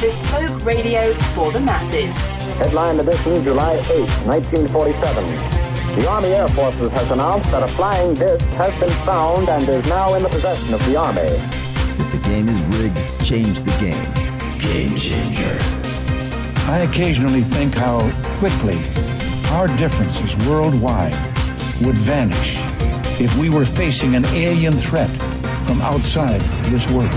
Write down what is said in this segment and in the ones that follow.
bespoke radio for the masses. Headline edition, July 8, 1947. The Army Air Forces has announced that a flying disc has been found and is now in the possession of the Army. If the game is rigged, change the game. Game changer. I occasionally think how quickly our differences worldwide would vanish if we were facing an alien threat from outside this world.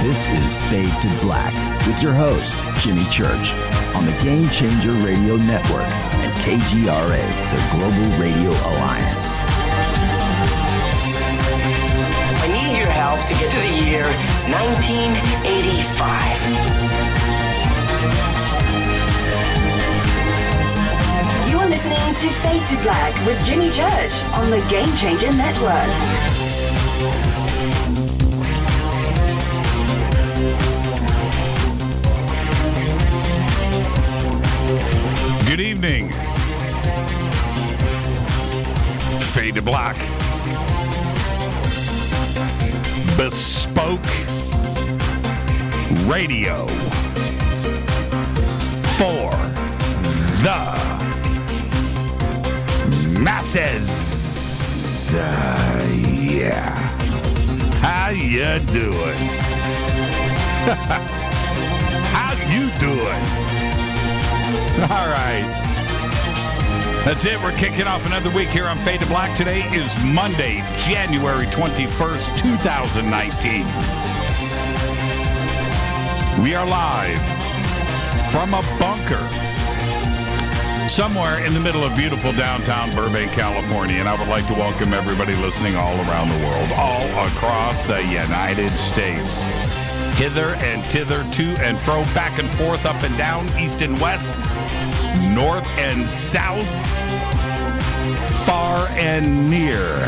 This is Fade to Black with your host, Jimmy Church, on the Game Changer Radio Network and KGRA, the Global Radio Alliance. I need your help to get to the year 1985. You're listening to Fade to Black with Jimmy Church on the Game Changer Network. Good evening. Fade to Black. Bespoke radio for the masses. Yeah. How you doing? How you doing? All right. That's it. We're kicking off another week here on Fade to Black. Today is Monday, January 21st, 2019. We are live from a bunker somewhere in the middle of beautiful downtown Burbank, California. And I would like to welcome everybody listening all around the world, all across the United States. Hither and thither, to and fro, back and forth, up and down, east and west, north and south, far and near.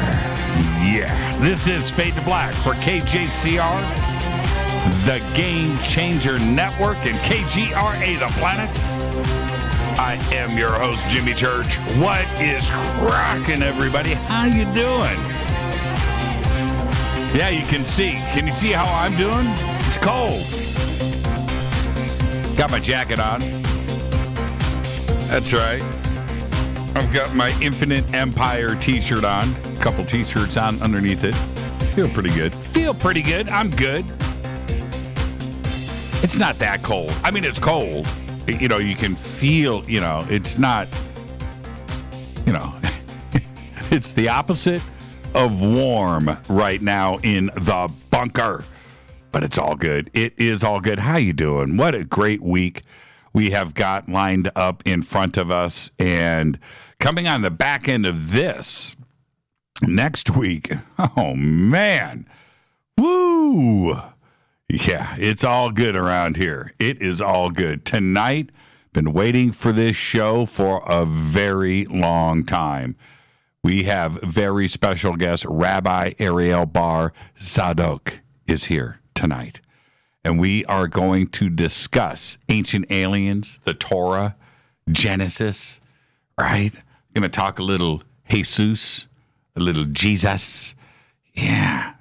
Yeah, this is Fade to Black for KJCR, the Game Changer Network, and KGRA, the planets. I am your host, Jimmy Church. What is cracking, everybody? How you doing? Yeah, you can see. Can you see how I'm doing? It's cold. Got my jacket on. That's right. I've got my Infinite Empire t-shirt on. A couple t-shirts on underneath it. Feel pretty good. I'm good. It's not that cold. I mean, it's cold. You know, you can feel, it's not, it's the opposite of warm right now in the bunker. But it's all good. It is all good. How you doing? What a great week we have got lined up in front of us. And coming on the back end of this, next week, oh, man. Woo! Yeah, it's all good around here. It is all good. Tonight, been waiting for this show for a very long time. We have very special guest, Rabbi Ariel Bar Tzadok is here tonight. And we are going to discuss ancient aliens, the Torah, Genesis, right? Going to talk a little Jesus, a little Jesus. Yeah.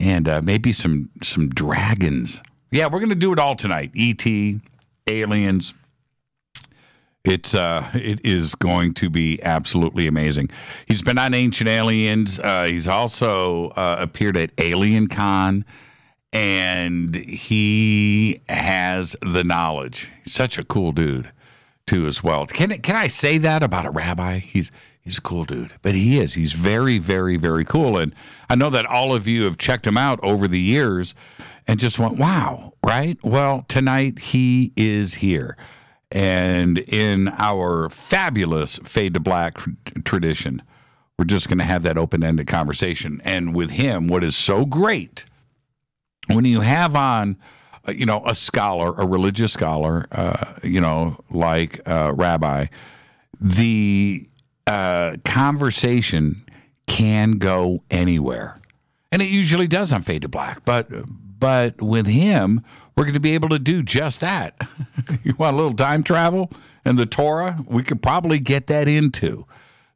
And maybe some dragons. Yeah, we're going to do it all tonight. E.T., aliens. It is going to be absolutely amazing. He's been on Ancient Aliens. He's also appeared at Alien Con, and he has the knowledge. He's such a cool dude, too, as well. Can I say that about a rabbi? He's a cool dude, but he is. He's very, very, very cool. And I know that all of you have checked him out over the years and just went, wow, right? Well, tonight he is here. And in our fabulous Fade to Black tradition, we're just going to have that open-ended conversation. And with him, what is so great, when you have on, a scholar, a religious scholar, like Rabbi, the conversation can go anywhere. And it usually does on Fade to Black. But with him, we're going to be able to do just that. You want a little time travel and the Torah? We could probably get that into.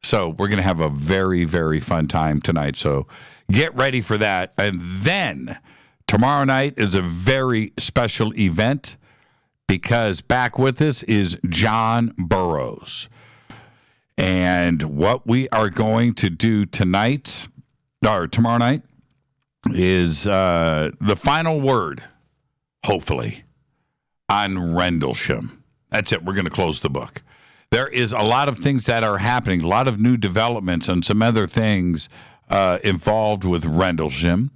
So we're going to have a very, very fun time tonight. So get ready for that. And then tomorrow night is a very special event because back with us is John Burroughs. And what we are going to do tonight, or tomorrow night, is the final word, hopefully, on Rendlesham. That's it. We're going to close the book. There is a lot of things that are happening, a lot of new developments and some other things involved with Rendlesham.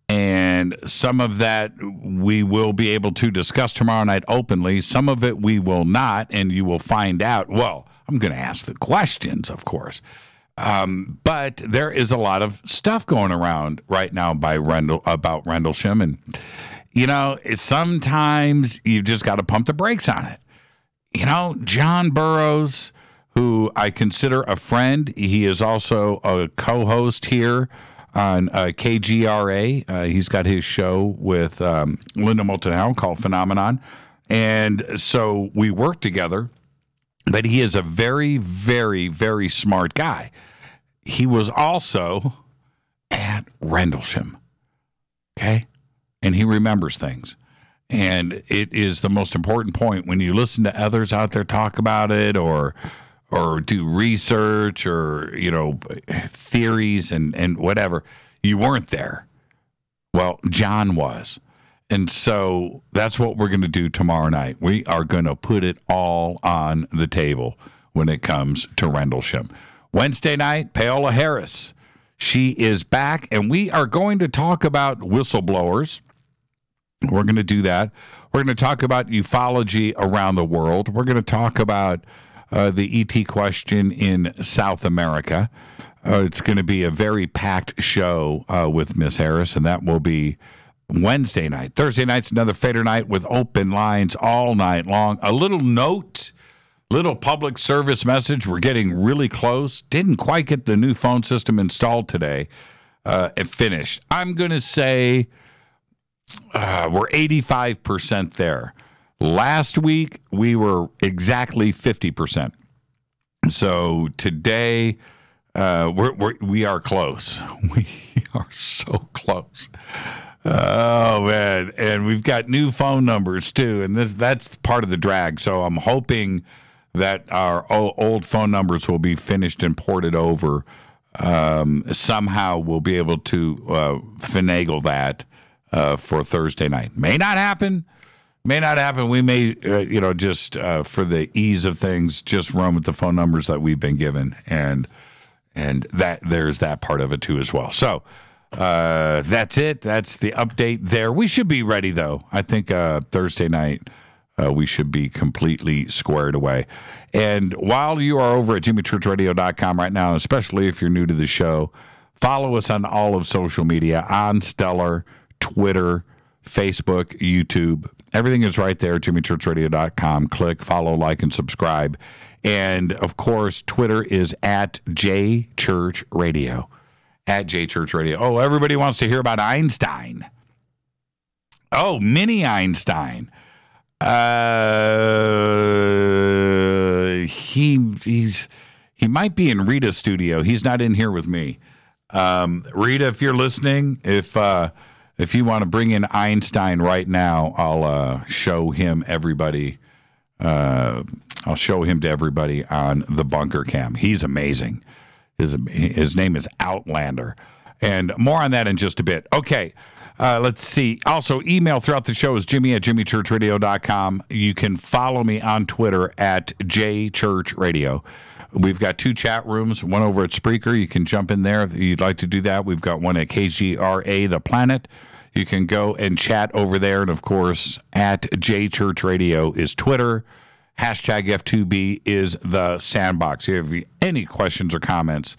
And some of that we will be able to discuss tomorrow night openly. Some of it we will not, and you will find out. Well, I'm going to ask the questions, of course. But there is a lot of stuff going around right now about Rendlesham. And, sometimes you just got to pump the brakes on it. John Burroughs, who I consider a friend, he is also a co-host here on KGRA. He's got his show with Linda Moulton Howe called Phenomenon. And so we work together. But he is a very, very, very smart guy. He was also at Rendlesham, okay? And he remembers things. And it is the most important point when you listen to others out there talk about it or do research or, theories and whatever. You weren't there. Well, John was. And so that's what we're going to do tomorrow night. We are going to put it all on the table when it comes to Rendlesham. Wednesday night, Paola Harris. She is back, and we are going to talk about whistleblowers. We're going to do that. We're going to talk about ufology around the world. We're going to talk about the ET question in South America. It's going to be a very packed show with Miss Harris, and that will be Wednesday night. Thursday night's another Fader night with open lines all night long. A little note, little public service message. We're getting really close. Didn't quite get the new phone system installed today and finished. I'm going to say we're 85% there. Last week, we were exactly 50%. So today, we are close. We are so close. Oh, man. And we've got new phone numbers, too. And that's part of the drag. So I'm hoping that our old phone numbers will be finished and ported over. Somehow we'll be able to finagle that for Thursday night. May not happen. May not happen. We may, just for the ease of things, just run with the phone numbers that we've been given. And that there's that part of it, too, as well. So that's it. That's the update there. We should be ready, though. I think Thursday night we should be completely squared away. And while you are over at jimmychurchradio.com right now, especially if you're new to the show, follow us on all of social media, on Stellar, Twitter, Facebook, YouTube. Everything is right there, jimmychurchradio.com. Click, follow, like, and subscribe. And, of course, Twitter is at JChurchRadio. At JChurchRadio. Oh, everybody wants to hear about Einstein. Oh, mini Einstein. He might be in Rita's studio. He's not in here with me. Rita, if you're listening, if you want to bring in Einstein right now, I'll show him everybody. I'll show him to everybody on the bunker cam. He's amazing. His name is Outlander. And more on that in just a bit. Okay, let's see. Also, email throughout the show is jimmy@jimmychurchradio.com. You can follow me on Twitter at jchurchradio. We've got 2 chat rooms, one over at Spreaker. You can jump in there if you'd like to do that. We've got one at KGRA, The Planet. You can go and chat over there. And, of course, at jchurchradio is Twitter. Hashtag F2B is the sandbox. If you have any questions or comments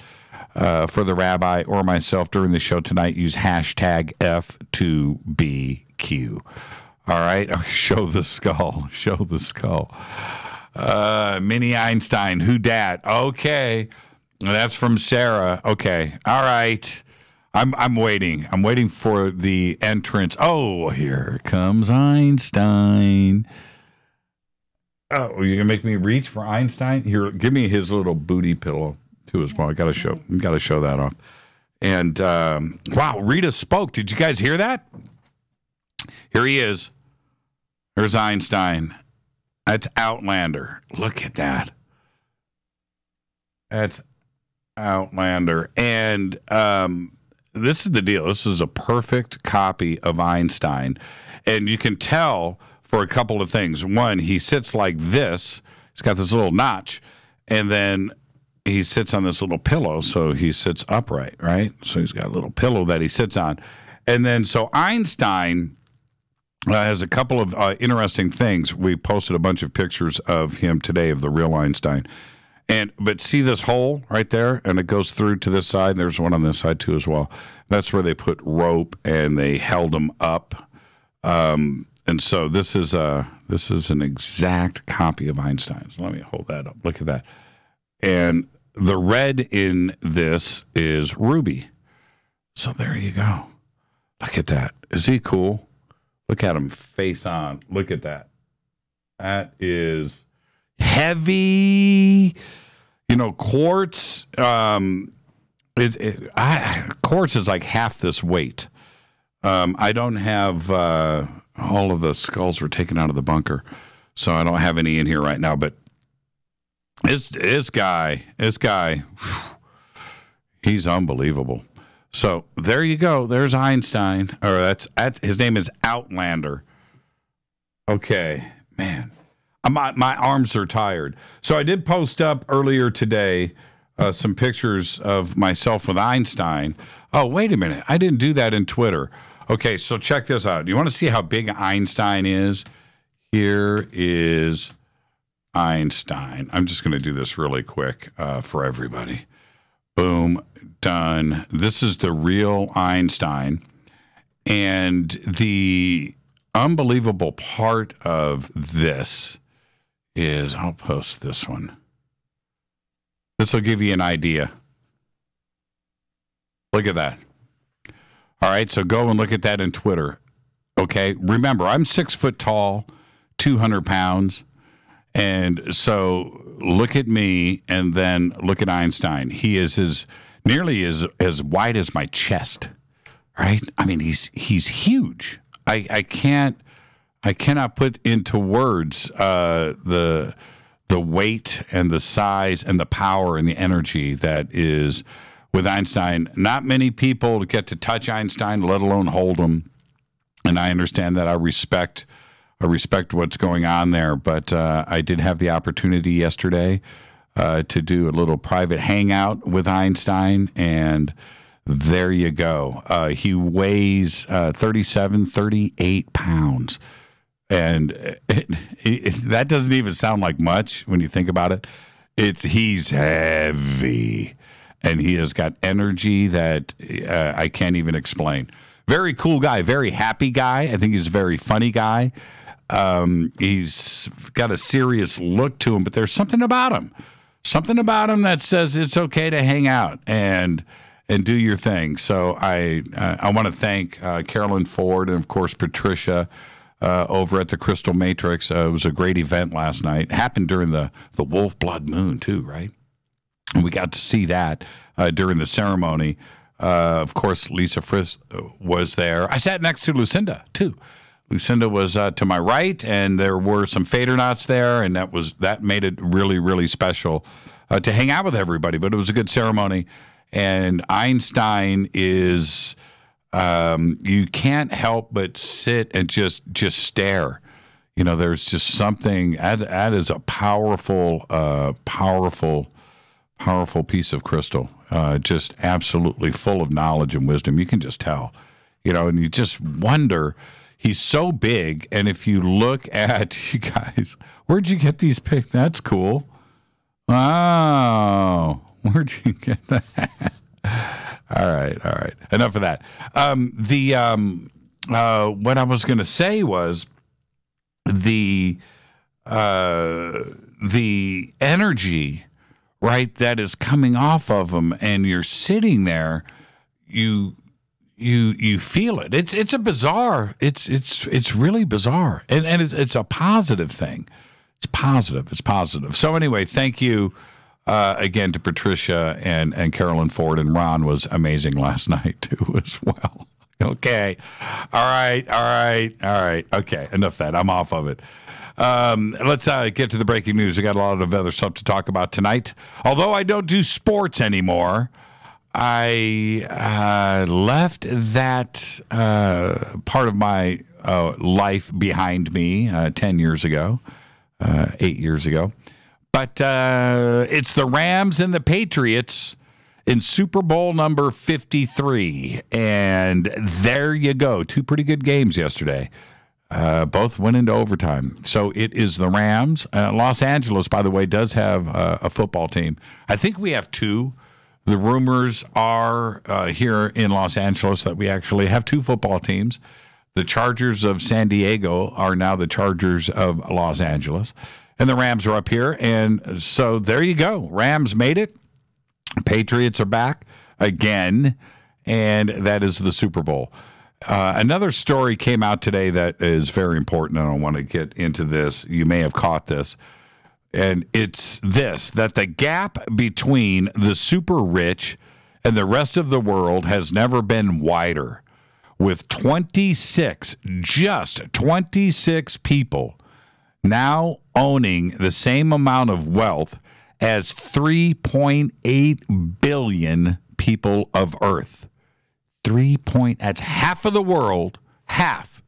for the rabbi or myself during the show tonight, use hashtag F2BQ. All right? Show the skull. Show the skull. Mini Einstein. Who dat? Okay. That's from Sarah. Okay. All right. I'm waiting. I'm waiting for the entrance. Oh, here comes Einstein. Oh, you're going to make me reach for Einstein? Here, give me his little booty pillow. too as well. I got to show that off. And wow, Rita spoke. Did you guys hear that? Here he is. There's Einstein. That's Outlander. Look at that. That's Outlander. And this is the deal. This is a perfect copy of Einstein. And you can tell for a couple of things. One, he sits like this. He's got this little notch. And then he sits on this little pillow, so he sits upright, right? So he's got a little pillow that he sits on. And then, so Einstein has a couple of interesting things. We posted a bunch of pictures of him today, of the real Einstein. But see this hole right there? And it goes through to this side. There's one on this side, too, as well. That's where they put rope, and they held him up. And so this is an exact copy of Einstein. So let me hold that up. Look at that. And the red in this is ruby. So there you go. Look at that. Is he cool? Look at him face on. Look at that. That is heavy. You know, quartz. Quartz is like half this weight. I don't have all of the skulls were taken out of the bunker, so I don't have any in here right now. But this guy, he's unbelievable. So there you go. There's Einstein. Or that's his name is Outlander. Okay, man. My arms are tired. So I did post up earlier today some pictures of myself with Einstein. Oh, wait a minute. I didn't do that in Twitter. Okay, so check this out. You want to see how big Einstein is? Here is Einstein. I'm just going to do this really quick for everybody. Boom, done. This is the real Einstein. And the unbelievable part of this is, I'll post this one. This will give you an idea. Look at that. All right, so go and look at that in Twitter. Okay, remember, I'm 6 foot tall, 200 pounds. And so look at me and then look at Einstein. He is nearly as wide as my chest, right? I mean, he's huge. I cannot put into words the weight and the size and the power and the energy that is with Einstein. Not many people get to touch Einstein, let alone hold him. And I understand that. I respect what's going on there, but I did have the opportunity yesterday to do a little private hangout with Einstein, and there you go. He weighs 38 pounds, and that doesn't even sound like much when you think about it. He's heavy, and he has got energy that I can't even explain. Very cool guy, very happy guy. I think he's a very funny guy. He's got a serious look to him, but there's something about him that says it's okay to hang out and do your thing. So I want to thank Carolyn Ford and, of course, Patricia over at the Crystal Matrix. It was a great event last night. It happened during the Wolf Blood Moon, too, right? And we got to see that during the ceremony. Of course, Lisa Frisk was there. I sat next to Lucinda, too. Lucinda was to my right, and there were some Fadernauts there, and that made it really, really special to hang out with everybody. But it was a good ceremony. And Einstein is, you can't help but sit and just stare. You know, there's just something, that is a powerful piece of crystal. Just absolutely full of knowledge and wisdom. You can just tell, you know, and you just wonder. He's so big, and if you look at, you guys, where'd you get these pics? That's cool. Wow. Where'd you get that? All right. Enough of that. What I was going to say was the energy, right, that is coming off of him, and you're sitting there, you feel it. It's a bizarre. It's really bizarre, and it's a positive thing. It's positive. So anyway, thank you again, to Patricia and Carolyn Ford, and Ron was amazing last night, too, as well. Okay. All right. Okay, enough of that. I'm off of it. Let's get to the breaking news. We got a lot of other stuff to talk about tonight. Although I don't do sports anymore, I left that part of my life behind me 10 years ago, 8 years ago. But it's the Rams and the Patriots in Super Bowl number 53. And there you go. Two pretty good games yesterday. Both went into overtime. So it is the Rams. Los Angeles, by the way, does have a football team. I think we have two. The rumors are here in Los Angeles that we actually have two football teams. The Chargers of San Diego are now the Chargers of Los Angeles. And the Rams are up here. And so there you go. Rams made it. Patriots are back again. And that is the Super Bowl. Another story came out today that is very important, and I want to get into this. You may have caught this. And it's this, that the gap between the super rich and the rest of the world has never been wider, with 26 people now owning the same amount of wealth as 3.8 billion people of Earth. That's half of the world. Half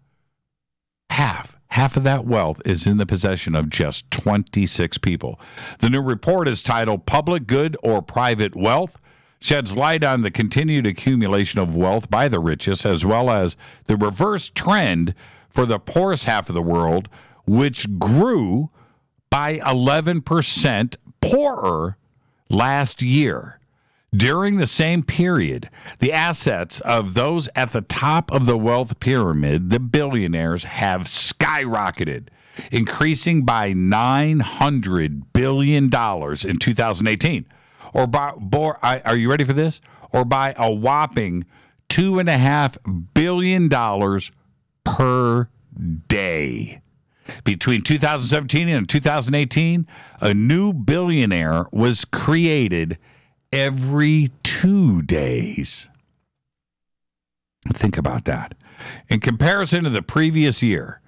of that wealth is in the possession of just 26 people. The new report is titled Public Good or Private Wealth, sheds light on the continued accumulation of wealth by the richest, as well as the reverse trend for the poorest half of the world, which grew by 11% poorer last year. During the same period, the assets of those at the top of the wealth pyramid, the billionaires, have skyrocketed, increasing by $900 billion in 2018. Are you ready for this? Or by a whopping $2.5 billion per day. Between 2017 and 2018, a new billionaire was created every 2 days. Think about that. In comparison to the previous year,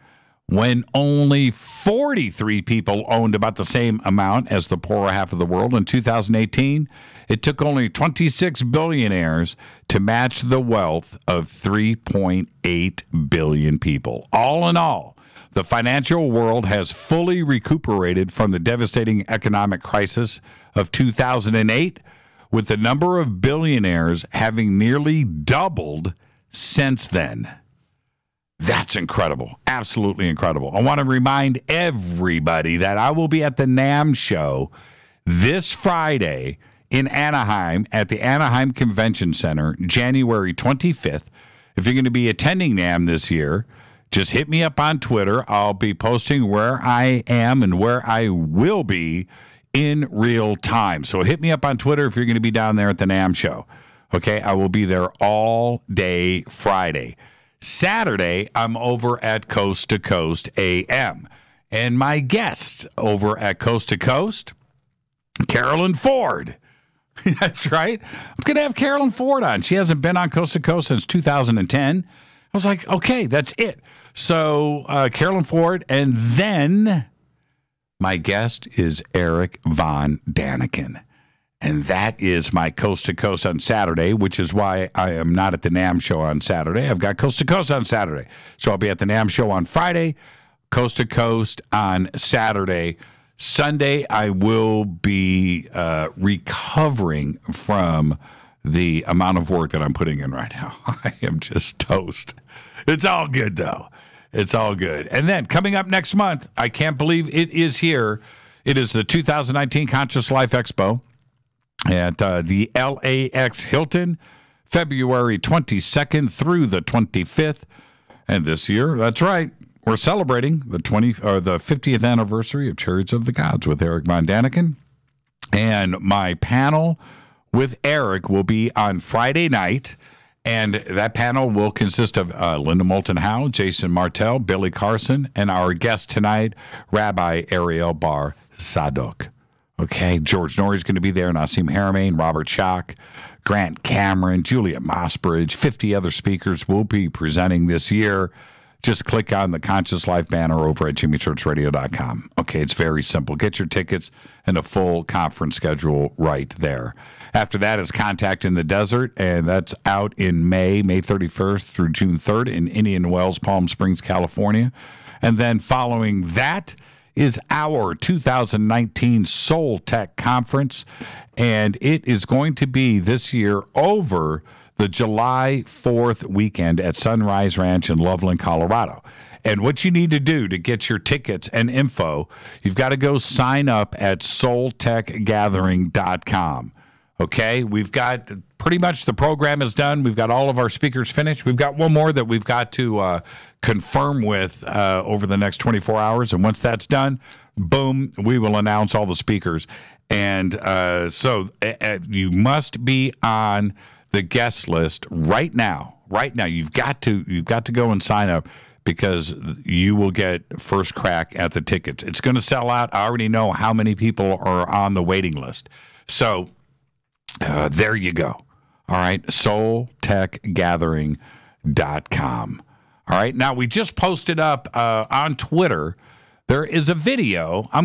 when only 43 people owned about the same amount as the poorer half of the world in 2018, it took only 26 billionaires to match the wealth of 3.8 billion people. All in all, the financial world has fully recuperated from the devastating economic crisis of 2008, with the number of billionaires having nearly doubled since then. That's incredible. Absolutely incredible. I want to remind everybody that I will be at the NAMM show this Friday in Anaheim at the Anaheim Convention Center, January 25th. If you're going to be attending NAMM this year, just hit me up on Twitter. I'll be posting where I am and where I will be in real time. So hit me up on Twitter if you're going to be down there at the NAMM show. Okay, I will be there all day Friday. Saturday, I'm over at Coast to Coast AM. And my guest over at Coast to Coast, Carolyn Ford. That's right. I'm going to have Carolyn Ford on. She hasn't been on Coast to Coast since 2010. I was like, okay, that's it. So Carolyn Ford, and then my guest is Eric Von Daniken. And that is my Coast to Coast on Saturday, which is why I am not at the NAMM show on Saturday. I've got Coast to Coast on Saturday. So I'll be at the NAMM show on Friday, Coast to Coast on Saturday. Sunday, I will be recovering from the amount of work that I'm putting in right now. I am just toast. It's all good, though. It's all good. And then coming up next month, I can't believe it is here. It is the 2019 Conscious Life Expo at the LAX Hilton, February 22nd through the 25th. And this year, that's right, we're celebrating the 50th anniversary of Chariots of the Gods with Eric Von Daniken. And my panel with Eric will be on Friday night. And that panel will consist of Linda Moulton Howe, Jason Martell, Billy Carson, and our guest tonight, Rabbi Ariel Bar Tzadok. Okay, George Norrie's going to be there, Nassim Haramein, Robert Schock, Grant Cameron, Julia Mossbridge, 50 other speakers will be presenting this year. Just click on the Conscious Life banner over at jimmychurchradio.com. Okay, it's very simple. Get your tickets and a full conference schedule right there. After that is Contact in the Desert, and that's out in May 31st through June 3rd in Indian Wells, Palm Springs, California. And then following that is our 2019 Soul Tech Conference, and it is going to be this year over the July 4th weekend at Sunrise Ranch in Loveland, Colorado. And what you need to do to get your tickets and info, you've got to go sign up at soultechgathering.com. Okay, we've got pretty much the program is done. We've got all of our speakers finished. We've got one more that we've got to confirm with over the next 24 hours. And once that's done, boom, we will announce all the speakers. And so you must be on the guest list right now. Right now, you've got to go and sign up, because you will get first crack at the tickets. It's going to sell out. I already know how many people are on the waiting list. So there you go. All right, soultechgathering.com. All right, now we just posted up on Twitter. There is a video. I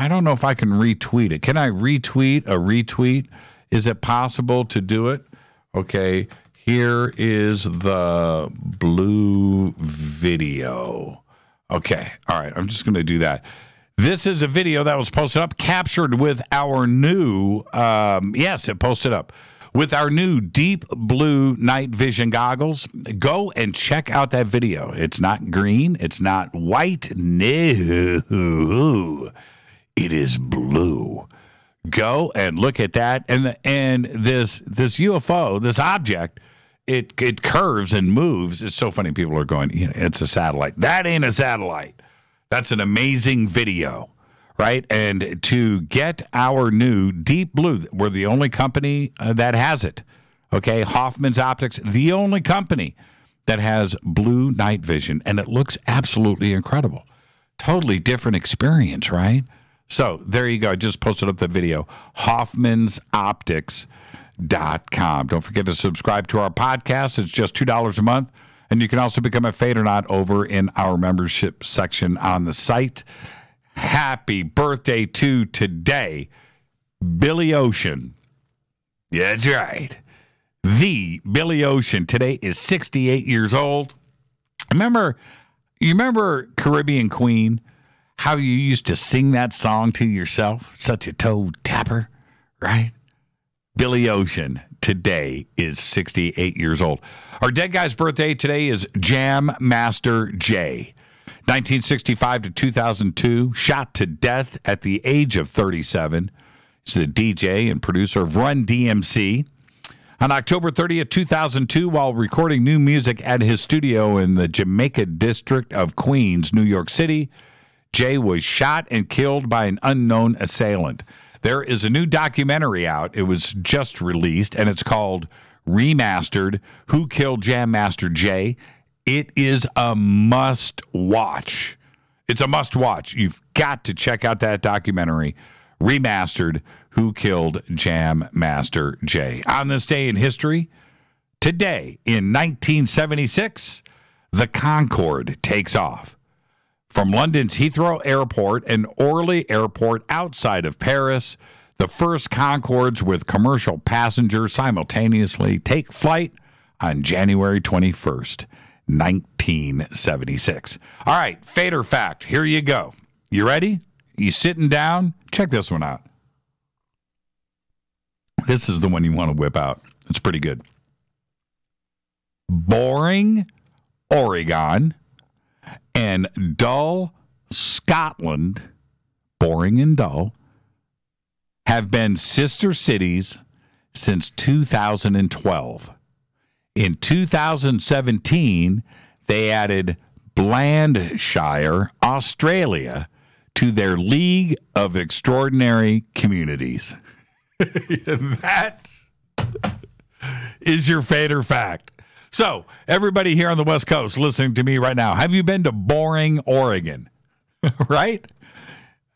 don't know if I can retweet it. Can I retweet a retweet? Is it possible to do it? Okay, here is the blue video. Okay, all right, I'm just going to do that. This is a video that was posted up, captured with our new, it posted up, with our new deep blue night vision goggles. Go and check out that video. It's not green. It's not white. No, it is blue. Go and look at that. And this UFO, this object, it curves and moves. It's so funny. People are going, it's a satellite. That ain't a satellite. That's an amazing video, right? And to get our new deep blue, we're the only company that has it. Okay, Hoffman's Optics, the only company that has blue night vision, and it looks absolutely incredible. Totally different experience, right? So there you go. I just posted up the video. Hoffman'sOptics.com. Don't forget to subscribe to our podcast. It's just $2 a month. And you can also become a Fade or Not over in our membership section on the site. Happy birthday to today, Billy Ocean. Yeah, that's right. The Billy Ocean today is 68 years old. You remember Caribbean Queen? How you used to sing that song to yourself? Such a toe tapper, right? Billy Ocean today is 68 years old. Our dead guy's birthday today is Jam Master Jay. 1965 to 2002, shot to death at the age of 37. He's the DJ and producer of Run DMC. On October 30th, 2002, while recording new music at his studio in the Jamaica district of Queens, New York City, Jay was shot and killed by an unknown assailant. There is a new documentary out. It was just released, and it's called Remastered, Who Killed Jam Master Jay. It is a must-watch. It's a must-watch. You've got to check out that documentary, Remastered, Who Killed Jam Master Jay. On this day in history, today in 1976, the Concorde takes off. From London's Heathrow Airport and Orly Airport outside of Paris, the first Concordes with commercial passengers simultaneously take flight on January 21st, 1976. All right, Fade or Fact, here you go. You ready? You sitting down? Check this one out. This is the one you want to whip out. It's pretty good. Boring, Oregon, and Dull, Scotland, boring and dull, have been sister cities since 2012. In 2017, they added Blandshire, Australia, to their League of Extraordinary Communities. That is your Fade or Fact. So, everybody here on the West Coast listening to me right now, have you been to boring Oregon? Right?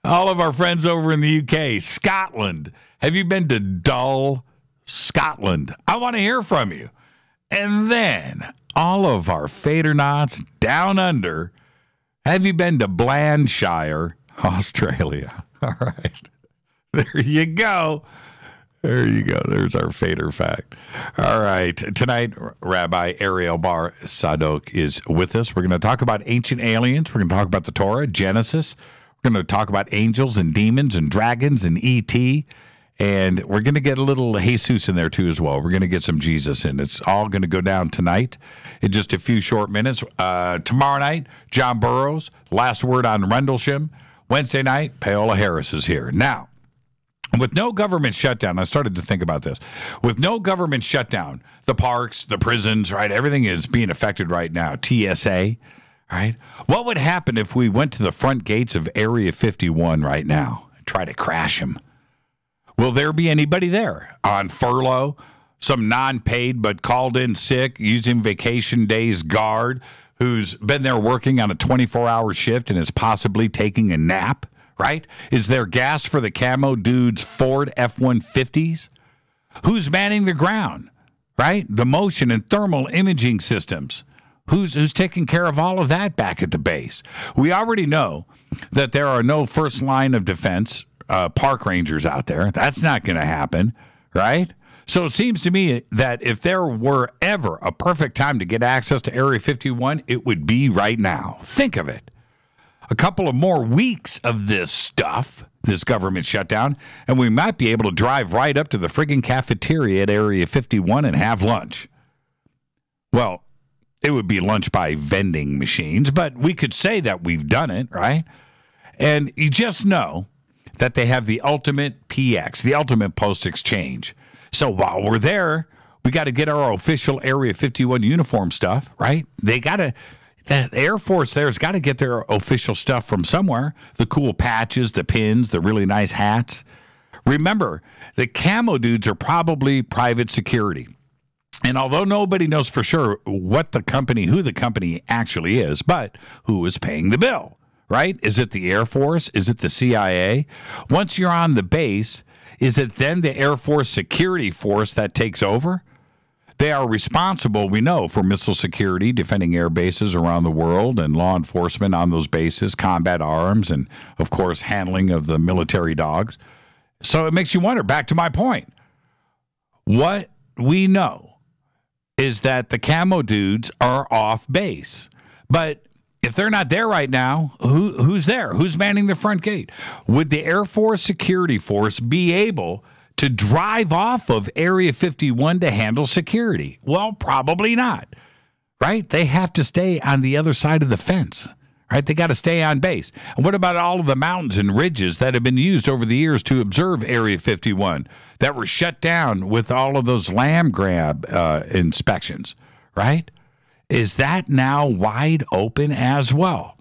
All of our friends over in the UK, Scotland. Have you been to Dull, Scotland? I want to hear from you. And then all of our Fadernauts down under. Have you been to Blandshire, Australia? All right. There you go. There you go. There's our Fader fact. All right. Tonight, Rabbi Ariel Bar Tzadok is with us. We're going to talk about ancient aliens. We're going to talk about the Torah, Genesis. We're going to talk about angels and demons and dragons and E.T., and we're going to get a little Jesus in there, too, as well. We're going to get some Jesus in. It's all going to go down tonight in just a few short minutes. Tomorrow night, John Burroughs, last word on Rendlesham. Wednesday night, Paola Harris is here. Now, with no government shutdown, I started to think about this. With no government shutdown, the parks, the prisons, right, everything is being affected right now. TSA, right? What would happen if we went to the front gates of Area 51 right now and try to crash them? Will there be anybody there on furlough, some non-paid but called in sick, using vacation days guard, who's been there working on a 24-hour shift and is possibly taking a nap, right? Is there gas for the camo dude's Ford F-150s? Who's manning the ground, right? The motion and thermal imaging systems. Who's taking care of all of that back at the base? We already know that there are no first line of defense park rangers out there. That's not going to happen, right? So it seems to me that if there were ever a perfect time to get access to Area 51, it would be right now. Think of it. A couple of more weeks of this stuff, this government shutdown, and we might be able to drive right up to the friggin' cafeteria at Area 51 and have lunch. Well, it would be lunch by vending machines, but we could say that we've done it, right? And you just know that they have the ultimate PX, the ultimate post exchange. So while we're there, we got to get our official Area 51 uniform stuff, right? The Air Force there has got to get their official stuff from somewhere. The cool patches, the pins, the really nice hats. Remember, the camo dudes are probably private security. And although nobody knows for sure who the company actually is, but who is paying the bill, right? Is it the Air Force? Is it the CIA? Once you're on the base, is it then the Air Force security force that takes over? They are responsible, we know, for missile security, defending air bases around the world, and law enforcement on those bases, combat arms, and, of course, handling of the military dogs. So it makes you wonder, back to my point, what we know is that the camo dudes are off base. But if they're not there right now, who's there? Who's manning the front gate? Would the Air Force security force be able to drive off of Area 51 to handle security? Well, probably not, right? They have to stay on the other side of the fence, right? They got to stay on base. And what about all of the mountains and ridges that have been used over the years to observe Area 51 that were shut down with all of those land grab inspections, right? Is that now wide open as well?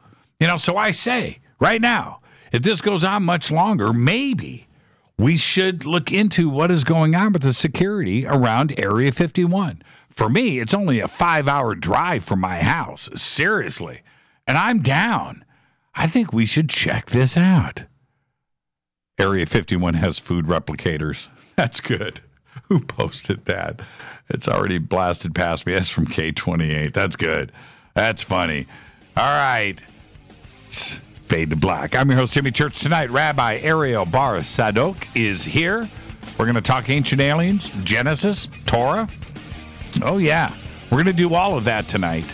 So I say right now, if this goes on much longer, maybe we should look into what is going on with the security around Area 51. For me, it's only a 5-hour drive from my house. Seriously. And I'm down. I think we should check this out. Area 51 has food replicators. That's good. Who posted that? It's already blasted past me. That's from K28. That's good. That's funny. All right. Fade to black. I'm your host, Jimmy Church. Tonight, Rabbi Ariel Bar Tzadok is here. We're going to talk ancient aliens, Genesis, Torah. Oh, yeah. We're going to do all of that tonight.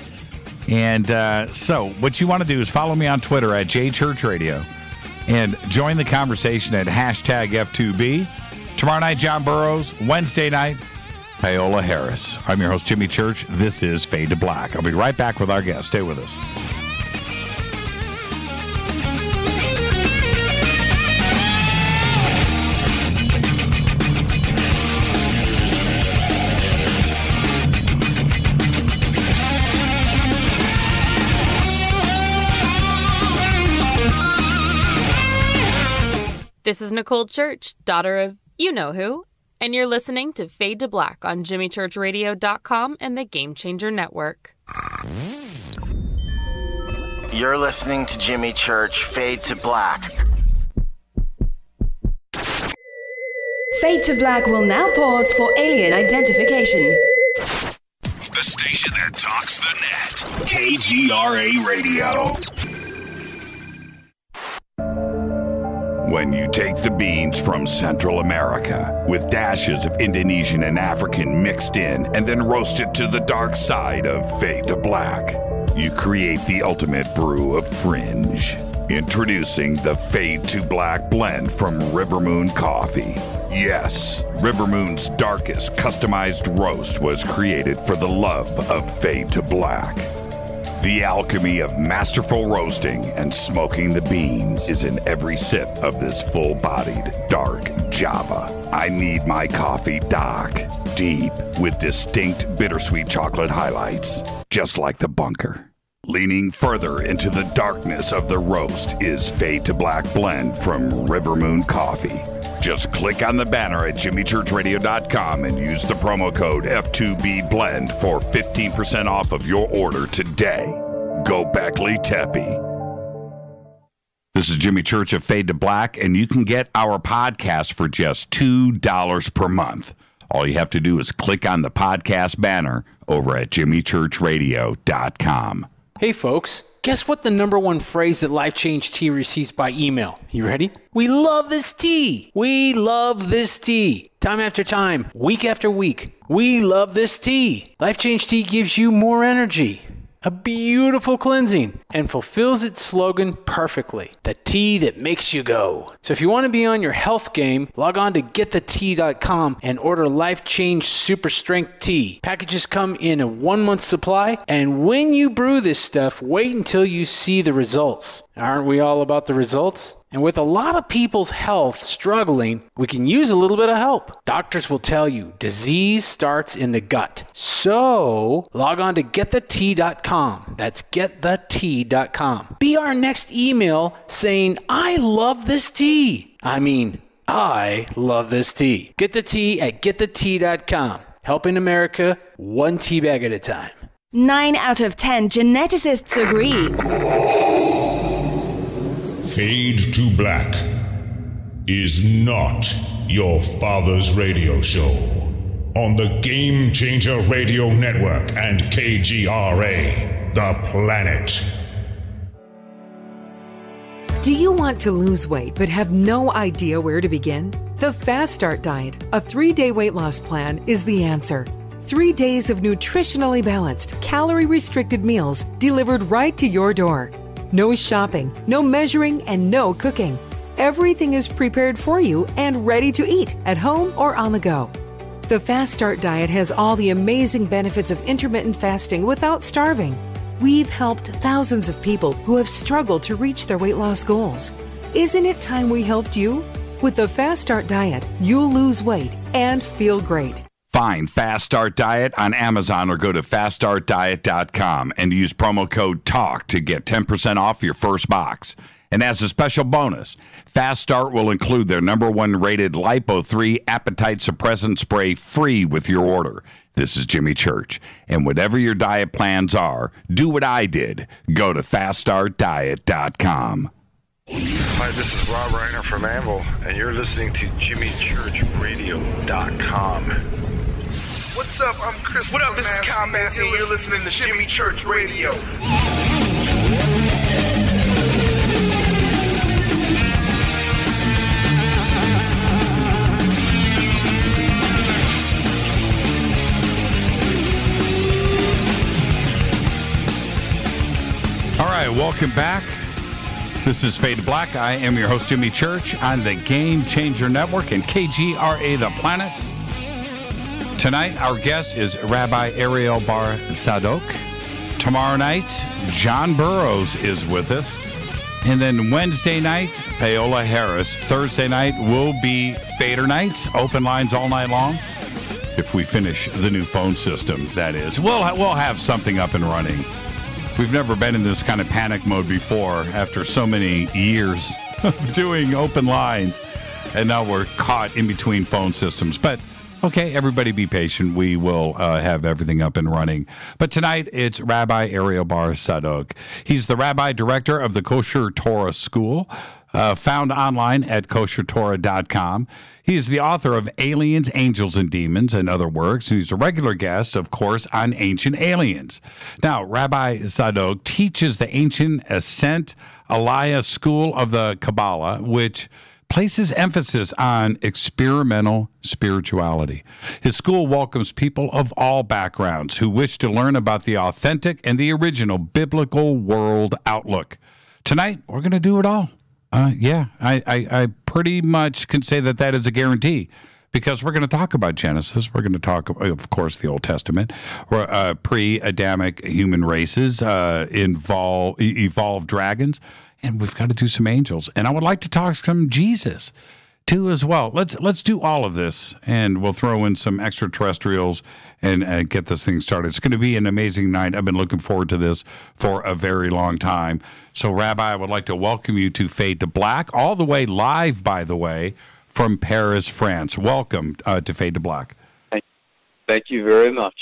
And so what you want to do is follow me on Twitter at JChurchRadio and join the conversation at hashtag F2B. Tomorrow night, John Burroughs. Wednesday night, Paola Harris. I'm your host, Jimmy Church. This is Fade to Black. I'll be right back with our guest. Stay with us. This is Nicole Church, daughter of you-know-who, and you're listening to Fade to Black on JimmyChurchRadio.com and the Game Changer Network. You're listening to Jimmy Church, Fade to Black. Fade to Black will now pause for alien identification. The station that talks the net. KGRA Radio. When you take the beans from Central America with dashes of Indonesian and African mixed in and then roasted to the dark side of Fade to Black, you create the ultimate brew of fringe. Introducing the Fade to Black blend from River Moon Coffee. Yes, River Moon's darkest customized roast was created for the love of Fade to Black. The alchemy of masterful roasting and smoking the beans is in every sip of this full-bodied, dark Java. I need my coffee dark, deep, with distinct bittersweet chocolate highlights, just like the bunker. Leaning further into the darkness of the roast is Fade to Black blend from River Moon Coffee. Just click on the banner at jimmychurchradio.com and use the promo code F2BBLEND for 15% off of your order today. Go Beckley Teppy. This is Jimmy Church of Fade to Black, and you can get our podcast for just $2 per month. All you have to do is click on the podcast banner over at jimmychurchradio.com. Hey folks, guess what the number one phrase that Life Change Tea receives by email? You ready? We love this tea. We love this tea. Time after time, week after week, we love this tea. Life Change Tea gives you more energy, a beautiful cleansing, and fulfills its slogan perfectly. The tea that makes you go. So if you want to be on your health game, log on to getthetea.com and order Life Change Super Strength Tea. Packages come in a 1-month supply, and when you brew this stuff, wait until you see the results. Aren't we all about the results? And with a lot of people's health struggling, we can use a little bit of help. Doctors will tell you disease starts in the gut. So log on to getthetea.com. That's getthetea.com. Be our next email saying, I love this tea. I love this tea. Get the tea at getthetea.com. Helping America one tea bag at a time. 9 out of 10 geneticists agree. Fade to Black is not your father's radio show on the Game Changer Radio Network and KGRA, the planet. Do you want to lose weight but have no idea where to begin? The Fast Start Diet, a 3-day weight loss plan, is the answer. 3 days of nutritionally balanced, calorie-restricted meals delivered right to your door. No shopping, no measuring, and no cooking. Everything is prepared for you and ready to eat at home or on the go. The Fast Start Diet has all the amazing benefits of intermittent fasting without starving. We've helped thousands of people who have struggled to reach their weight loss goals. Isn't it time we helped you? With the Fast Start Diet, you'll lose weight and feel great. Find Fast Start Diet on Amazon or go to faststartdiet.com and use promo code TALK to get 10% off your first box. And as a special bonus, Fast Start will include their #1 rated Lipo3 appetite suppressant spray free with your order. This is Jimmy Church. And whatever your diet plans are, do what I did. Go to faststartdiet.com. Hi, this is Rob Reiner from Anvil, and you're listening to JimmyChurchRadio.com. What's up? I'm Chris. What up? This is Kyle Massey, and you're listening to Jimmy Church Radio. All right, welcome back. This is Fade to Black. I am your host, Jimmy Church, on the Game Changer Network and KGRA The Planet. Tonight, our guest is Rabbi Ariel Bar Tzadok. Tomorrow night, John Burroughs is with us. And then Wednesday night, Paola Harris. Thursday night will be Fader nights, open lines all night long. If we finish the new phone system, that is. We'll have something up and running. We've never been in this kind of panic mode before after so many years of doing open lines. And now we're caught in between phone systems. But okay, everybody be patient. We will have everything up and running. But tonight, it's Rabbi Ariel Bar Tzadok. He's the rabbi director of the Kosher Torah School. found online at koshertorah.com. He is the author of Aliens, Angels, and Demons and Other Works, and he's a regular guest, of course, on Ancient Aliens. Now, Rabbi Tzadok teaches the Ancient Ascent Aliyah School of the Kabbalah, which places emphasis on experimental spirituality. His school welcomes people of all backgrounds who wish to learn about the authentic and the original biblical world outlook. Tonight, we're going to do it all. I pretty much can say that is a guarantee, because we're going to talk about Genesis. We're going to talk, of course, the Old Testament, or pre-Adamic human races, evolved dragons, and we've got to do some angels. And I would like to talk some Jesus, too, as well. Let's do all of this, and we'll throw in some extraterrestrials and get this thing started. It's going to be an amazing night. I've been looking forward to this for a very long time. So, Rabbi, I would like to welcome you to Fade to Black, all the way live, by the way, from Paris, France. Welcome to Fade to Black. Thank you very much.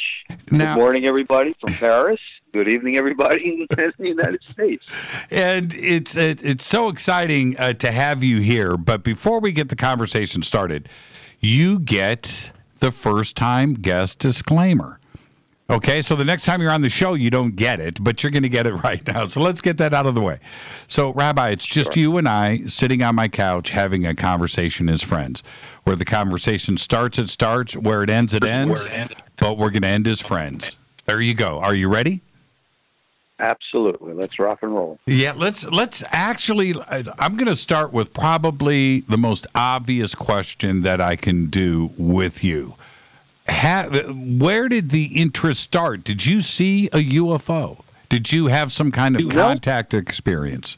Now, good morning, everybody from Paris. Good evening, everybody in the United States. And it's so exciting to have you here. But before we get the conversation started, you get the first-time guest disclaimer. Okay, so the next time you're on the show, you don't get it, but you're going to get it right now. So let's get that out of the way. So, Rabbi, it's just you and I sitting on my couch having a conversation as friends. Where the conversation starts, it starts. Where it ends, it ends. But we're going to end as friends. There you go. Are you ready? Absolutely. Let's rock and roll. Yeah, let's actually, I'm going to start with probably the most obvious question that I can do with you. Where did the interest start? Did you see a UFO? Did you have some kind of contact experience?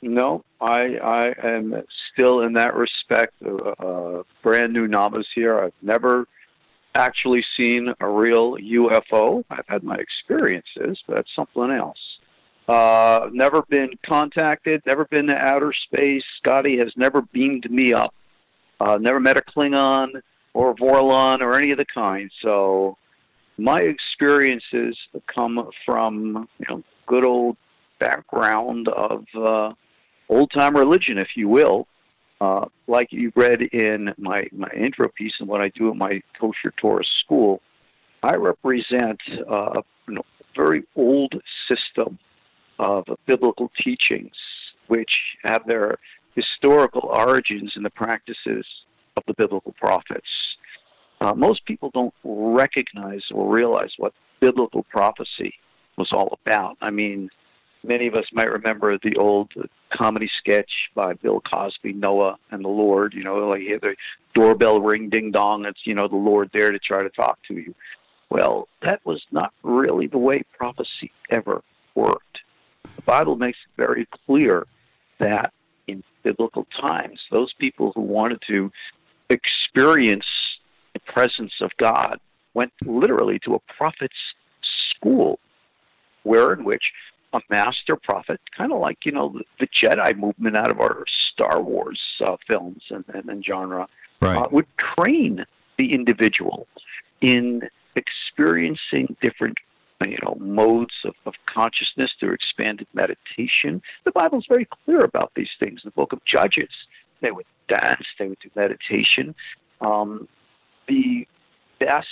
No, I am still in that respect a brand new novice here. I've never actually seen a real UFO. I've had my experiences, but that's something else. Never been contacted, never been to outer space. Scotty has never beamed me up. Never met a Klingon or Vorlon or any of the kind. So my experiences come from good old background of old-time religion, if you will. Like you read in my intro piece and what I do at my Kosher Torah school, I represent a very old system of biblical teachings which have their historical origins in the practices of the biblical prophets. Most people don't recognize or realize what biblical prophecy was all about. I mean, many of us might remember the old comedy sketch by Bill Cosby, Noah and the Lord. Like you hear the doorbell ring, ding dong. It's the Lord there to try to talk to you. Well, that was not really the way prophecy ever worked. The Bible makes it very clear that in biblical times, those people who wanted to experience the presence of God went literally to a prophet's school, in which a master prophet, kind of like, the Jedi movement out of our Star Wars films and genre, right, would train the individual in experiencing different modes of consciousness through expanded meditation. The Bible's very clear about these things. In the book of Judges, they would dance, they would do meditation. The best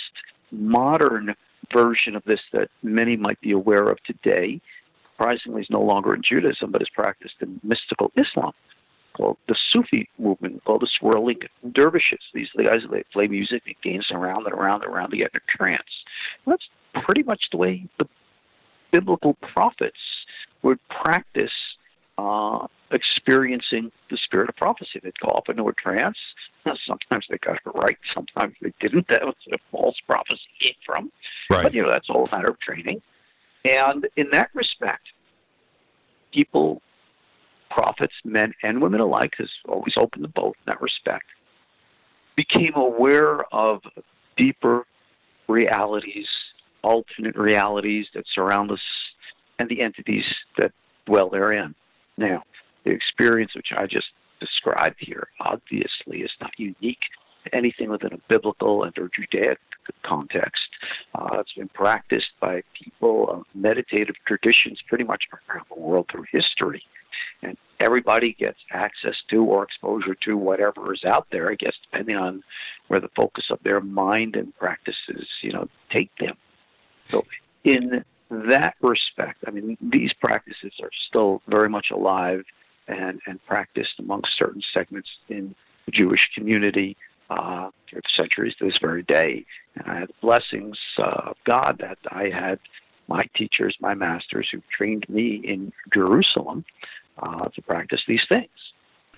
modern version of this that many might be aware of today, surprisingly, is no longer in Judaism, but is practiced in mystical Islam, called the Sufi movement, called the swirling dervishes. These are the guys that play music, they dance around and around and around to get in a trance. And that's pretty much the way the biblical prophets would practice experiencing the spirit of prophecy. They'd go off into a trance. Sometimes they got it right, sometimes they didn't. That was where false prophecy came from. Right. But, that's all a matter of training. And in that respect, people, prophets, men and women alike, is always open to both in that respect, became aware of deeper realities, alternate realities that surround us and the entities that dwell therein. Now, the experience which I just described here obviously is not unique to anything within a biblical and or Judaic context. It's been practiced by people of meditative traditions pretty much around the world through history. And everybody gets access to or exposure to whatever is out there, I guess, depending on where the focus of their mind and practices, take them. So in that respect, I mean, these practices are still very much alive and practiced amongst certain segments in the Jewish community through the centuries to this very day. And I had the blessings of God that I had my teachers, my masters, who trained me in Jerusalem to practice these things.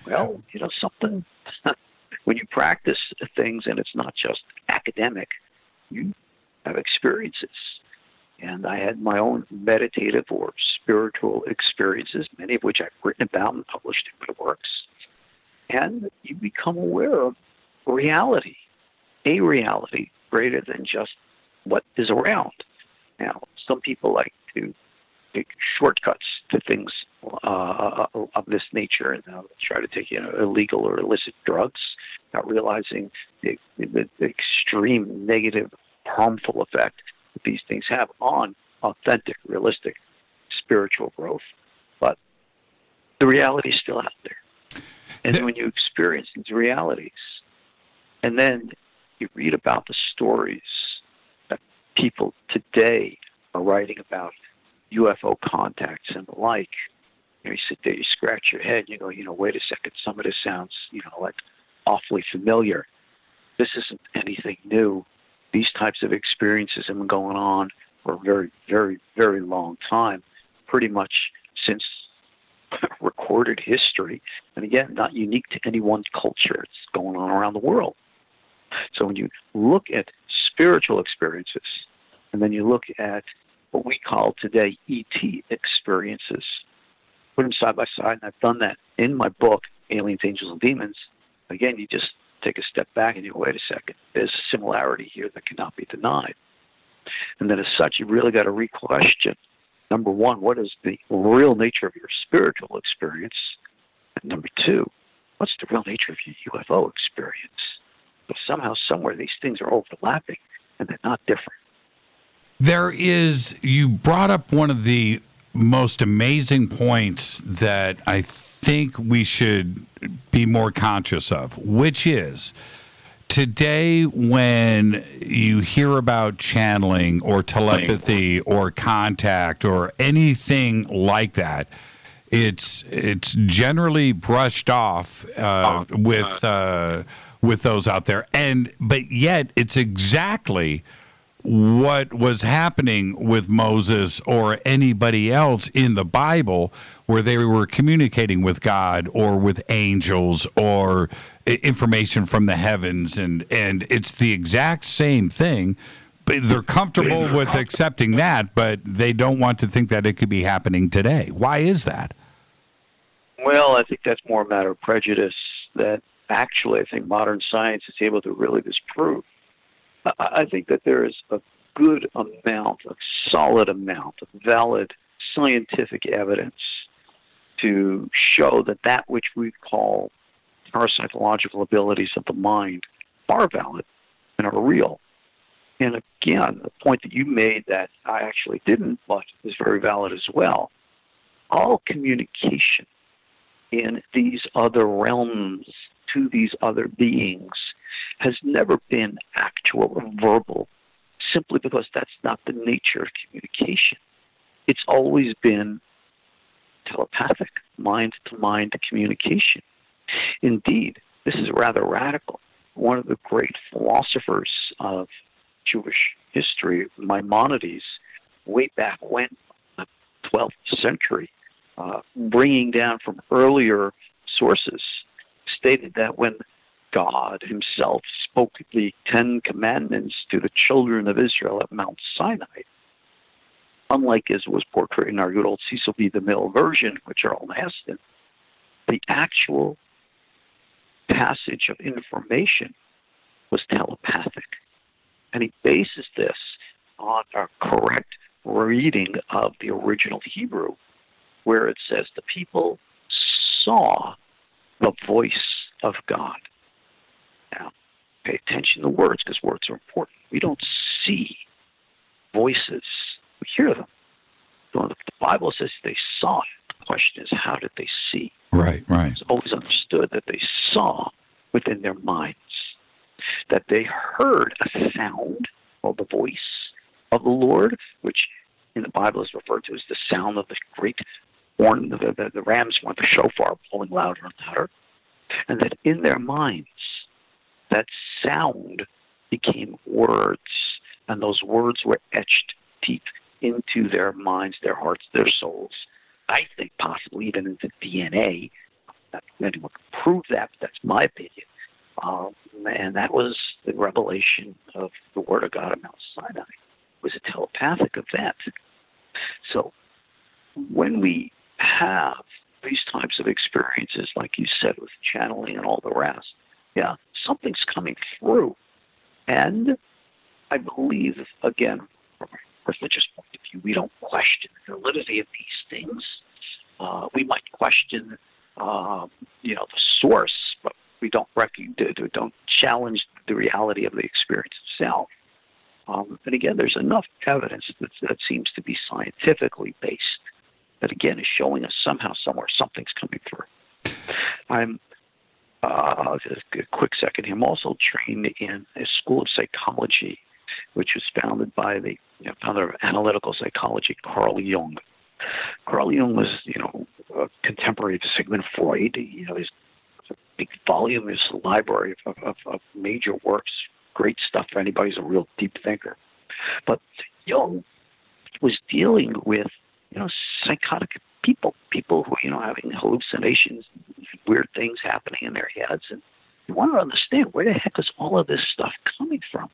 Well, something, when you practice things and it's not just academic, you have experiences. And I had my own meditative or spiritual experiences, many of which I've written about and published in my works. And you become aware of reality, a reality greater than just what is around. Now, some people like to take shortcuts to things of this nature and try to take illegal or illicit drugs, not realizing the extreme negative, harmful effect that these things have on authentic, realistic, spiritual growth. But the reality is still out there. And when you experience these realities, and then you read about the stories that people today are writing about UFO contacts and the like, you sit there, you scratch your head, you go, wait a second, some of this sounds, like awfully familiar. This isn't anything new. These types of experiences have been going on for a very, very, very long time, pretty much since recorded history. And again, not unique to any one culture. It's going on around the world. So when you look at spiritual experiences, and then you look at what we call today ET experiences, put them side by side, and I've done that in my book, Aliens, Angels, and Demons. Again, you just take a step back and you go, wait a second, there's a similarity here that cannot be denied. And then as such, you really got to re-question, number one, what is the real nature of your spiritual experience? And number two, what's the real nature of your UFO experience? But somehow, somewhere, these things are overlapping, and they're not different. You brought up one of the most amazing points that I think we should be more conscious of, which is today when you hear about channeling or telepathy or contact or anything like that, it's generally brushed off with those out there, but yet it's exactly what was happening with Moses or anybody else in the Bible, where they were communicating with God or with angels or information from the heavens, and it's the exact same thing. But they're comfortable with accepting that, but they don't want to think that it could be happening today. Why is that? Well, I think that's more a matter of prejudice that actually I think modern science is able to really disprove. I think that there is a good amount, a solid amount of valid scientific evidence to show that which we call parapsychological abilities of the mind are valid and are real. And again, the point that you made that I actually didn't, but is very valid as well. All communication in these other realms to these other beings has never been actual or verbal, simply because that's not the nature of communication. It's always been telepathic, mind-to-mind communication. Indeed, this is rather radical. One of the great philosophers of Jewish history, Maimonides, way back when, the 12th century, bringing down from earlier sources, stated that when God himself spoke the 10 Commandments to the children of Israel at Mount Sinai, unlike as was portrayed in our good old Cecil B. DeMille version, which Charlton Heston, the actual passage of information was telepathic. And he bases this on a correct reading of the original Hebrew, where it says the people saw the voice of God. Now, pay attention to words, because words are important. We don't see voices. We hear them. So the Bible says they saw. The question is, how did they see? Right. It's always understood that they saw within their minds, that they heard a sound, or the voice of the Lord, which in the Bible is referred to as the sound of the great horn, the ram's horn, the shofar, blowing louder and louder, and that in their minds, that sound became words, and those words were etched deep into their minds, their hearts, their souls. I think possibly even into DNA. Not anyone can prove that, but that's my opinion. And that was the revelation of the Word of God at Mount Sinai. It was a telepathic event. So when we have these types of experiences, like you said, with channeling and all the rest, yeah, something's coming through. And I believe, again, from a religious point of view, we don't question the validity of these things. We might question, the source, but we don't challenge the reality of the experience itself. And again, there's enough evidence that seems to be scientifically based that, again, is showing us somehow, somewhere, something's coming through. Just a quick second here. I'm also trained in a school of psychology, which was founded by the founder of analytical psychology, Carl Jung. Carl Jung was, a contemporary of Sigmund Freud. He's a big voluminous library of major works. Great stuff for anybody who's a real deep thinker. But Jung was dealing with, psychotic people who, having hallucinations, weird things happening in their heads. And you want to understand, where the heck is all of this stuff coming from?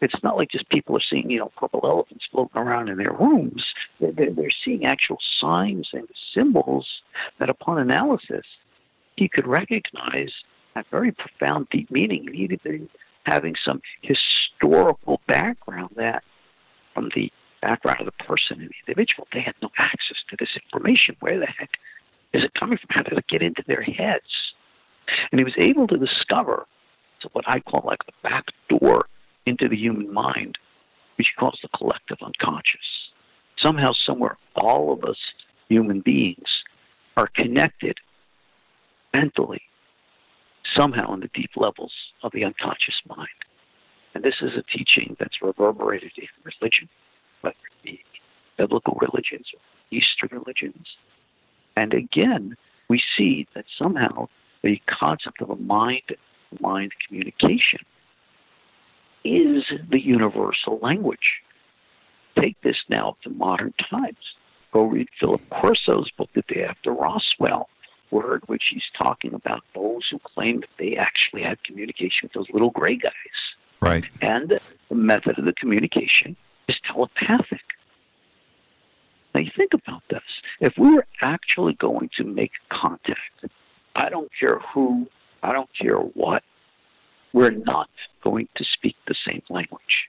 It's not like just people are seeing, purple elephants floating around in their rooms. They're seeing actual signs and symbols that, upon analysis, he could recognize a very profound, deep meaning. And he'd been having some historical background that, from the background of the person and the individual, they had no access to this information. Where the heck is it coming from? How did it get into their heads? And he was able to discover what I call like the back door into the human mind, which he calls the collective unconscious. Somehow, somewhere, all of us human beings are connected mentally, somehow in the deep levels of the unconscious mind. And this is a teaching that's reverberated in religion, whether it be biblical religions or Eastern religions. And again, we see that somehow the concept of a mind-to-mind communication is the universal language. Take this now up to modern times. Go read Philip Corso's book, The Day After Roswell, word which he's talking about those who claim that they actually had communication with those little gray guys. Right. And the method of the communication is telepathic. Now you think about this. If we were actually going to make contact, I don't care who, I don't care what, we're not going to speak the same language.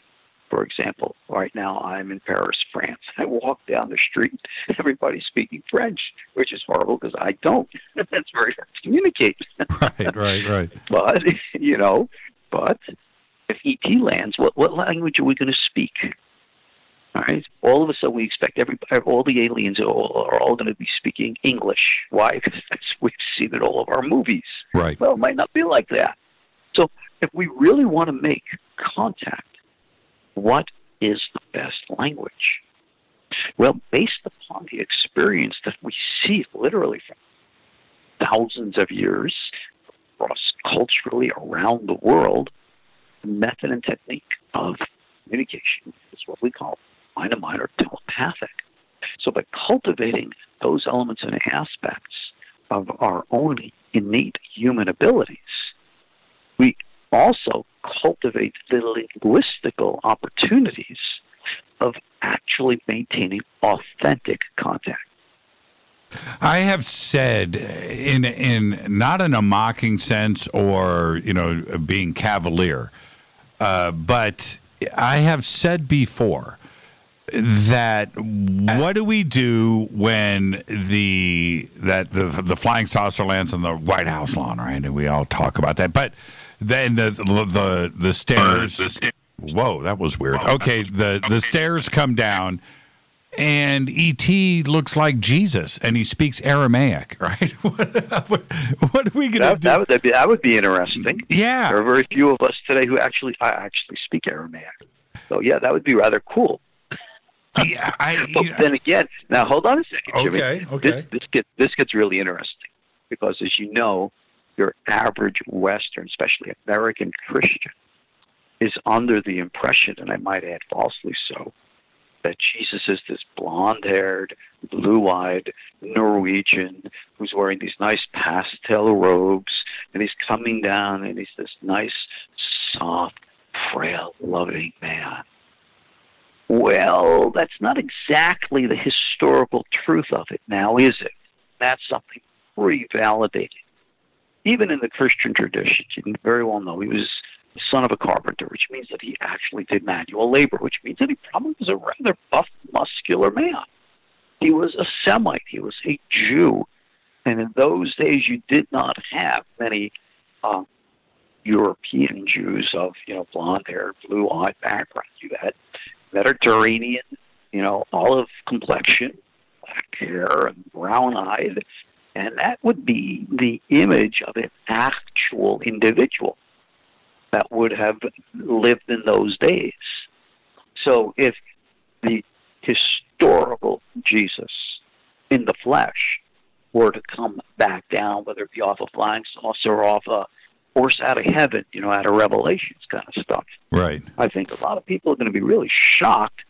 For example, right now I'm in Paris, France. I walk down the street, everybody's speaking French, which is horrible because I don't. That's very hard to communicate. Right. But if ET lands, what language are we going to speak? All right. All of a sudden, we expect all the aliens are all going to be speaking English. Why? Because we've seen it all of our movies. Right. Well, it might not be like that. So, if we really want to make contact, what is the best language? Well, based upon the experience that we see literally from thousands of years, cross-culturally around the world, the method and technique of communication is what we call mind-to-mind or telepathic. So by cultivating those elements and aspects of our own innate human abilities, we also cultivate the linguistical opportunities of actually maintaining authentic contact. I have said, in not in a mocking sense or being cavalier, but I have said before that what do we do when the flying saucer lands on the White House lawn, right? And we all talk about that, but then the stairs. Whoa, that was weird. Okay, the stairs come down, and E.T. looks like Jesus, and he speaks Aramaic, right? What are we going to do? That would be interesting. Yeah. There are very few of us today who actually speak Aramaic. So, yeah, that would be rather cool. Yeah, but then again, now hold on a second, Jimmy. Okay. This gets really interesting because, as you know, your average Western, especially American Christian, is under the impression, and I might add falsely so, that Jesus is this blonde-haired, blue-eyed Norwegian who's wearing these nice pastel robes, and he's coming down, and he's this nice, soft, frail, loving man. Well, that's not exactly the historical truth of it now, is it? That's something pretty validated. Even in the Christian tradition, you very well know he was the son of a carpenter, which means that he actually did manual labor, which means that he probably was a rather buff, muscular man. He was a Semite. He was a Jew. And in those days, you did not have many European Jews of, blonde-haired, blue-eyed background. You had Mediterranean, olive complexion, black hair, and brown-eyed. And that would be the image of an actual individual that would have lived in those days. So if the historical Jesus in the flesh were to come back down, whether it be off a flying saucer or off a horse out of heaven, out of Revelations kind of stuff. Right. I think a lot of people are going to be really shocked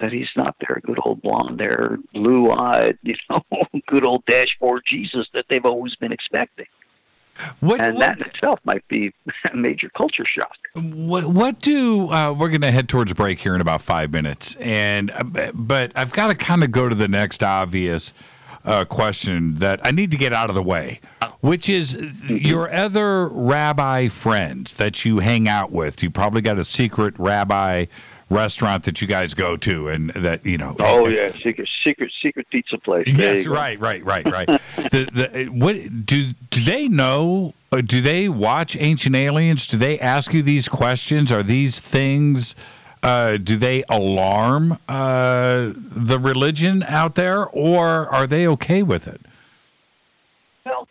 that he's not their good old blonde-haired, blue-eyed, good old dashboard Jesus that they've always been expecting. That in itself might be a major culture shock. What do we're going to head towards a break here in about 5 minutes, but I've got to kind of go to the next obvious question that I need to get out of the way, which is your other rabbi friends that you hang out with. You probably got a secret rabbi restaurant that you guys go to, and that Oh yeah, secret pizza place. Yes, right. What do they know? Do they watch Ancient Aliens? Do they ask you these questions? Are these things? Do they alarm the religion out there, or are they okay with it? Well,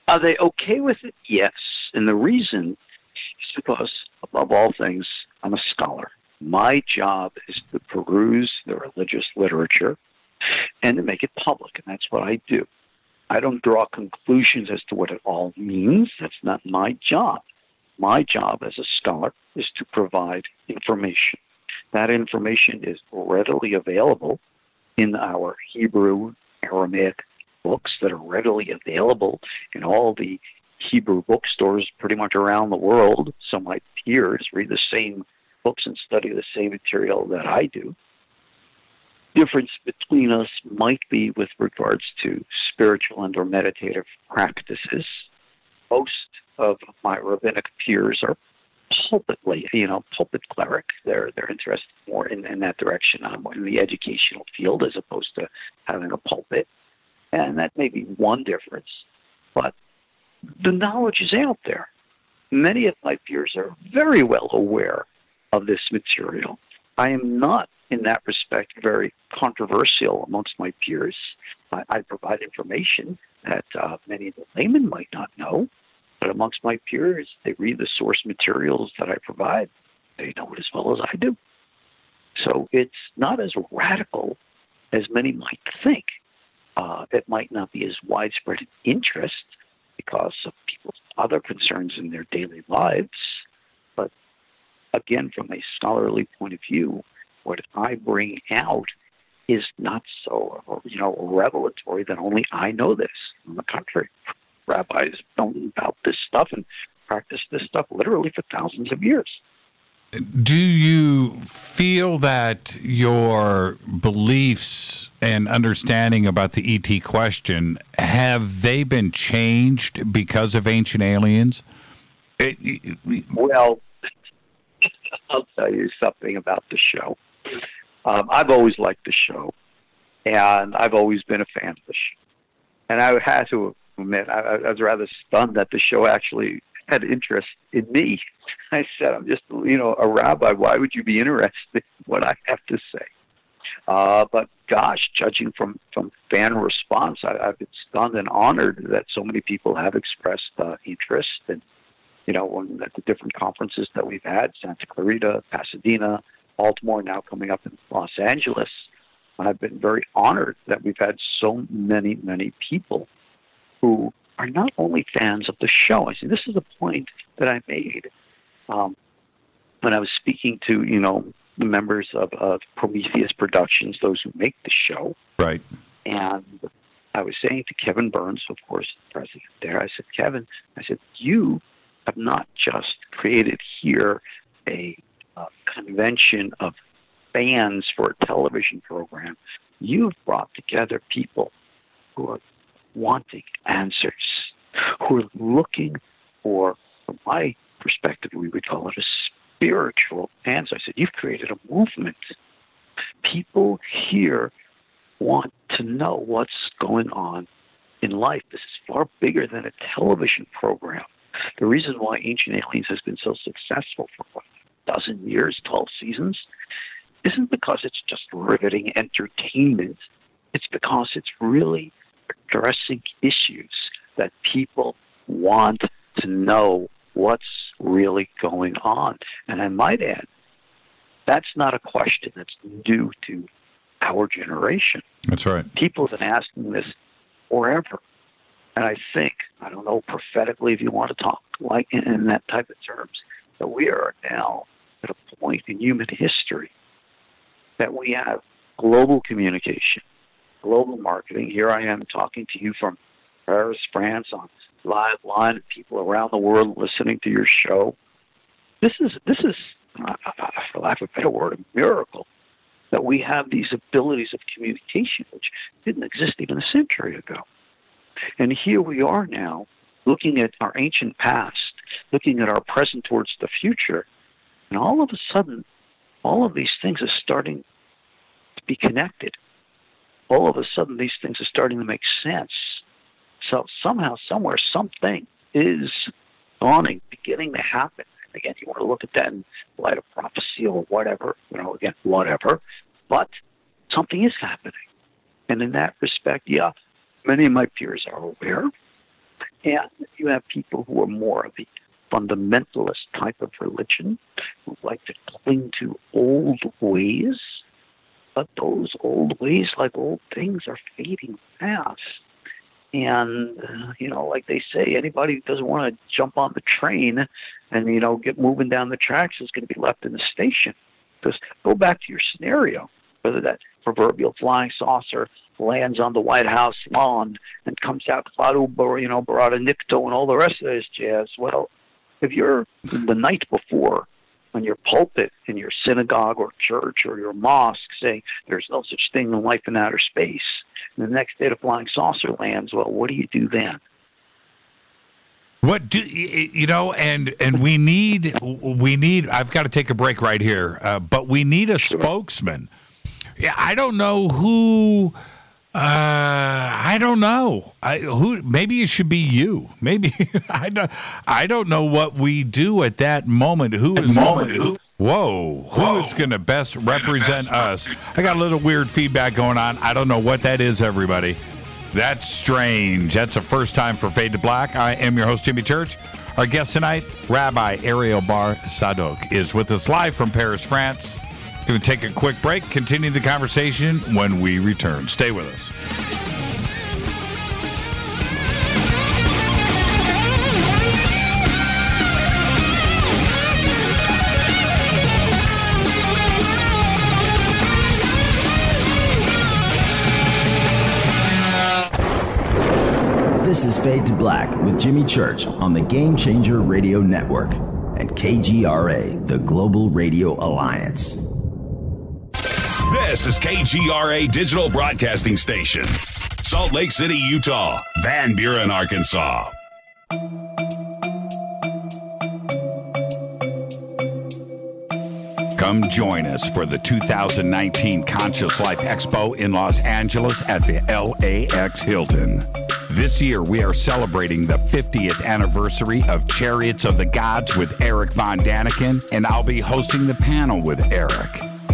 are they okay with it? Yes, and the reason is because, above all things, I'm a scholar. My job is to peruse the religious literature and to make it public, and that's what I do. I don't draw conclusions as to what it all means. That's not my job. My job as a scholar is to provide information. That information is readily available in our Hebrew, Aramaic books that are readily available in all the Hebrew bookstores pretty much around the world. So my peers read the same books and study the same material that I do. Difference between us might be with regards to spiritual and or meditative practices. Most of my rabbinic peers are pulpit cleric. They're interested more in that direction. I'm in the educational field as opposed to having a pulpit. And that may be one difference. But the knowledge is out there. Many of my peers are very well aware of this material. I am not, in that respect, very controversial amongst my peers. I provide information that many of the laymen might not know, but amongst my peers, they read the source materials that I provide. They know it as well as I do. So it's not as radical as many might think. It might not be as widespread in interest because of people's other concerns in their daily lives, but again, from a scholarly point of view, what I bring out is not so, revelatory that only I know this. On the contrary, rabbis know about this stuff and practice this stuff literally for thousands of years. Do you feel that your beliefs and understanding about the ET question, have they been changed because of Ancient Aliens? Well, I'll tell you something about the show. I've always liked the show, and I've always been a fan of the show. And I had to admit, I was rather stunned that the show actually had interest in me. I said, I'm just, a rabbi. Why would you be interested in what I have to say? But gosh, judging from fan response, I've been stunned and honored that so many people have expressed interest. And, at the different conferences that we've had, Santa Clarita, Pasadena, Baltimore, now coming up in Los Angeles, I've been very honored that we've had so many, many people who are not only fans of the show. I see, this is a point that I made when I was speaking to, the members of Prometheus Productions, those who make the show. Right. And I was saying to Kevin Burns, of course, the president there, I said, Kevin, you have not just created here a convention of fans for a television program. You've brought together people who are wanting answers, who are looking for, from my perspective, we would call it a spiritual answer. I said, you've created a movement. People here want to know what's going on in life. This is far bigger than a television program. The reason why Ancient Aliens has been so successful for a dozen years, 12 seasons, isn't because it's just riveting entertainment. It's because it's really addressing issues that people want to know what's really going on. And I might add, that's not a question that's new to our generation. That's right. People have been asking this forever. And I think, I don't know, prophetically, if you want to talk like in that type of terms, that we are now at a point in human history that we have global communication, global marketing. Here I am talking to you from Paris, France, on live line, and people around the world listening to your show. This is, for lack of a better word, a miracle that we have these abilities of communication, which didn't exist even a century ago. And here we are now, looking at our ancient past, looking at our present towards the future, and all of a sudden, all of these things are starting to be connected. All of a sudden, these things are starting to make sense. So somehow, somewhere, something is dawning, beginning to happen. Again, you want to look at that in light of prophecy or whatever, whatever. But something is happening. And in that respect, yeah, many of my peers are aware. And you have people who are more of the fundamentalist type of religion, who like to cling to old ways. But those old ways, like old things, are fading fast. And, like they say, anybody who doesn't want to jump on the train and, get moving down the tracks is going to be left in the station. Because go back to your scenario, whether that proverbial flying saucer lands on the White House lawn and comes out Claudio, Barada Nicto and all the rest of this jazz. Well, if you're the night before on your pulpit in your synagogue or church or your mosque saying there's no such thing in life in outer space, and the next day the flying saucer lands, well, what do you do then? What do and we need I've got to take a break right here, but we need a spokesman. Yeah, I don't know who. I don't know. Who? Maybe it should be you. Maybe I don't know what we do at that moment. Who is going to best represent us? I got a little weird feedback going on. I don't know what that is, everybody. That's strange. That's the first time for Fade to Black. I am your host, Jimmy Church. Our guest tonight, Rabbi Ariel Bar Tzadok, is with us live from Paris, France. Going to take a quick break, continue the conversation when we return. Stay with us. This is Fade to Black with Jimmy Church on the Game Changer Radio Network and KGRA, the Global Radio Alliance. This is KGRA Digital Broadcasting Station, Salt Lake City, Utah, Van Buren, Arkansas. Come join us for the 2019 Conscious Life Expo in Los Angeles at the LAX Hilton. This year, we are celebrating the 50th anniversary of Chariots of the Gods with Eric Von Daniken, and I'll be hosting the panel with Eric,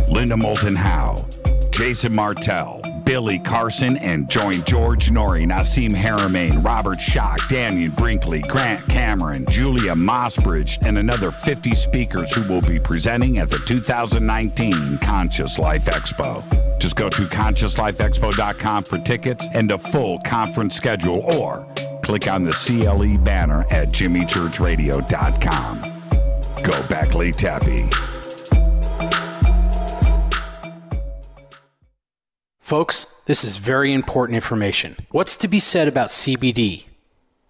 Linda Moulton Howe, Jason Martell, Billy Carson, and join George Norrie, Nassim Haramein, Robert Schock, Daniel Brinkley, Grant Cameron, Julia Mossbridge, and another 50 speakers who will be presenting at the 2019 Conscious Life Expo. Just go to ConsciousLifeExpo.com for tickets and a full conference schedule, or click on the CLE banner at JimmyChurchRadio.com. Go back, Lee Tappy. Folks, this is very important information. What's to be said about CBD?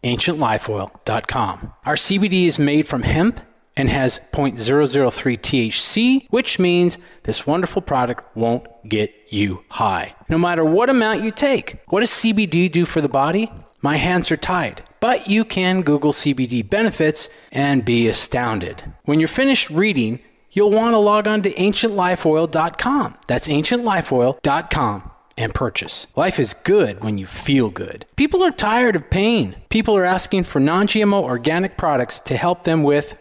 AncientLifeOil.com. Our CBD is made from hemp and has 0.003 THC, which means this wonderful product won't get you high, no matter what amount you take. What does CBD do for the body? My hands are tied. But you can Google CBD benefits and be astounded. When you're finished reading, you'll want to log on to AncientLifeOil.com. That's AncientLifeOil.com and purchase. Life is good when you feel good. People are tired of pain. People are asking for non-GMO organic products to help them with,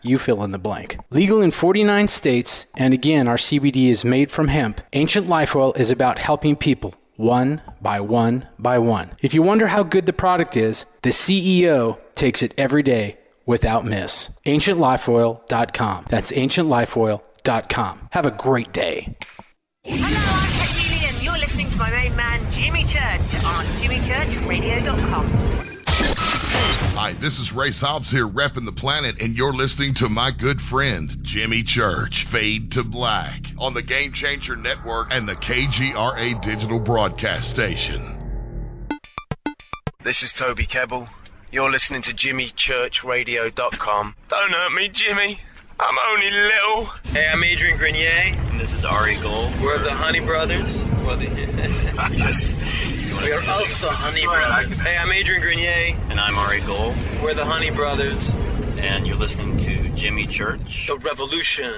you fill in the blank. Legal in 49 states, and again, our CBD is made from hemp. Ancient Life Oil is about helping people one by one by one. If you wonder how good the product is, the CEO takes it every day without miss. AncientLifeOil.com. That's AncientLifeOil.com. Have a great day. Hello, I'm Katie, and you're listening to my main man, Jimmy Church, on JimmyChurchRadio.com. Hi, this is Ray Hobbs here, repping the planet, and you're listening to my good friend, Jimmy Church, Fade to Black, on the Game Changer Network and the KGRA digital broadcast station. This is Toby Kebbell. You're listening to JimmyChurchRadio.com. Don't hurt me, Jimmy. I'm only little. Hey, I'm Adrian Grenier. And this is Ari Gold. We're the Honey Brothers. Yes. We are also Honey Brothers. Hey, I'm Adrian Grenier. And I'm Ari Gold. We're the Honey Brothers. And you're listening to Jimmy Church. The Revolution.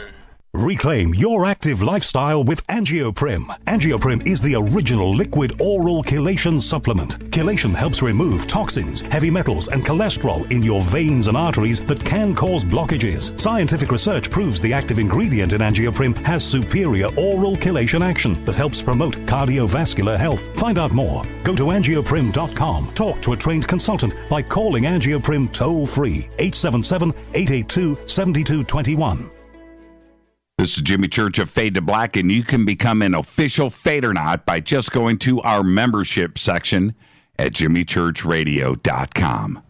Reclaim your active lifestyle with Angioprim. Angioprim is the original liquid oral chelation supplement. Chelation helps remove toxins, heavy metals, and cholesterol in your veins and arteries that can cause blockages. Scientific research proves the active ingredient in Angioprim has superior oral chelation action that helps promote cardiovascular health. Find out more. Go to angioprim.com. Talk to a trained consultant by calling Angioprim toll-free 877-882-7221. This is Jimmy Church of Fade to Black, and you can become an official Fadernaut by just going to our membership section at JimmyChurchRadio.com.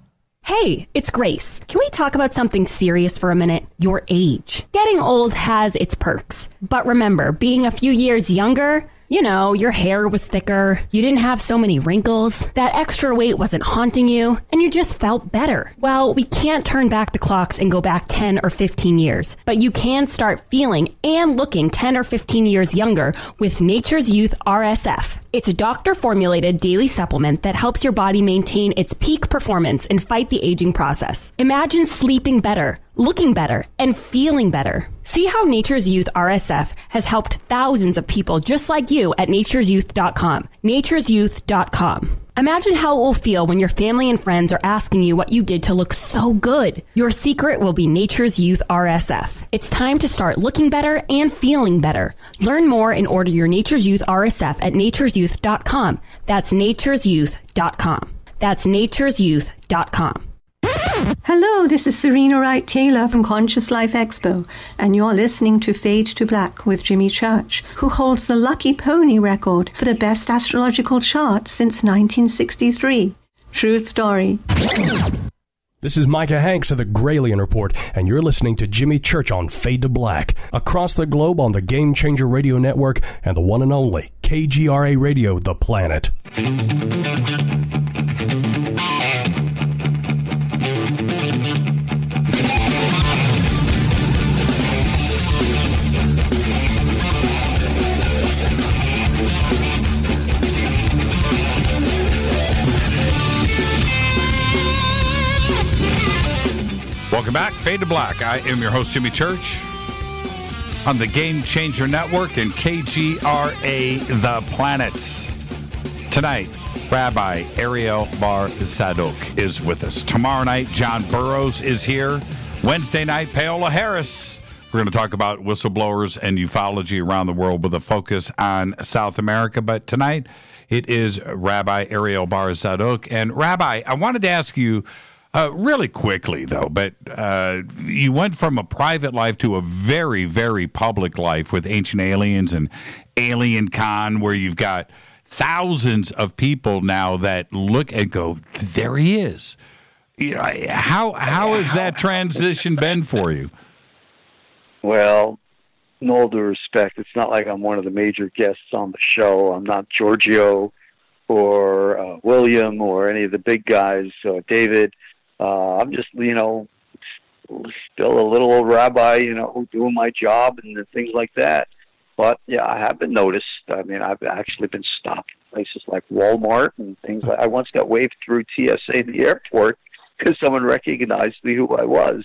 Hey, it's Grace. Can we talk about something serious for a minute? Your age. Getting old has its perks. But remember, being a few years younger, you know, your hair was thicker, you didn't have so many wrinkles, that extra weight wasn't haunting you, and you just felt better. Well, we can't turn back the clocks and go back 10 or 15 years, but you can start feeling and looking 10 or 15 years younger with Nature's Youth RSF. It's a doctor-formulated daily supplement that helps your body maintain its peak performance and fight the aging process. Imagine sleeping better, looking better, and feeling better. See how Nature's Youth RSF has helped thousands of people just like you at nature'syouth.com. nature'syouth.com. Imagine how it will feel when your family and friends are asking you what you did to look so good. Your secret will be Nature's Youth RSF. It's time to start looking better and feeling better. Learn more and order your Nature's Youth RSF at nature'syouth.com. That's nature'syouth.com. That's nature'syouth.com. Hello, this is Serena Wright Taylor from Conscious Life Expo, and you're listening to Fade to Black with Jimmy Church, who holds the Lucky Pony record for the best astrological chart since 1963. True story. This is Micah Hanks of the Gralien Report, and you're listening to Jimmy Church on Fade to Black, across the globe on the Game Changer Radio Network and the one and only KGRA Radio, The Planet. Welcome back, Fade to Black. I am your host, Jimmy Church. on the Game Changer Network and KGRA The Planets. Tonight, Rabbi Ariel Bar Tzadok is with us. Tomorrow night, John Burroughs is here. Wednesday night, Paola Harris. We're going to talk about whistleblowers and ufology around the world with a focus on South America. But tonight, it is Rabbi Ariel Bar Tzadok. And Rabbi, I wanted to ask you really quickly, though, but you went from a private life to a very, very public life with Ancient Aliens and Alien Con, where you've got thousands of people now that look and go, there he is. You know, how has that transition been for you? Well, in all due respect, it's not like I'm one of the major guests on the show. I'm not Giorgio or William or any of the big guys, David. I'm just, still a little old rabbi, doing my job and things like that. But, yeah, I have been noticed. I mean, I've actually been stopped in places like Walmart and things like I once got waved through TSA at the airport because someone recognized me who I was.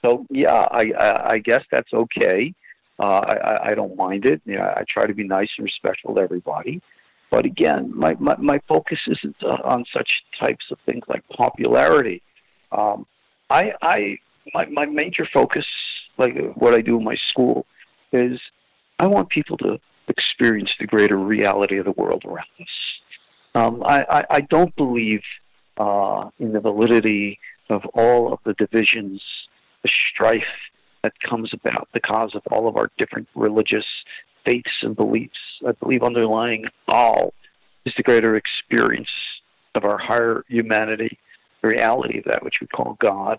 So, yeah, I guess that's okay. I don't mind it. I try to be nice and respectful to everybody. But, again, my focus isn't on such types of things like popularity. My major focus, like what I do in my school, is I want people to experience the greater reality of the world around us. I don't believe in the validity of all of the divisions, the strife that comes about because of all of our different religious faiths and beliefs. I believe underlying all is the greater experience of our higher humanity, the reality of that which we call God.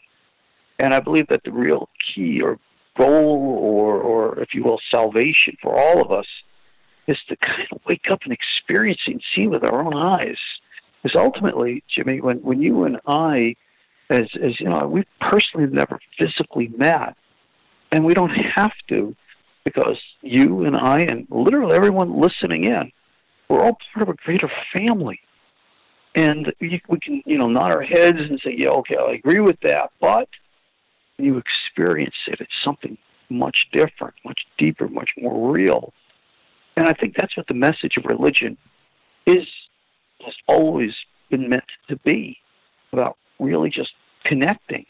And I believe that the real key or goal or if you will, salvation for all of us is to kind of wake up and experience it and see with our own eyes. Because ultimately, Jimmy, when you and I, as we personally never physically met, and we don't have to, because you and I and literally everyone listening in, we're all part of a greater family. And we can, nod our heads and say, yeah, okay, I agree with that. But when you experience it, it's something much different, much deeper, much more real. And I think that's what the message of religion has always been meant to be, about really just connecting.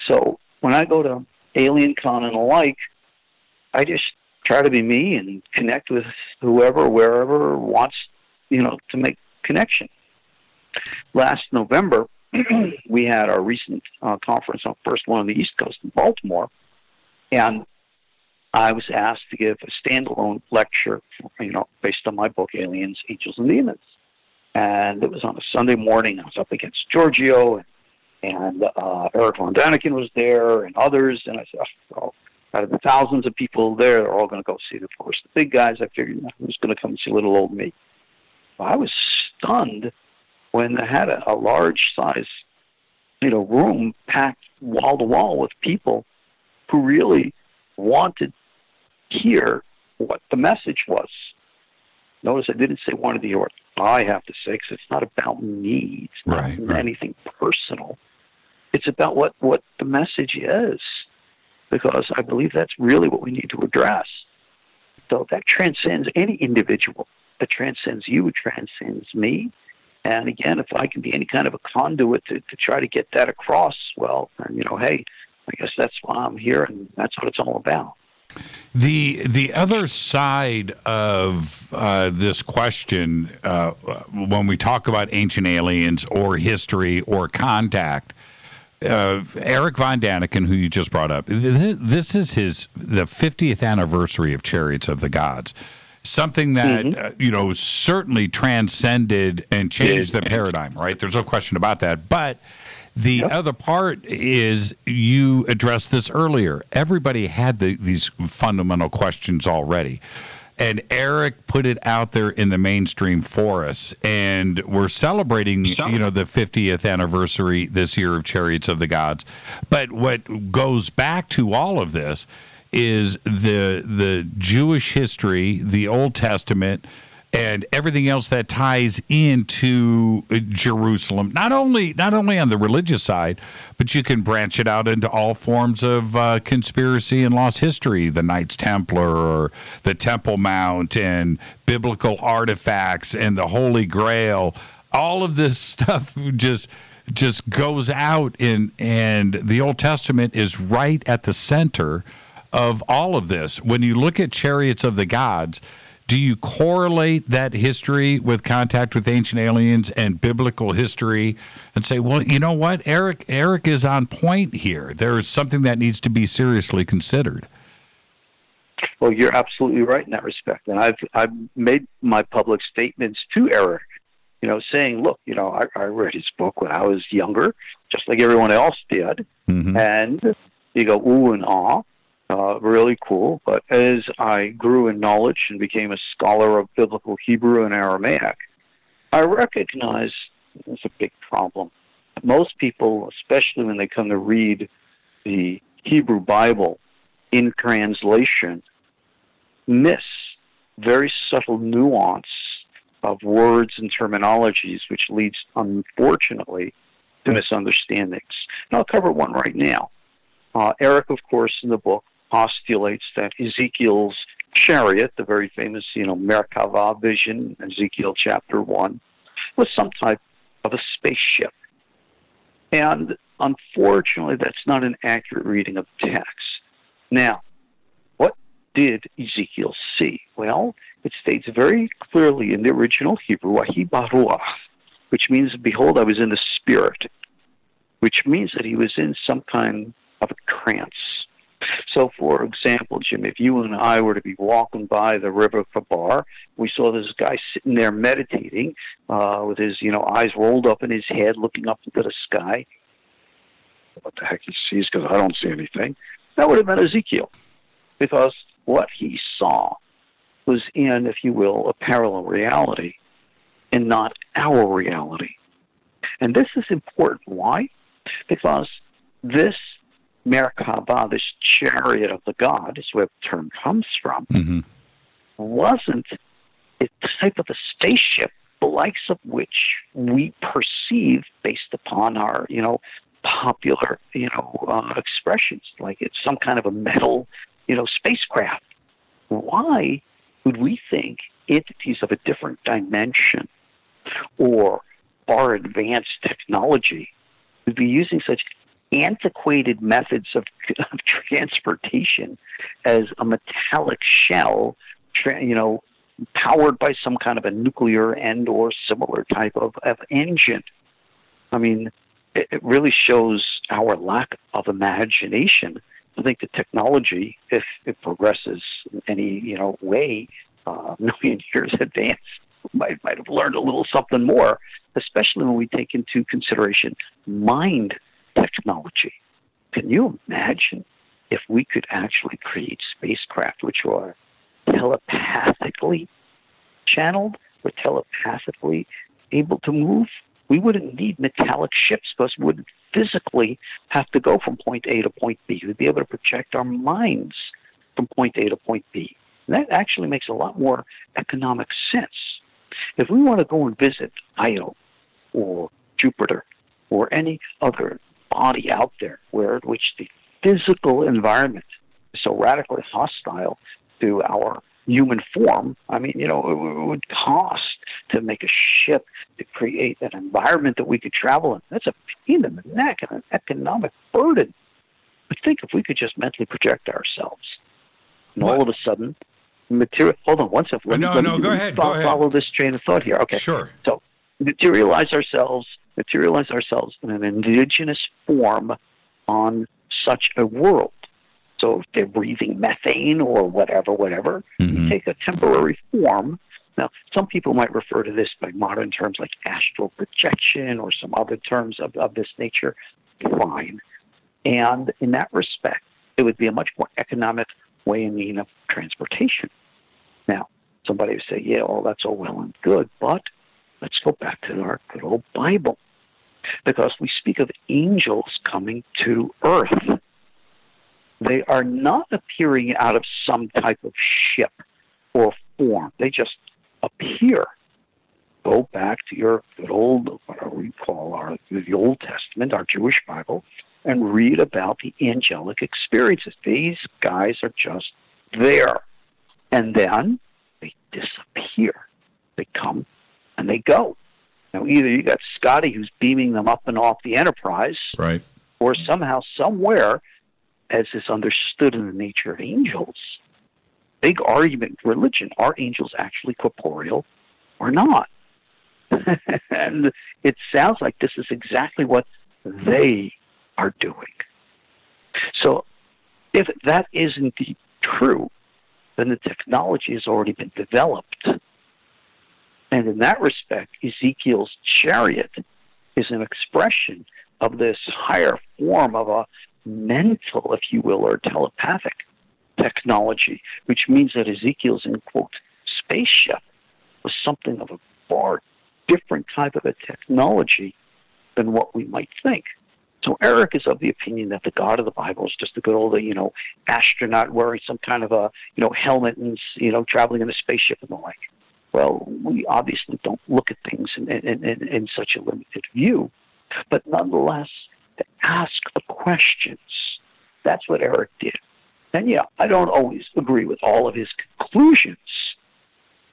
So when I go to Alien Con and the like, I just try to be me and connect with whoever, wherever wants, to make connection. Last November, we had our recent conference, our first one on the East Coast in Baltimore, and I was asked to give a standalone lecture, based on my book, Aliens, Angels, and Demons. And it was on a Sunday morning. I was up against Giorgio, and Eric Von Daniken was there, and others. And I said, out of the thousands of people there, they're all going to go see the first. The big guys, I figured, who's going to come see little old me? Well, I was stunned when they had a large size, room packed wall to wall with people who really wanted to hear what the message was. Notice I didn't say wanted to hear what I have to say, because it's not about me. It's not anything personal. It's about what the message is, because I believe that's really what we need to address. So that transcends any individual. That transcends you. It transcends me. And again, if I can be any kind of a conduit to try to get that across, well, hey, I guess that's why I'm here, and that's what it's all about. The other side of this question, when we talk about ancient aliens or history or contact, Eric Von Daniken, who you just brought up, this is the 50th anniversary of Chariots of the Gods. Something that, certainly transcended and changed the paradigm, right? There's no question about that. But the other part is, you addressed this earlier. Everybody had these fundamental questions already. And Eric put it out there in the mainstream for us. And we're celebrating, the 50th anniversary this year of Chariots of the Gods. But what goes back to all of this is the Jewish history, the Old Testament, and everything else that ties into Jerusalem, not only on the religious side, but you can branch it out into all forms of conspiracy and lost history, the Knights Templar or the Temple Mount and biblical artifacts and the Holy Grail. All of this stuff just goes out, and the Old Testament is right at the center of all of this. When you look at Chariots of the Gods, do you correlate that history with contact with ancient aliens and biblical history and say, well, you know what, Eric is on point here. There is something that needs to be seriously considered. Well, you're absolutely right in that respect. And I've made my public statements to Eric, saying, look, I read his book when I was younger, just like everyone else did. Mm-hmm. And you go, ooh and ah. Really cool. But as I grew in knowledge and became a scholar of biblical Hebrew and Aramaic, I recognized there's a big problem. Most people, especially when they come to read the Hebrew Bible in translation, miss very subtle nuance of words and terminologies, which leads, unfortunately, to misunderstandings. And I'll cover one right now. Eric, of course, in the book, postulates that Ezekiel's chariot, the very famous, Merkava vision, Ezekiel chapter 1, was some type of a spaceship. And unfortunately, that's not an accurate reading of the text. Now, what did Ezekiel see? Well, it states very clearly in the original Hebrew, Wahi baruach, which means, behold, I was in the spirit, which means that he was in some kind of a trance. So, for example, Jim, if you and I were to be walking by the river Kabar, we saw this guy sitting there meditating with his, eyes rolled up in his head, looking up into the sky. What the heck he sees, because I don't see anything. That would have been Ezekiel, because what he saw was in, if you will, a parallel reality and not our reality. And this is important. Why? Because this Merkava, this chariot of the god, is where the term comes from, wasn't a type of a spaceship, the likes of which we perceive based upon our, popular, expressions, like it's some kind of a metal, spacecraft. Why would we think entities of a different dimension or far advanced technology would be using such antiquated methods of transportation as a metallic shell, powered by some kind of a nuclear and or similar type of engine? I mean, it really shows our lack of imagination. I think the technology, if it progresses in any way, a million years advance, might have learned a little something more, especially when we take into consideration mind technology. Can you imagine if we could actually create spacecraft which are telepathically channeled or telepathically able to move? We wouldn't need metallic ships because we wouldn't physically have to go from point A to point B. We'd be able to project our minds from point A to point B. And that actually makes a lot more economic sense. If we want to go and visit Io or Jupiter or any other body out there which the physical environment is so radically hostile to our human form, I mean, it would cost to make a ship to create an environment that we could travel in. That's a pain in the neck and an economic burden. But think if we could just mentally project ourselves, and all of a sudden, material. Hold on one second. Let me go ahead. Follow this train of thought here. Okay, sure. So materialize ourselves in an indigenous form on such a world. So if they're breathing methane or whatever, you take a temporary form. Now, some people might refer to this by modern terms like astral projection or some other terms of this nature. Fine. And in that respect, it would be a much more economic way and mean of transportation. Now, somebody would say, yeah, well, that's all well and good, but let's go back to our good old Bible, because we speak of angels coming to earth. They are not appearing out of some type of ship or form. They just disappear. Go back to your good old, whatever we call the Old Testament, our Jewish Bible, and read about the angelic experiences. These guys are just there. And then they disappear. They come and they go. Now, either you got Scotty who's beaming them up and off the Enterprise, right, or somehow, somewhere, as is understood in the nature of angels, big argument in religion, are angels actually corporeal or not? And it sounds like this is exactly what they are doing. So if that is indeed true, then the technology has already been developed. And in that respect, Ezekiel's chariot is an expression of this higher form of a mental, if you will, or telepathic technology, which means that Ezekiel's, in quote, spaceship was something of a far different type of a technology than what we might think. So Eric is of the opinion that the God of the Bible is just a good old, astronaut wearing some kind of a, helmet and, traveling in a spaceship and the like. Well, we obviously don't look at things in such a limited view, but nonetheless, to ask the questions, that's what Eric did. And yeah, I don't always agree with all of his conclusions,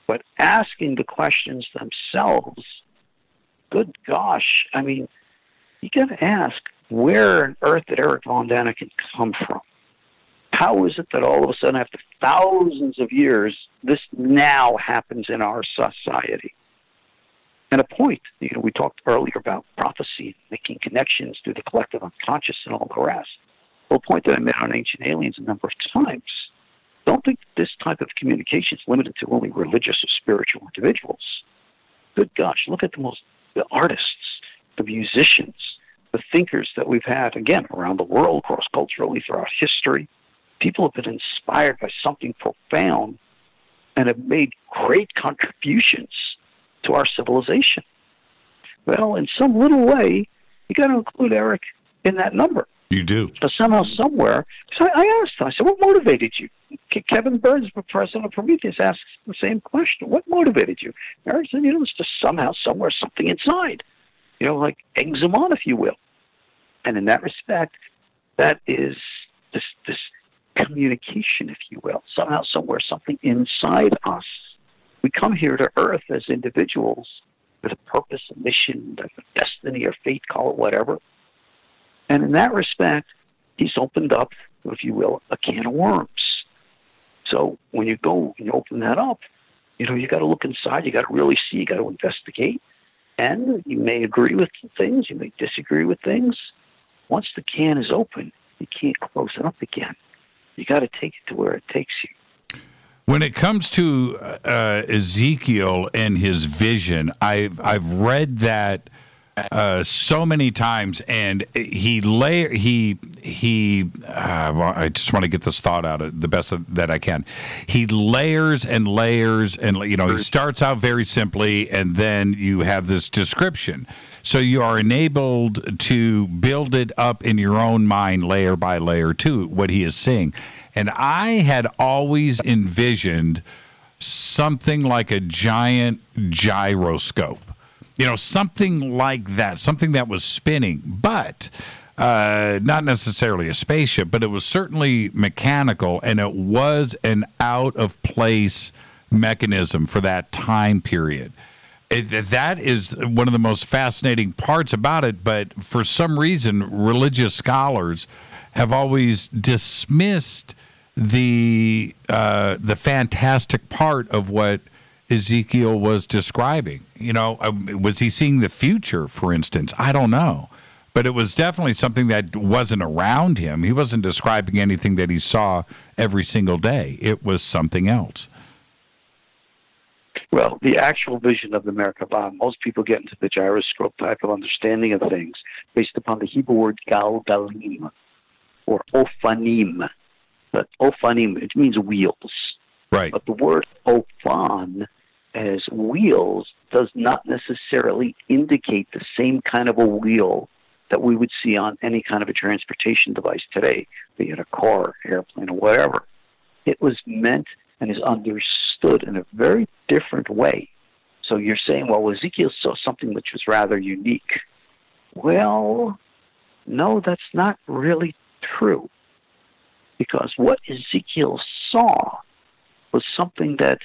but asking the questions themselves, good gosh, I mean, you got to ask, where on earth did Eric Von Daniken come from? How is it that all of a sudden, after thousands of years, this now happens in our society? And a point, we talked earlier about prophecy, making connections through the collective unconscious and all the rest. Well, a point that I made on Ancient Aliens a number of times. Don't think this type of communication is limited to only religious or spiritual individuals. Good gosh, look at the artists, the musicians, the thinkers that we've had, again, around the world, cross-culturally, throughout history. People have been inspired by something profound and have made great contributions to our civilization. Well, in some little way, you got to include Eric in that number. You do. But somehow, somewhere, so I asked him, I said, what motivated you? Kevin Burns, the president of Prometheus, asked the same question. What motivated you? Eric said, it's just somehow, somewhere, something inside. Like eggs him on, if you will. And in that respect, that is this communication, if you will. Somehow, somewhere, something inside us. We come here to Earth as individuals with a purpose, a mission, a destiny, or fate, call it whatever. And in that respect, he's opened up, if you will, a can of worms. So when you go and open that up, you got to look inside, you got to really see, you got to investigate. And you may agree with things, you may disagree with things. Once the can is open, you can't close it up again. You got to take it to where it takes you. When it comes to Ezekiel and his vision, I've read that so many times, and I just want to get this thought out the best that I can. He layers and layers, and he starts out very simply, and then you have this description. So you are enabled to build it up in your own mind, layer by layer, to what he is seeing. And I had always envisioned something like a giant gyroscope. Something like that, something that was spinning, but not necessarily a spaceship, but it was certainly mechanical, and it was an out-of-place mechanism for that time period. That is one of the most fascinating parts about it, but for some reason, religious scholars have always dismissed the fantastic part of what Ezekiel was describing. Was he seeing the future, for instance? I don't know. But it was definitely something that wasn't around him. He wasn't describing anything that he saw every single day. It was something else. Well, the actual vision of the Merkabah, most people get into the gyroscope type of understanding of things based upon the Hebrew word galgalim, or ophanim. But ophanim, it means wheels. Right. But the word ophan, as wheels, does not necessarily indicate the same kind of a wheel that we would see on any kind of a transportation device today, be it a car, airplane, or whatever. It was meant and is understood in a very different way So you're saying, well, Ezekiel saw something which was rather unique. Well, no, that's not really true. Because what Ezekiel saw was something that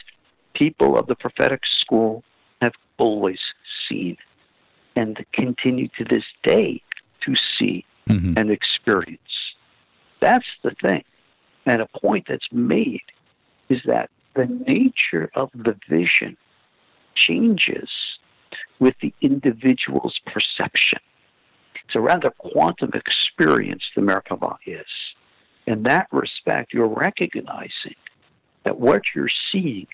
people of the prophetic school have always seen and continue to this day to see and experience. That's the thing. And a point that's made is that the nature of the vision changes with the individual's perception. It's a rather quantum experience, the Merkabah is. In that respect, you're recognizing that what you're seeing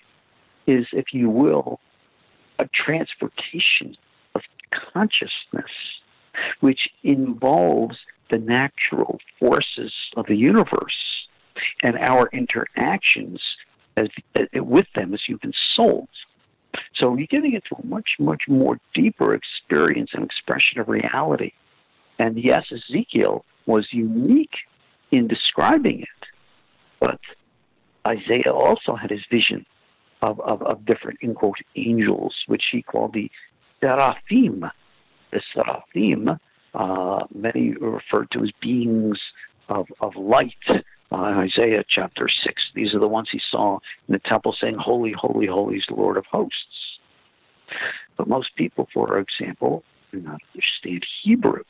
is, if you will, a transportation of consciousness, which involves the natural forces of the universe and our interactions with them as human souls. So you're getting into a much, much more deeper experience and expression of reality. And yes, Ezekiel was unique in describing it, but Isaiah also had his vision of different, in quote, angels, which he called the seraphim. The seraphim, many refer to as beings of light. Isaiah chapter 6, these are the ones he saw in the temple saying, "Holy, holy, holy is the Lord of hosts." But most people, for example, do not understand Hebrew,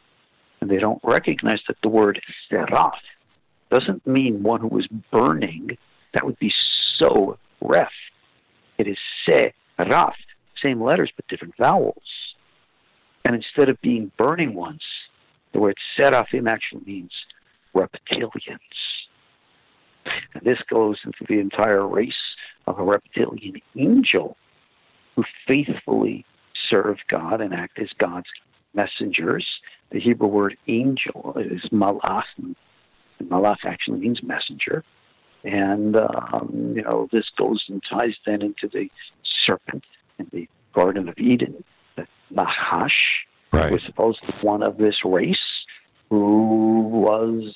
and they don't recognize that the word seraph doesn't mean one who is burning. That would be so ref. It is seraph, same letters but different vowels. And instead of being burning ones, the word seraphim actually means reptilians. And this goes into the entire race of a reptilian angel who faithfully serve God and act as God's messengers. The Hebrew word angel is malach, and malach actually means messenger. And, this goes and ties then into the serpent in the Garden of Eden, the Nahash, was supposedly one of this race who was,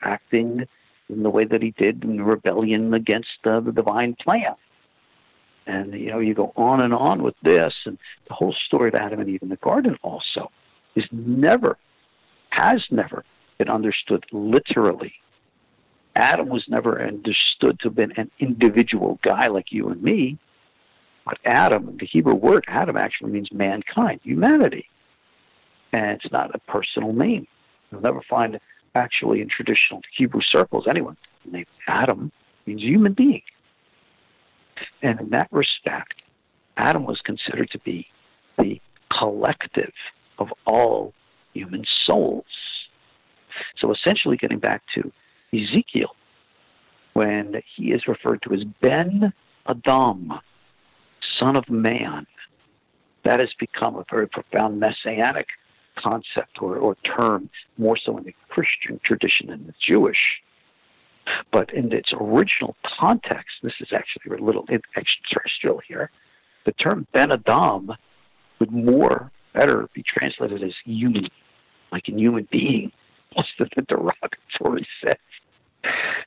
acting in the way that he did in rebellion against the divine plan. And, you go on and on with this, and the whole story of Adam and Eve in the garden also has never been understood literally. Adam was never understood to have been an individual guy like you and me. But Adam, the Hebrew word Adam actually means mankind, humanity. And it's not a personal name. You'll never find actually in traditional Hebrew circles anyone named Adam means human being. And in that respect, Adam was considered to be the collective of all human souls. So essentially getting back to Ezekiel, when he is referred to as Ben Adam, son of man, that has become a very profound messianic concept or term, more so in the Christian tradition than the Jewish. But in its original context, this is actually a little extra-terrestrial here, the term Ben Adam would better be translated as human, like a human being, plus the derogatory sense.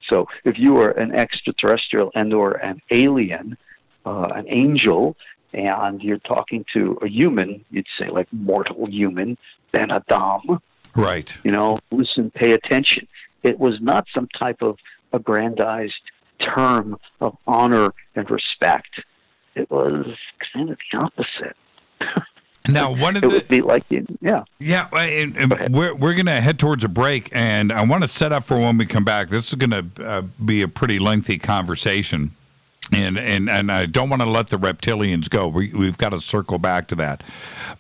So if you are an extraterrestrial and or an alien, an angel, and you're talking to a human, you'd say like mortal human, Ben Adam. Right. Listen, pay attention. It was not some type of aggrandized term of honor and respect. It was kind of the opposite. Now, it would be like, and we're going to head towards a break, and I want to set up for when we come back. This is going to be a pretty lengthy conversation, and I don't want to let the reptilians go. We've got to circle back to that.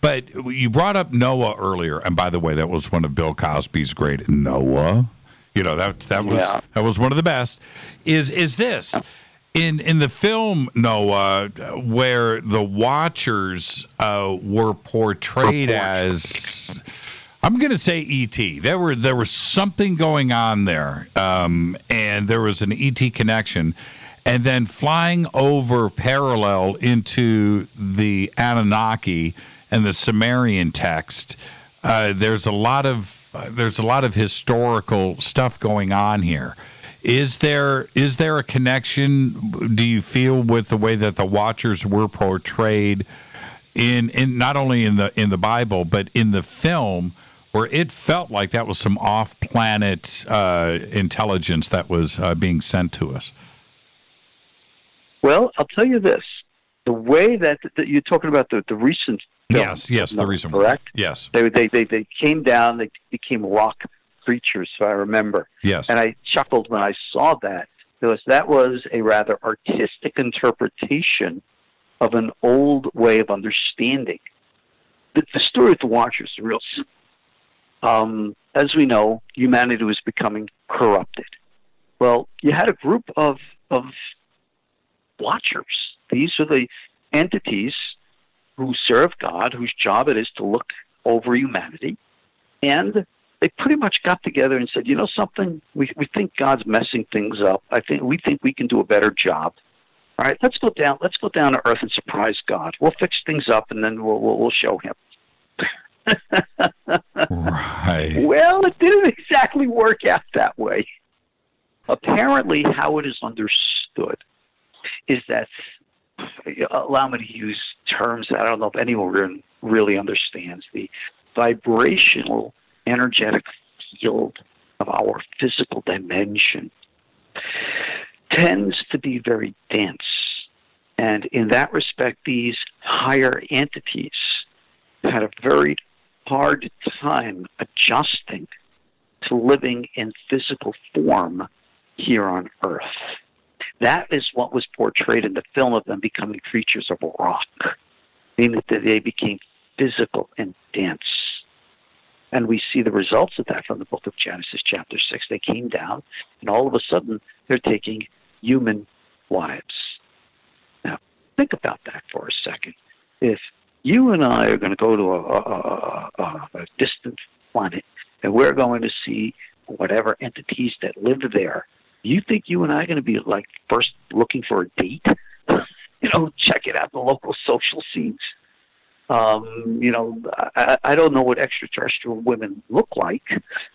But you brought up Noah earlier, and by the way, that was one of Bill Cosby's great Noah. That was one of the best. Is this? In the film Noah, where the Watchers were portrayed as, I'm going to say E.T. There was something going on there, and there was an E.T. connection, and then flying over parallel into the Anunnaki and the Sumerian text. There's a lot of historical stuff going on here. Is there a connection, do you feel, with the way that the Watchers were portrayed in not only in the Bible but in the film, where it felt like that was some off-planet intelligence that was being sent to us? Well, I'll tell you this: the way that you're talking about the recent film, yes, the recent one, correct? Yes, they came down, they became rock creatures, if I remember. Yes. And I chuckled when I saw that, because that was a rather artistic interpretation of an old way of understanding. The story of the Watchers is real simple. As we know, humanity was becoming corrupted. Well, you had a group of Watchers. These are the entities who serve God, whose job it is to look over humanity. And they pretty much got together and said, you know something, we think God's messing things up. We think we can do a better job. All right, let's go down to earth and surprise God. We'll fix things up, and then we'll show him. Right. Well, it didn't exactly work out that way. Apparently, how it is understood is that, allow me to use terms that I don't know if anyone really understands, the vibrational energetic field of our physical dimension tends to be very dense. And in that respect, these higher entities had a very hard time adjusting to living in physical form here on Earth. That is what was portrayed in the film of them becoming creatures of rock, meaning that they became physical and dense. And we see the results of that from the book of Genesis, chapter 6. They came down, and all of a sudden, they're taking human wives. Now, think about that for a second. If you and I are going to go to a distant planet, and we're going to see whatever entities that live there, you think you and I are going to be, like, first looking for a date? Checking out the local social scenes? I don't know what extraterrestrial women look like.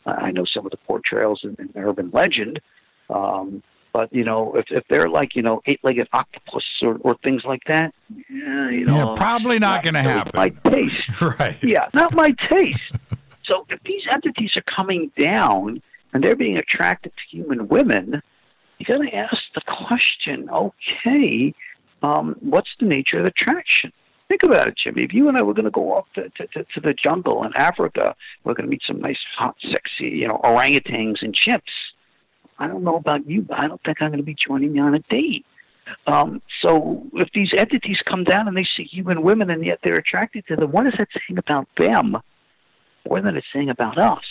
I know some of the portrayals in urban legend. But, if they're like, eight-legged octopus or things like that, probably not going to happen. My taste. Right. Yeah, not my taste. So if these entities are coming down and they're being attracted to human women, you got to ask the question, okay, what's the nature of the attraction? Think about it, Jimmy. If you and I were going to go off to the jungle in Africa, we're going to meet some nice, hot, sexy, orangutans and chimps. I don't know about you, but I don't think I'm going to be joining you on a date. So if these entities come down and they see human women and yet they're attracted to them, what is that saying about them more than it's saying about us?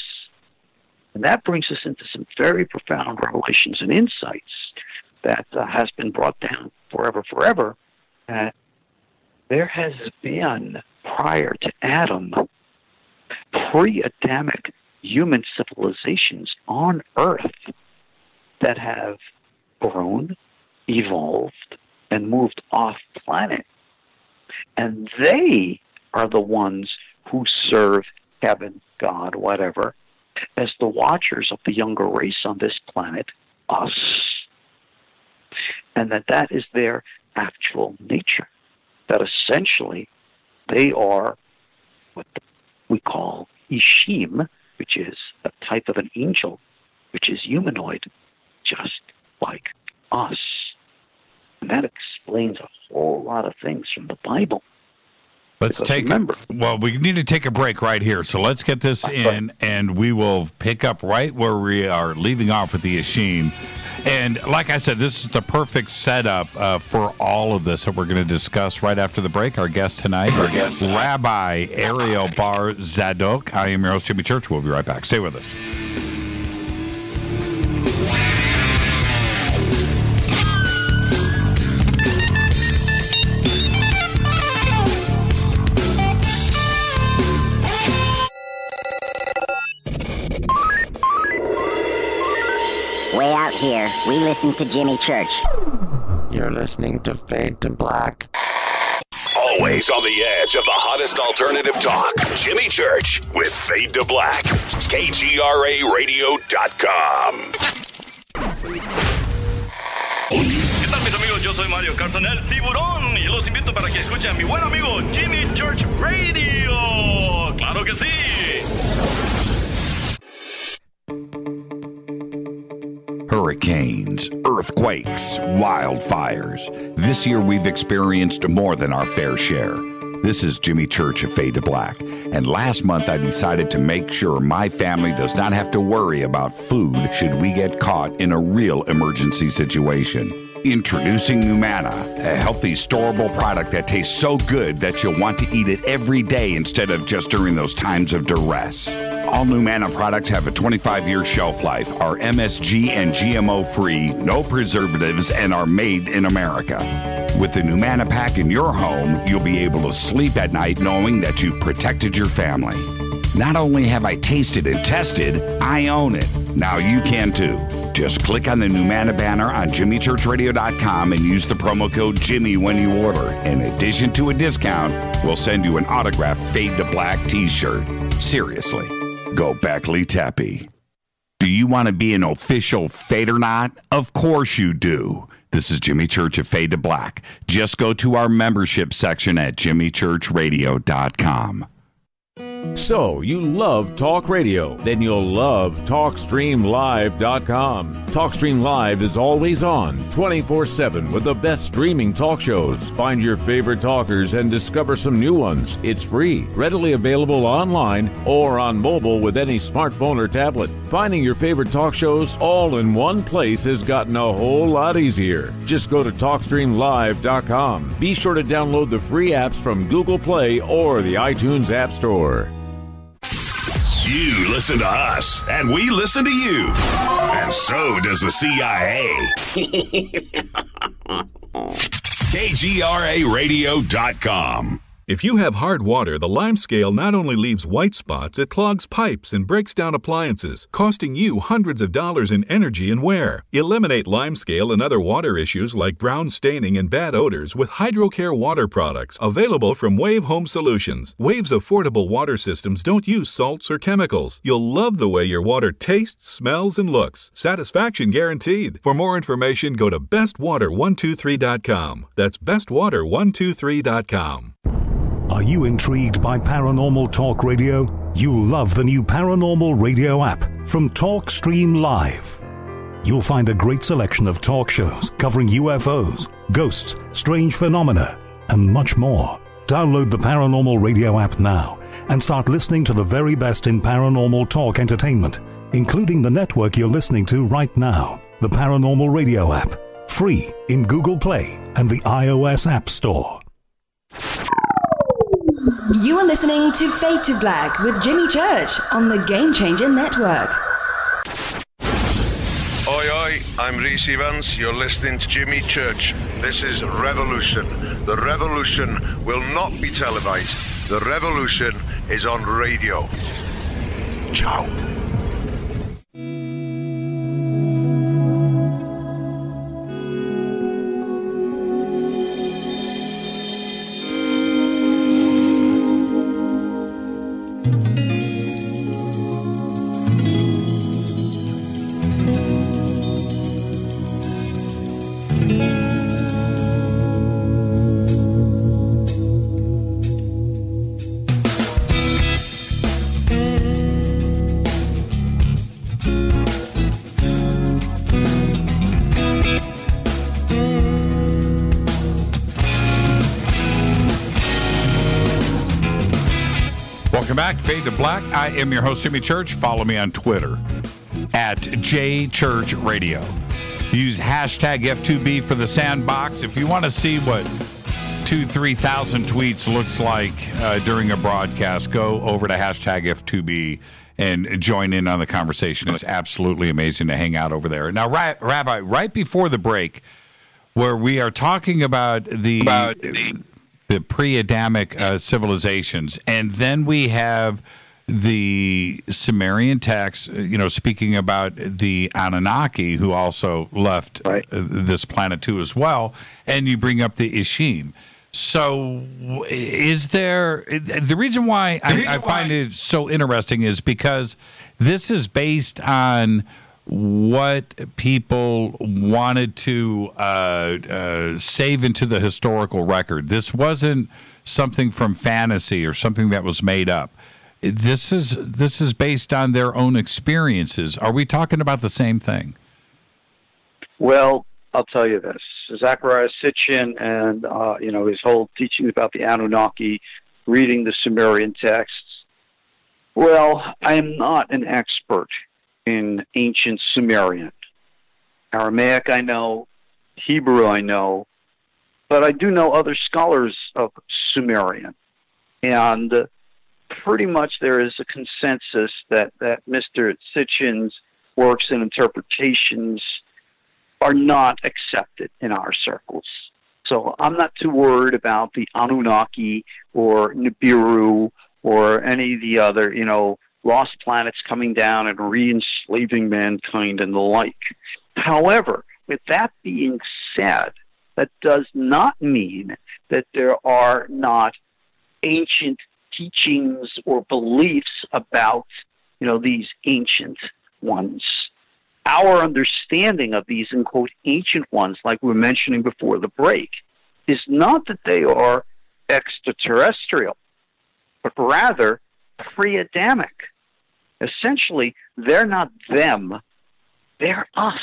And that brings us into some very profound revelations and insights that has been brought down forever, that there has been, prior to Adam, pre-Adamic human civilizations on Earth that have grown, evolved, and moved off planet. And they are the ones who serve heaven, God, whatever, as the watchers of the younger race on this planet, us. And that is their actual nature. That essentially they are what we call Ishim, which is a type of an angel, which is humanoid, just like us. And that explains a whole lot of things from the Bible. Well, we need to take a break right here. So let's get this in, and we will pick up right where we are leaving off with the Ishim. And like I said, this is the perfect setup for all of this that we're going to discuss right after the break. Our guest tonight, Rabbi Ariel Bar Tzadok. I am your host, Jimmy Church. We'll be right back. Stay with us. Way out here, we listen to Jimmy Church. You're listening to Fade to Black. Always on the edge of the hottest alternative talk. Jimmy Church with Fade to Black. KGRARadio.com. ¿Qué tal, mis amigos? Yo soy Mario Carson, el tiburón, y los invito para que escuchen a mi buen amigo Jimmy Church Radio. ¡Claro que sí! Hurricanes, earthquakes, wildfires. This year we've experienced more than our fair share. This is Jimmy Church of Fade to Black, and last month I decided to make sure my family does not have to worry about food should we get caught in a real emergency situation. Introducing Numana, a healthy, storable product that tastes so good that you'll want to eat it every day instead of just during those times of duress. All Numana products have a 25-year shelf life, are MSG and GMO-free, no preservatives, and are made in America. With the Numana pack in your home, you'll be able to sleep at night knowing that you've protected your family. Not only have I tasted and tested, I own it. Now you can too. Just click on the Numana banner on JimmyChurchRadio.com and use the promo code Jimmy when you order. In addition to a discount, we'll send you an autographed Fade to Black t-shirt. Seriously, go Beckley Teppy. Do you want to be an official Fadernaut? Of course you do. This is Jimmy Church of Fade to Black. Just go to our membership section at JimmyChurchRadio.com. So, you love talk radio? Then you'll love TalkStreamLive.com. TalkStream Live is always on, 24/7 with the best streaming talk shows. Find your favorite talkers and discover some new ones. It's free, readily available online or on mobile with any smartphone or tablet. Finding your favorite talk shows all in one place has gotten a whole lot easier. Just go to TalkStreamLive.com. Be sure to download the free apps from Google Play or the iTunes App Store. You listen to us, and we listen to you. And so does the CIA. KGRARadio.com. If you have hard water, the lime scale not only leaves white spots, it clogs pipes and breaks down appliances, costing you hundreds of dollars in energy and wear. Eliminate lime scale and other water issues like brown staining and bad odors with HydroCare water products, available from Wave Home Solutions. Wave's affordable water systems don't use salts or chemicals. You'll love the way your water tastes, smells, and looks. Satisfaction guaranteed. For more information, go to bestwater123.com. That's bestwater123.com. Are you intrigued by Paranormal Talk Radio? You'll love the new Paranormal Radio app from TalkStream Live. You'll find a great selection of talk shows covering UFOs, ghosts, strange phenomena, and much more. Download the Paranormal Radio app now and start listening to the very best in paranormal talk entertainment, including the network you're listening to right now, the Paranormal Radio app, free in Google Play and the iOS App Store. You are listening to Fade to Black with Jimmy Church on the Game Changer Network. Oi, oi, I'm Reese Evans. You're listening to Jimmy Church. This is Revolution. The revolution will not be televised. The revolution is on radio. Ciao. Welcome back, Fade to Black. I am your host, Jimmy Church. Follow me on Twitter at JChurchRadio. Use hashtag F2B for the sandbox. If you want to see what 2,000-3,000 tweets looks like during a broadcast, go over to hashtag F2B and join in on the conversation. It's absolutely amazing to hang out over there. Now, Rabbi, right before the break, where we are talking about the pre-Adamic civilizations, and then we have the Sumerian text, speaking about the Anunnaki, who also left this planet too as well, and you bring up the Ishim. So is there, the reason why I find it so interesting is because this is based on what people wanted to save into the historical record. This wasn't something from fantasy or something that was made up. This is based on their own experiences. Are we talking about the same thing? Well, I'll tell you this. Zechariah Sitchin and, his whole teaching about the Anunnaki, reading the Sumerian texts. Well, I am not an expert in ancient Sumerian. Aramaic I know, Hebrew I know, but I do know other scholars of Sumerian. And pretty much there is a consensus that Mr. Sitchin's works and interpretations are not accepted in our circles. So I'm not too worried about the Anunnaki or Nibiru or any of the other, lost planets coming down and re-enslaving mankind and the like. However, with that being said, that does not mean that there are not ancient teachings or beliefs about, these ancient ones. Our understanding of these, in quote, ancient ones, like we were mentioning before the break, is not that they are extraterrestrial, but rather pre-Adamic. Essentially, they're not them, they're us.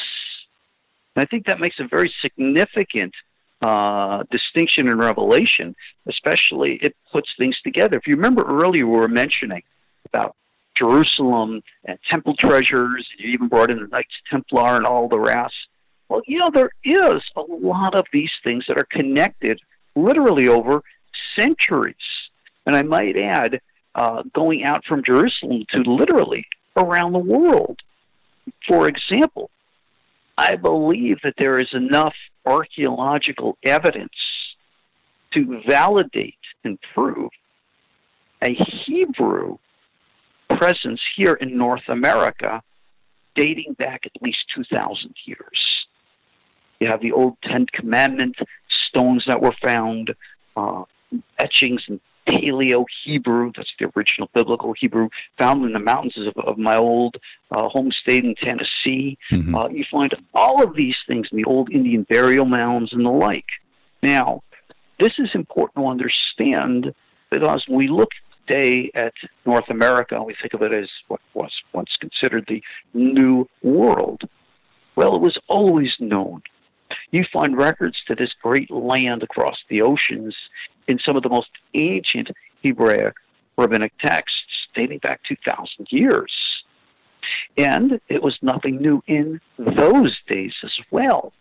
And I think that makes a very significant distinction in Revelation, especially it puts things together. If you remember earlier we were mentioning about Jerusalem and temple treasures, you even brought in the Knights Templar and all the rest. Well, there is a lot of these things that are connected literally over centuries. And I might add, going out from Jerusalem to literally around the world. For example, I believe that there is enough archaeological evidence to validate and prove a Hebrew presence here in North America dating back at least 2,000 years. You have the old Ten Commandment stones that were found, etchings in Paleo-Hebrew, that's the original biblical Hebrew, found in the mountains of my old home state in Tennessee. Mm-hmm. You find all of these things in the old Indian burial mounds and the like. Now, this is important to understand because when we look today at North America, we think of it as what was once considered the New World. Well, it was always known. You find records to this great land across the oceans in some of the most ancient Hebraic rabbinic texts dating back 2,000 years. And it was nothing new in those days as well,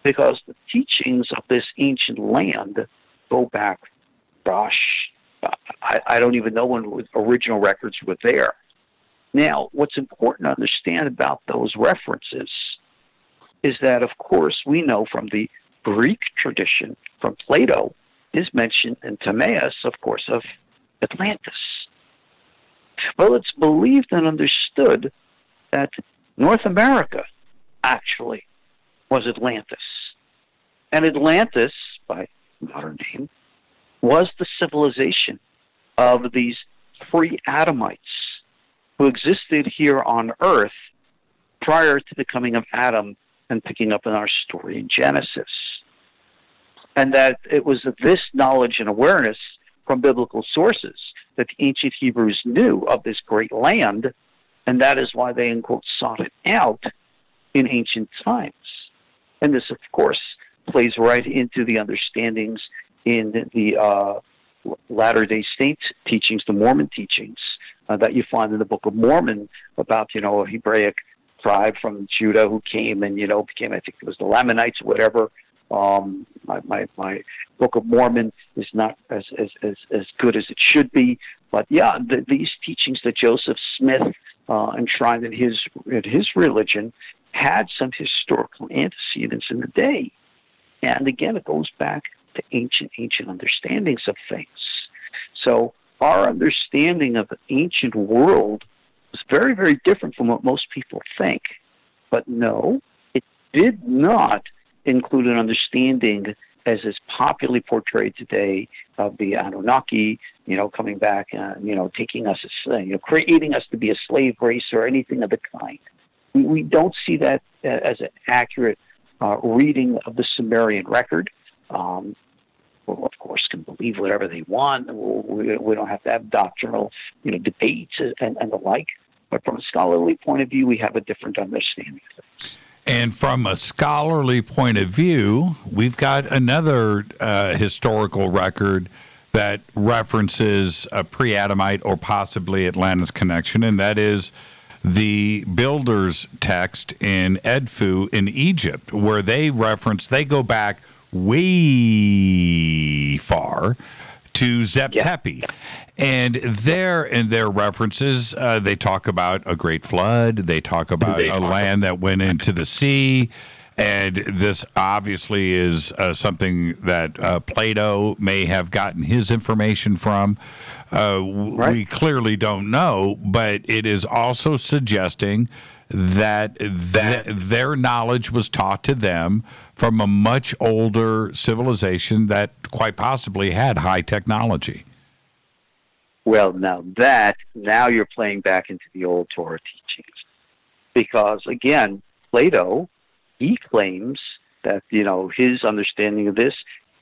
because the teachings of this ancient land go back, I don't even know when original records were there. Now, what's important to understand about those references is that, of course, we know from the Greek tradition, from Plato, is mentioned in Timaeus, of course, of Atlantis. Well, it's believed and understood that North America actually was Atlantis. And Atlantis, by modern name, was the civilization of these Pre-Adamites who existed here on Earth prior to the coming of Adam and picking up in our story in Genesis. And that it was this knowledge and awareness from biblical sources that the ancient Hebrews knew of this great land, and that is why they, in quote, sought it out in ancient times. And this, of course, plays right into the understandings in the Latter-day Saints teachings, the Mormon teachings, that you find in the Book of Mormon about, a Hebraic tribe from Judah who came and, became, I think it was the Lamanites or whatever. My Book of Mormon is not as good as it should be. But yeah, these teachings that Joseph Smith enshrined in his religion had some historical antecedents in the day. And again, it goes back to ancient understandings of things. So our understanding of the ancient world was very, very different from what most people think. But no, it did not include an understanding, as is popularly portrayed today, of the Anunnaki, coming back and, taking us, creating us to be a slave race or anything of the kind. We don't see that as an accurate reading of the Sumerian record. Well, of course, can believe whatever they want. We don't have to have doctrinal, debates and the like. But from a scholarly point of view, we have a different understanding of things. And from a scholarly point of view, we've got another historical record that references a pre-Adamite or possibly Atlantis connection, and that is the builder's text in Edfu in Egypt, where they go back way far to Zep-Tepi. Yeah. And in their references, they talk about a great flood. They talk about a land that went into the sea. And this obviously is something that Plato may have gotten his information from. Right. We clearly don't know, but it is also suggesting that their knowledge was taught to them from a much older civilization that quite possibly had high technology. Well, now you're playing back into the old Torah teachings. Because, again, Plato, he claims that, his understanding of this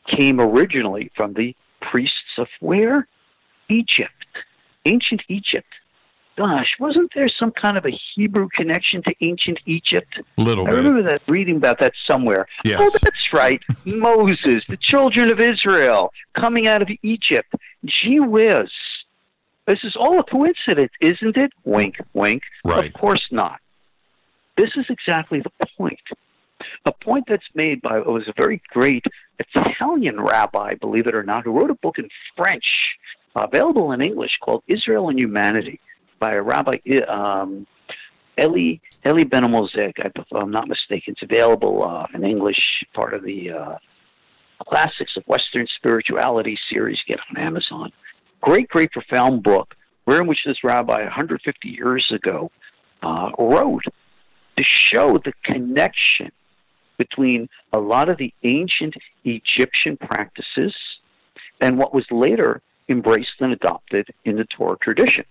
came originally from the priests of where? Egypt. Ancient Egypt. Gosh, wasn't there some kind of a Hebrew connection to ancient Egypt? I remember that reading about that somewhere. Yes. Oh, that's right. Moses, the children of Israel, coming out of Egypt. Gee whiz. This is all a coincidence, isn't it? Wink, wink. Right. Of course not. This is exactly the point. A point that's made by what was a very great Italian rabbi, believe it or not, who wrote a book in French, available in English, called Israel and Humanity, by a Rabbi Eli Ben-Mosek, if I'm not mistaken. It's available in English, part of the Classics of Western Spirituality series. Get on Amazon. Great, great, profound book, in which this rabbi 150 years ago wrote to show the connection between a lot of the ancient Egyptian practices and what was later embraced and adopted in the Torah tradition.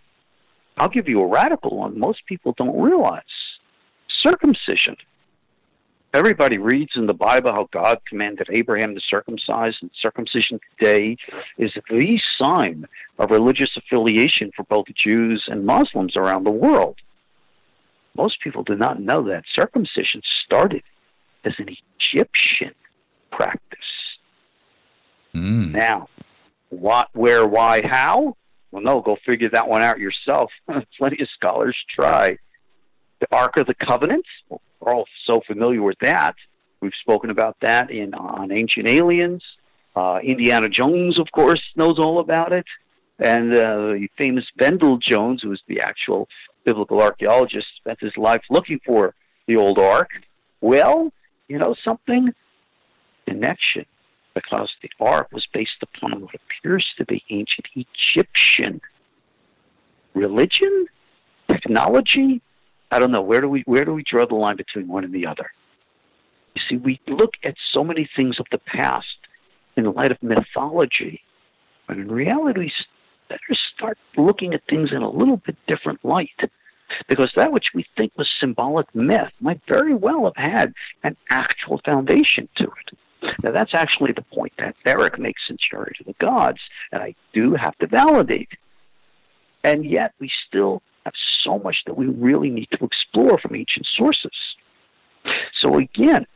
I'll give you a radical one most people don't realize. Circumcision. Everybody reads in the Bible how God commanded Abraham to circumcise, and circumcision today is the sign of religious affiliation for both Jews and Muslims around the world. Most people do not know that circumcision started as an Egyptian practice. Now, what, where, why, how? Well, no, go figure that one out yourself. Plenty of scholars try. The Ark of the Covenant, we're all so familiar with that. We've spoken about that on Ancient Aliens. Indiana Jones, of course, knows all about it. And the famous Vendel Jones, who was the actual biblical archaeologist, spent his life looking for the old Ark. Well, you know something? Connection. Because the Ark was based upon what appears to be ancient Egyptian religion, technology. I don't know. Where do we draw the line between one and the other? You see, we look at so many things of the past in light of mythology, but in reality, we better start looking at things in a little bit different light, because that which we think was symbolic myth might very well have had an actual foundation to it. Now, that's actually the point that Eric makes in Chariots of the Gods, and I do have to validate. And yet, we still have so much that we really need to explore from ancient sources. So again,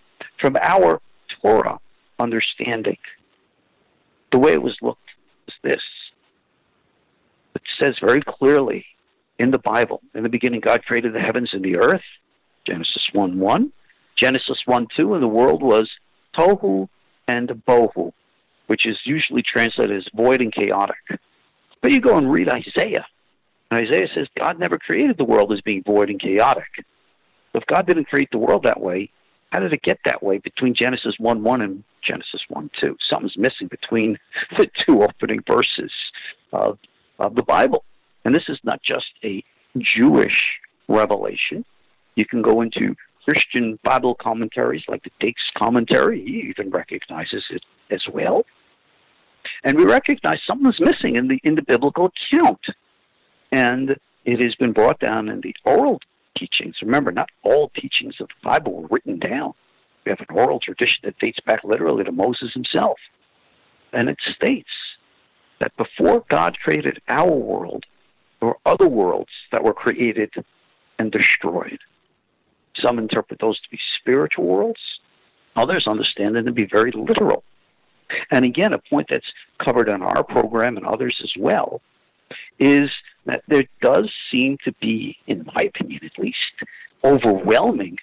from our Torah understanding, the way it was looked is this. It says very clearly in the Bible, in the beginning God created the heavens and the earth, Genesis 1:1. Genesis 1:2, and the world was tohu and bohu, which is usually translated as void and chaotic. But you go and read Isaiah, and Isaiah says God never created the world as being void and chaotic. If God didn't create the world that way, how did it get that way between Genesis 1:1 and Genesis 1:2? Something's missing between the two opening verses of the Bible. And this is not just a Jewish revelation. You can go into Christian Bible commentaries like the Dake's commentary. He even recognizes it as well. And we recognize something's missing in the biblical account. And it has been brought down in the oral teachings. Remember, not all teachings of the Bible were written down. We have an oral tradition that dates back literally to Moses himself. And it states that before God created our world, there were other worlds that were created and destroyed. Some interpret those to be spiritual worlds. Others understand them to be very literal. And again, a point that's covered on our program and others as well is that there does seem to be, in my opinion at least, overwhelming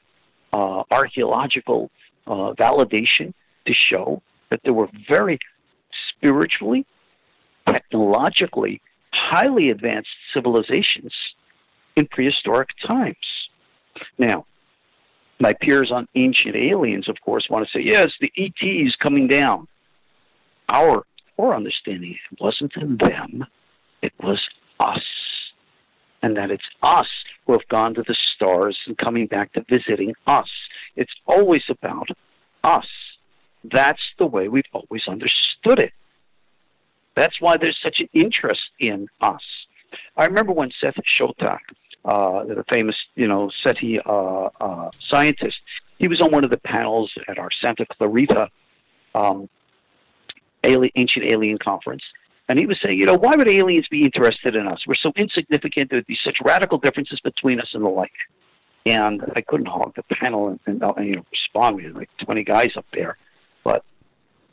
archaeological validation to show that there were very spiritually, technologically, highly advanced civilizations in prehistoric times. Now, my peers on Ancient Aliens, of course, want to say, yes, the ETs coming down. Our understanding, it wasn't them, it was us. And that it's us who have gone to the stars and coming back to visiting us. It's always about us. That's the way we've always understood it. That's why there's such an interest in us. I remember when Seth Shotak, the famous, SETI scientist, he was on one of the panels at our Santa Clarita Ancient Alien Conference, and he was saying, why would aliens be interested in us? We're so insignificant. There would be such radical differences between us and the like. And I couldn't hog the panel and respond. We had like 20 guys up there. But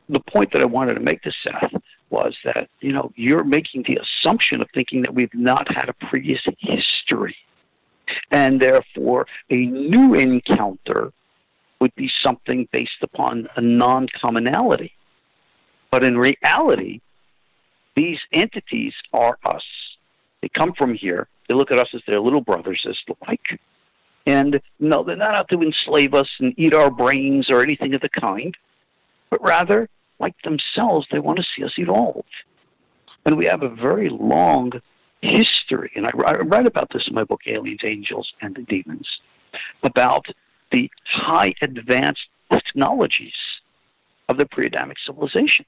the point that I wanted to make to Seth was that, you're making the assumption of thinking that we've not had a previous history. And therefore, a new encounter would be something based upon a non-commonality. But in reality, these entities are us. They come from here. They look at us as their little brothers, as the like. And no, they're not out to enslave us and eat our brains or anything of the kind. But rather, like themselves, they want to see us evolve. And we have a very long history, and I write about this in my book, Aliens, Angels, and the Demons, about the high advanced technologies of the pre-Adamic civilizations.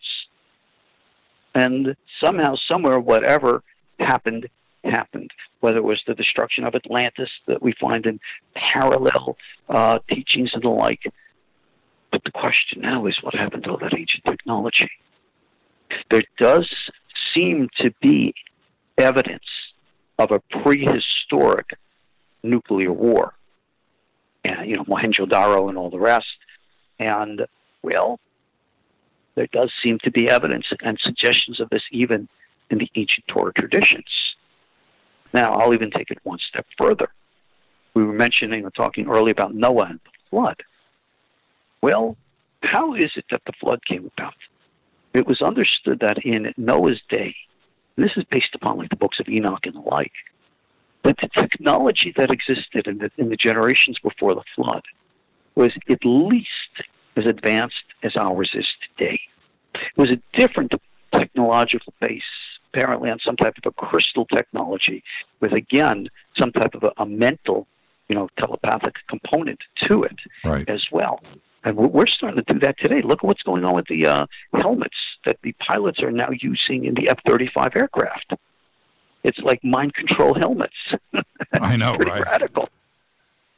And somehow, somewhere, whatever happened, whether it was the destruction of Atlantis that we find in parallel teachings and the like. But the question now is, what happened to all that ancient technology? There does seem to be evidence of a prehistoric nuclear war. And, Mohenjo-Daro and all the rest. And, well, there does seem to be evidence and suggestions of this even in the ancient Torah traditions. Now, I'll even take it one step further. We were talking earlier about Noah and the flood. Well, how is it that the flood came about? It was understood that in Noah's day, and this is based upon like the books of Enoch and the like, that the technology that existed in the generations before the flood was at least as advanced as ours is today. It was a different technological base, apparently on some type of a crystal technology, with, again, some type of a mental, telepathic component to it as well. And we're starting to do that today. Look at what's going on with the helmets that the pilots are now using in the F-35 aircraft. It's like mind control helmets. I know, pretty right? Radical.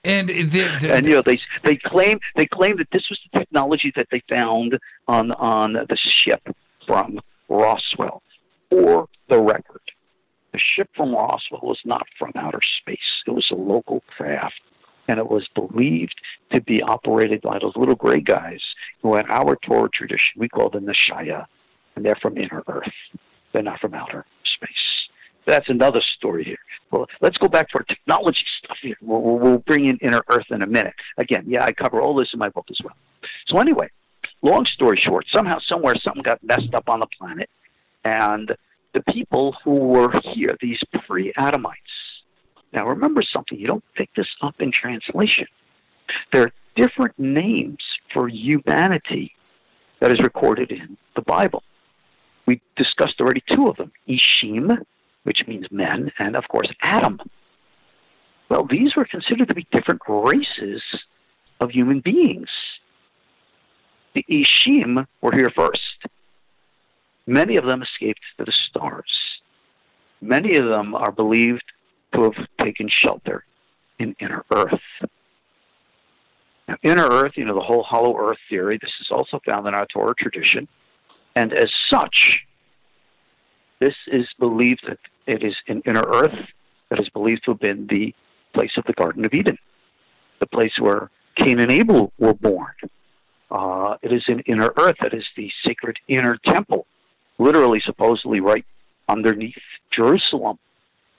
And they claim that this was the technology that they found on the ship from Roswell. For the record, the ship from Roswell was not from outer space. It was a local craft, and it was believed to be operated by those little gray guys who had our Torah tradition. We call them the Shaya, and they're from inner Earth. They're not from outer space. That's another story here. Well, let's go back to our technology stuff here. We'll bring in inner Earth in a minute. Again, I cover all this in my book as well. So anyway, long story short, somehow, somewhere, something got messed up on the planet, and the people who were here, these pre-Adamites. Now, remember something. You don't pick this up in translation. There are different names for humanity that is recorded in the Bible. We discussed already two of them, Ishim, which means men, and, of course, Adam. Well, these were considered to be different races of human beings. The Ishim were here first. Many of them escaped to the stars. Many of them are believed to have taken shelter in inner earth. Now, inner earth, the whole hollow earth theory, this is also found in our Torah tradition. And as such, this is believed that it is in inner earth that is believed to have been the place of the Garden of Eden, the place where Cain and Abel were born. It is in inner earth that is the sacred inner temple, literally, supposedly, right underneath Jerusalem.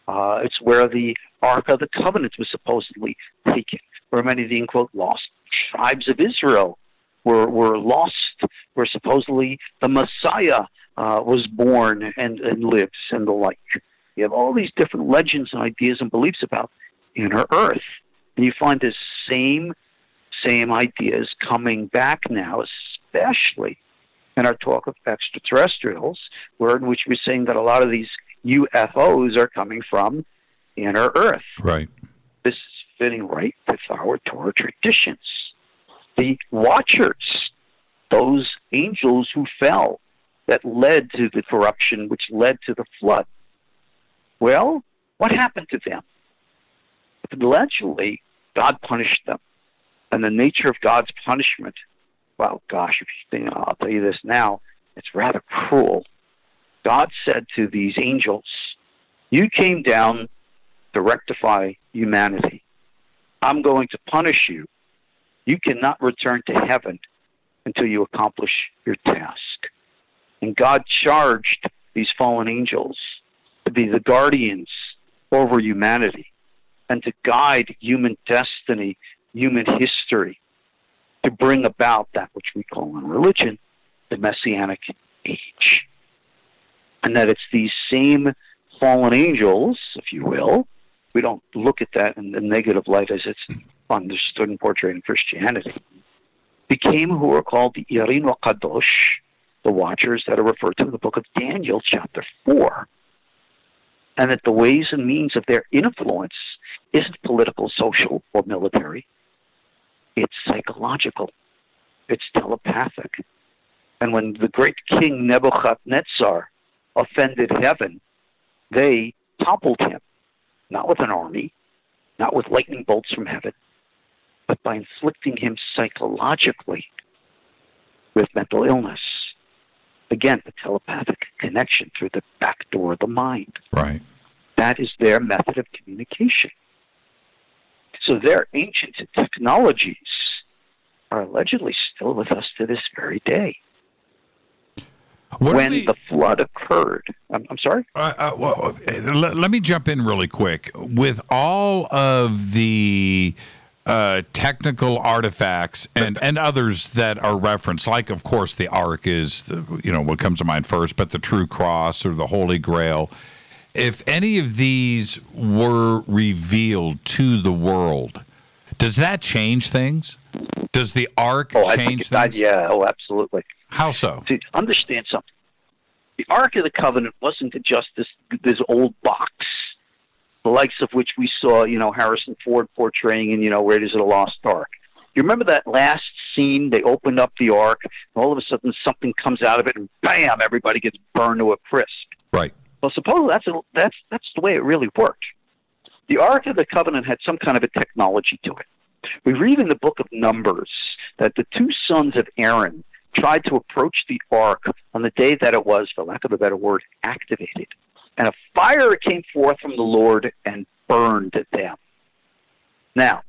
It's where the Ark of the Covenant was supposedly taken, where many of the, quote, lost tribes of Israel were lost, where supposedly the Messiah was born and lives and the like. You have all these different legends and ideas and beliefs about inner earth. And you find this same ideas coming back now, especially in our talk of extraterrestrials, in which we're saying that a lot of these UFOs are coming from inner earth. Right. This is fitting right with our Torah traditions. The Watchers, those angels who fell, that led to the corruption, which led to the flood. Well, what happened to them? Allegedly, God punished them. And the nature of God's punishment, well, gosh, if you think, I'll tell you this now, it's rather cruel. God said to these angels, you came down to rectify humanity. I'm going to punish you. You cannot return to heaven until you accomplish your task. And God charged these fallen angels to be the guardians over humanity and to guide human destiny, human history, to bring about that which we call in religion the Messianic age. And that it's these same fallen angels, if you will, we don't look at that in the negative light as it's understood and portrayed in Christianity, became who are called the Irin Kadosh, the Watchers that are referred to in the book of Daniel, chapter 4. And that the ways and means of their influence isn't political, social, or military. It's psychological. It's telepathic. And when the great king Nebuchadnezzar offended heaven, they toppled him, not with an army, not with lightning bolts from heaven, but by inflicting him psychologically with mental illness. Again, the telepathic connection through the back door of the mind. Right. That is their method of communication. So their ancient technologies are allegedly still with us to this very day. When the flood occurred, I'm sorry? Let me jump in really quick. With all of the technical artifacts and others that are referenced, like, of course, the Ark is what comes to mind first, but the True Cross or the Holy Grail, if any of these were revealed to the world, does that change things? Does the Ark change things? Yeah, absolutely. How so? To understand something, the Ark of the Covenant wasn't just this old box, the likes of which we saw, Harrison Ford portraying in, Raiders of the Lost Ark. You remember that last scene? They opened up the Ark, and all of a sudden something comes out of it, and bam, everybody gets burned to a crisp. Right. Well, suppose that's the way it really worked. The Ark of the Covenant had some kind of a technology to it. We read in the book of Numbers that the two sons of Aaron tried to approach the Ark on the day that it was, for lack of a better word, activated. And a fire came forth from the Lord and burned them. Now,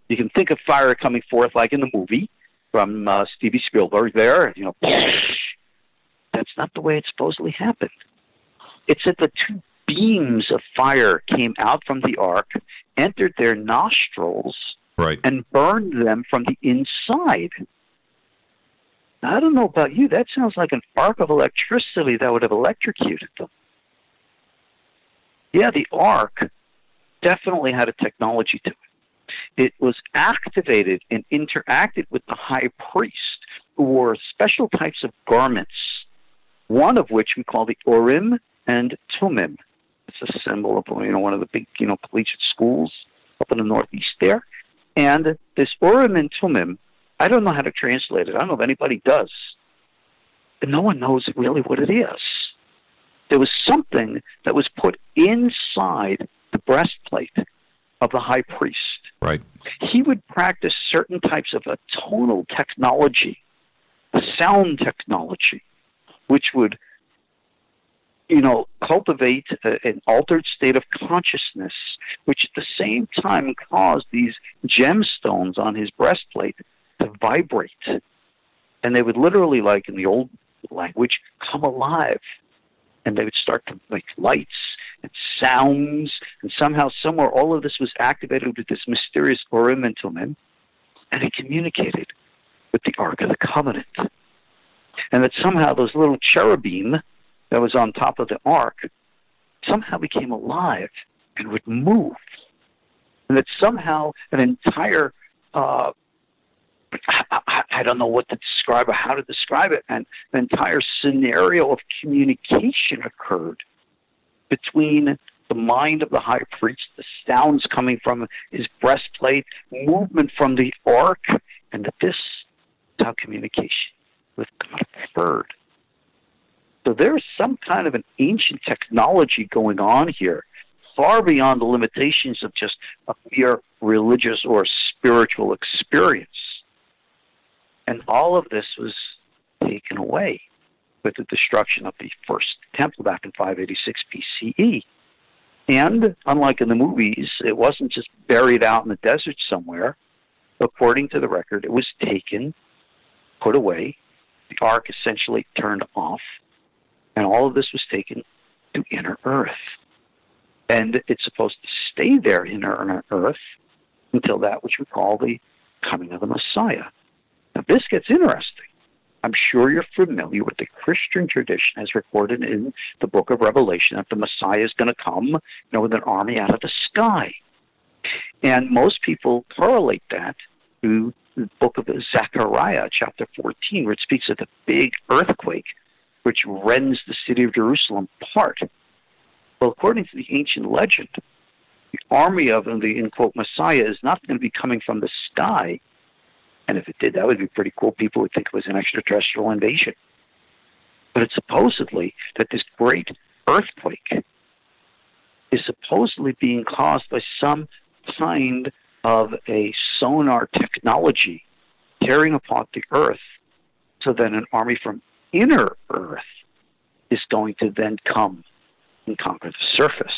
you can think of fire coming forth like in the movie from Steven Spielberg there, That's not the way it supposedly happened. It's that the two beams of fire came out from the Ark, entered their nostrils, and burned them from the inside. Now, I don't know about you. That sounds like an arc of electricity that would have electrocuted them. Yeah, the Ark definitely had a technology to it. It was activated and interacted with the high priest, who wore special types of garments, one of which we call the Urim and Tumim. It's a symbol of one of the big collegiate schools up in the Northeast there. And this Urim and Tumim, I don't know how to translate it. I don't know if anybody does. And no one knows really what it is. There was something that was put inside the breastplate of the high priest. Right. He would practice certain types of a tonal technology, sound technology, which would, cultivate an altered state of consciousness, which at the same time caused these gemstones on his breastplate to vibrate. And they would literally, like in the old language, come alive. And they would start to make lights and sounds. And somehow, somewhere, all of this was activated with this mysterious Urim and Tumim. And it communicated with the Ark of the Covenant. And that somehow those little cherubim that was on top of the ark somehow became alive and would move. And that somehow an entire, I don't know what to describe or how to describe it, and an entire scenario of communication occurred between the mind of the high priest, the sounds coming from his breastplate, movement from the ark, and that this is how communication with God occurred. So there's some kind of an ancient technology going on here, far beyond the limitations of just a mere religious or spiritual experience. And all of this was taken away with the destruction of the first temple back in 586 BCE. And unlike in the movies, it wasn't just buried out in the desert somewhere. According to the record, it was taken, put away, the ark essentially turned off, and all of this was taken to inner earth. And it's supposed to stay there in inner earth until that which we call the coming of the Messiah. Now, this gets interesting. I'm sure you're familiar with the Christian tradition as recorded in the book of Revelation that the Messiah is going to come, with an army out of the sky. And most people correlate that to the book of Zechariah, chapter 14, where it speaks of the big earthquake which rends the city of Jerusalem apart. Well, according to the ancient legend, the army of the, in quote, Messiah is not going to be coming from the sky. And if it did, that would be pretty cool. People would think it was an extraterrestrial invasion. But it's supposedly that this great earthquake is supposedly being caused by some kind of a sonar technology tearing apart the earth so that an army from inner earth is going to then come and conquer the surface.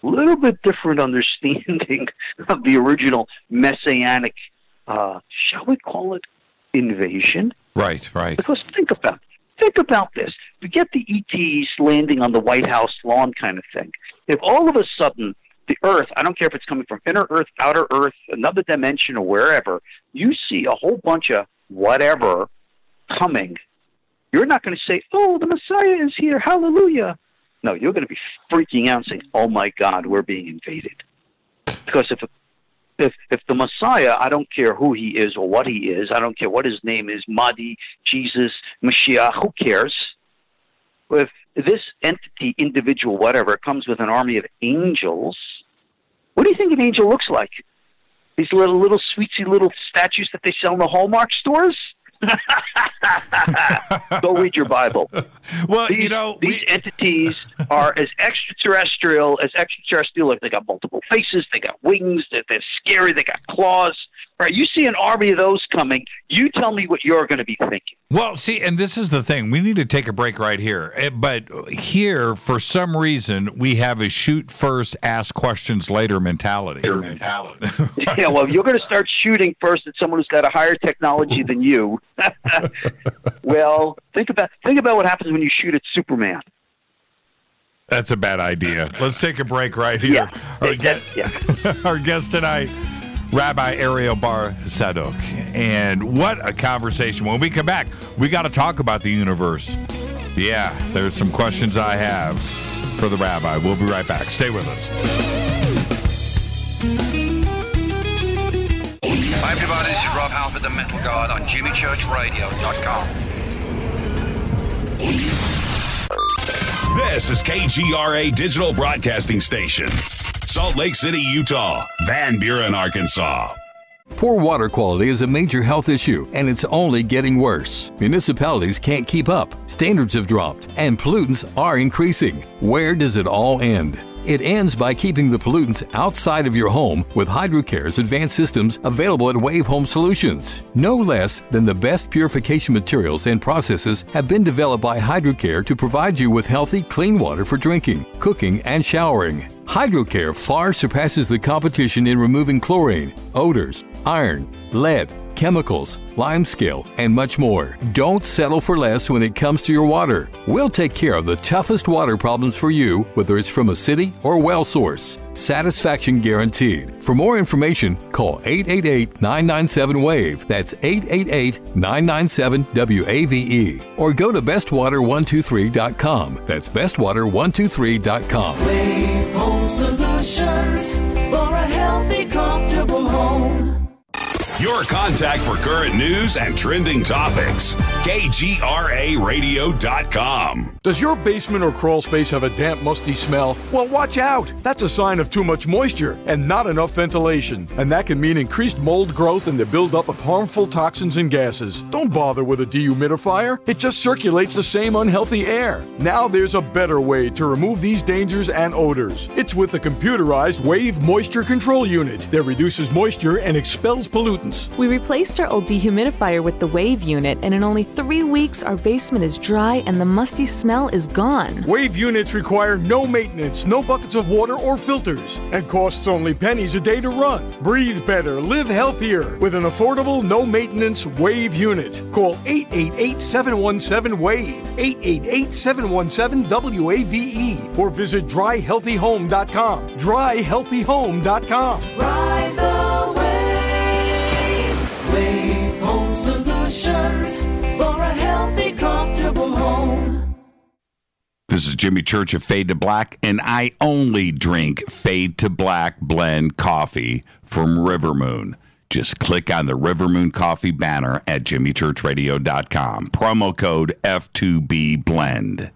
A little bit different understanding of the original messianic, shall we call it, invasion? Right. Because think about this. We get the ETs landing on the White House lawn kind of thing. If all of a sudden the Earth, I don't care if it's coming from inner Earth, outer Earth, another dimension, or wherever, you see a whole bunch of whatever coming, you're not going to say, "Oh, the Messiah is here, hallelujah." No, you're going to be freaking out and saying, "Oh my God, we're being invaded." Because if the Messiah, I don't care who he is or what he is, I don't care what his name is, Mahdi, Jesus, Mashiach, who cares? If this entity, individual, whatever, comes with an army of angels, what do you think an angel looks like? These little sweetsy little statues that they sell in the Hallmark stores? Go read your Bible. Well, these entities are as extraterrestrial. Like they got multiple faces, they got wings, they're scary, they got claws. Right? You see an army of those coming, you tell me what you're going to be thinking. Well, see, and this is the thing. We need to take a break right here. But here, for some reason, we have a shoot first, ask questions later mentality. Yeah, well, you're going to start shooting first at someone who's got a higher technology than you. Well, think about what happens when you shoot at Superman. That's a bad idea. Let's take a break right here. Yeah. Our guest tonight, Rabbi Ariel Bar Tzadok. And what a conversation. When we come back, we got to talk about the universe. Yeah, there's some questions I have for the rabbi. We'll be right back. Stay with us. Hi, everybody. This is Rob Halford, the Metal God, on JimmyChurchRadio.com. This is KGRA Digital Broadcasting Station. Salt Lake City, Utah. Van Buren, Arkansas. Poor water quality is a major health issue, and it's only getting worse. Municipalities can't keep up, standards have dropped, and pollutants are increasing. Where does it all end? It ends by keeping the pollutants outside of your home with HydroCare's advanced systems available at Wave Home Solutions. No less than the best purification materials and processes have been developed by HydroCare to provide you with healthy, clean water for drinking, cooking, and showering. HydroCare far surpasses the competition in removing chlorine, odors, iron, lead, chemicals, limescale, and much more. Don't settle for less when it comes to your water. We'll take care of the toughest water problems for you, whether it's from a city or well source. Satisfaction guaranteed. For more information, call 888-997-WAVE. That's 888-997-WAVE. Or go to bestwater123.com. That's bestwater123.com. Wave Home Solutions for a healthy, comfortable home. Your contact for current news and trending topics. KGRARadio.com. Does your basement or crawl space have a damp, musty smell? Well, watch out. That's a sign of too much moisture and not enough ventilation. And that can mean increased mold growth and the buildup of harmful toxins and gases. Don't bother with a dehumidifier. It just circulates the same unhealthy air. Now there's a better way to remove these dangers and odors. It's with the computerized Wave Moisture Control Unit that reduces moisture and expels pollutants. We replaced our old dehumidifier with the Wave unit, and in only 3 weeks, our basement is dry and the musty smell is gone. Wave units require no maintenance, no buckets of water or filters, and costs only pennies a day to run. Breathe better, live healthier with an affordable, no-maintenance Wave unit. Call 888-717-WAVE, 888-717-WAVE, or visit dryhealthyhome.com, dryhealthyhome.com. Ride the wave. Wave Home Solutions for a healthy, comfortable home. This is Jimmy Church of Fade to Black, and I only drink Fade to Black blend coffee from River Moon. Just click on the River Moon coffee banner at jimmychurchradio.com. Promo code F2B Blend.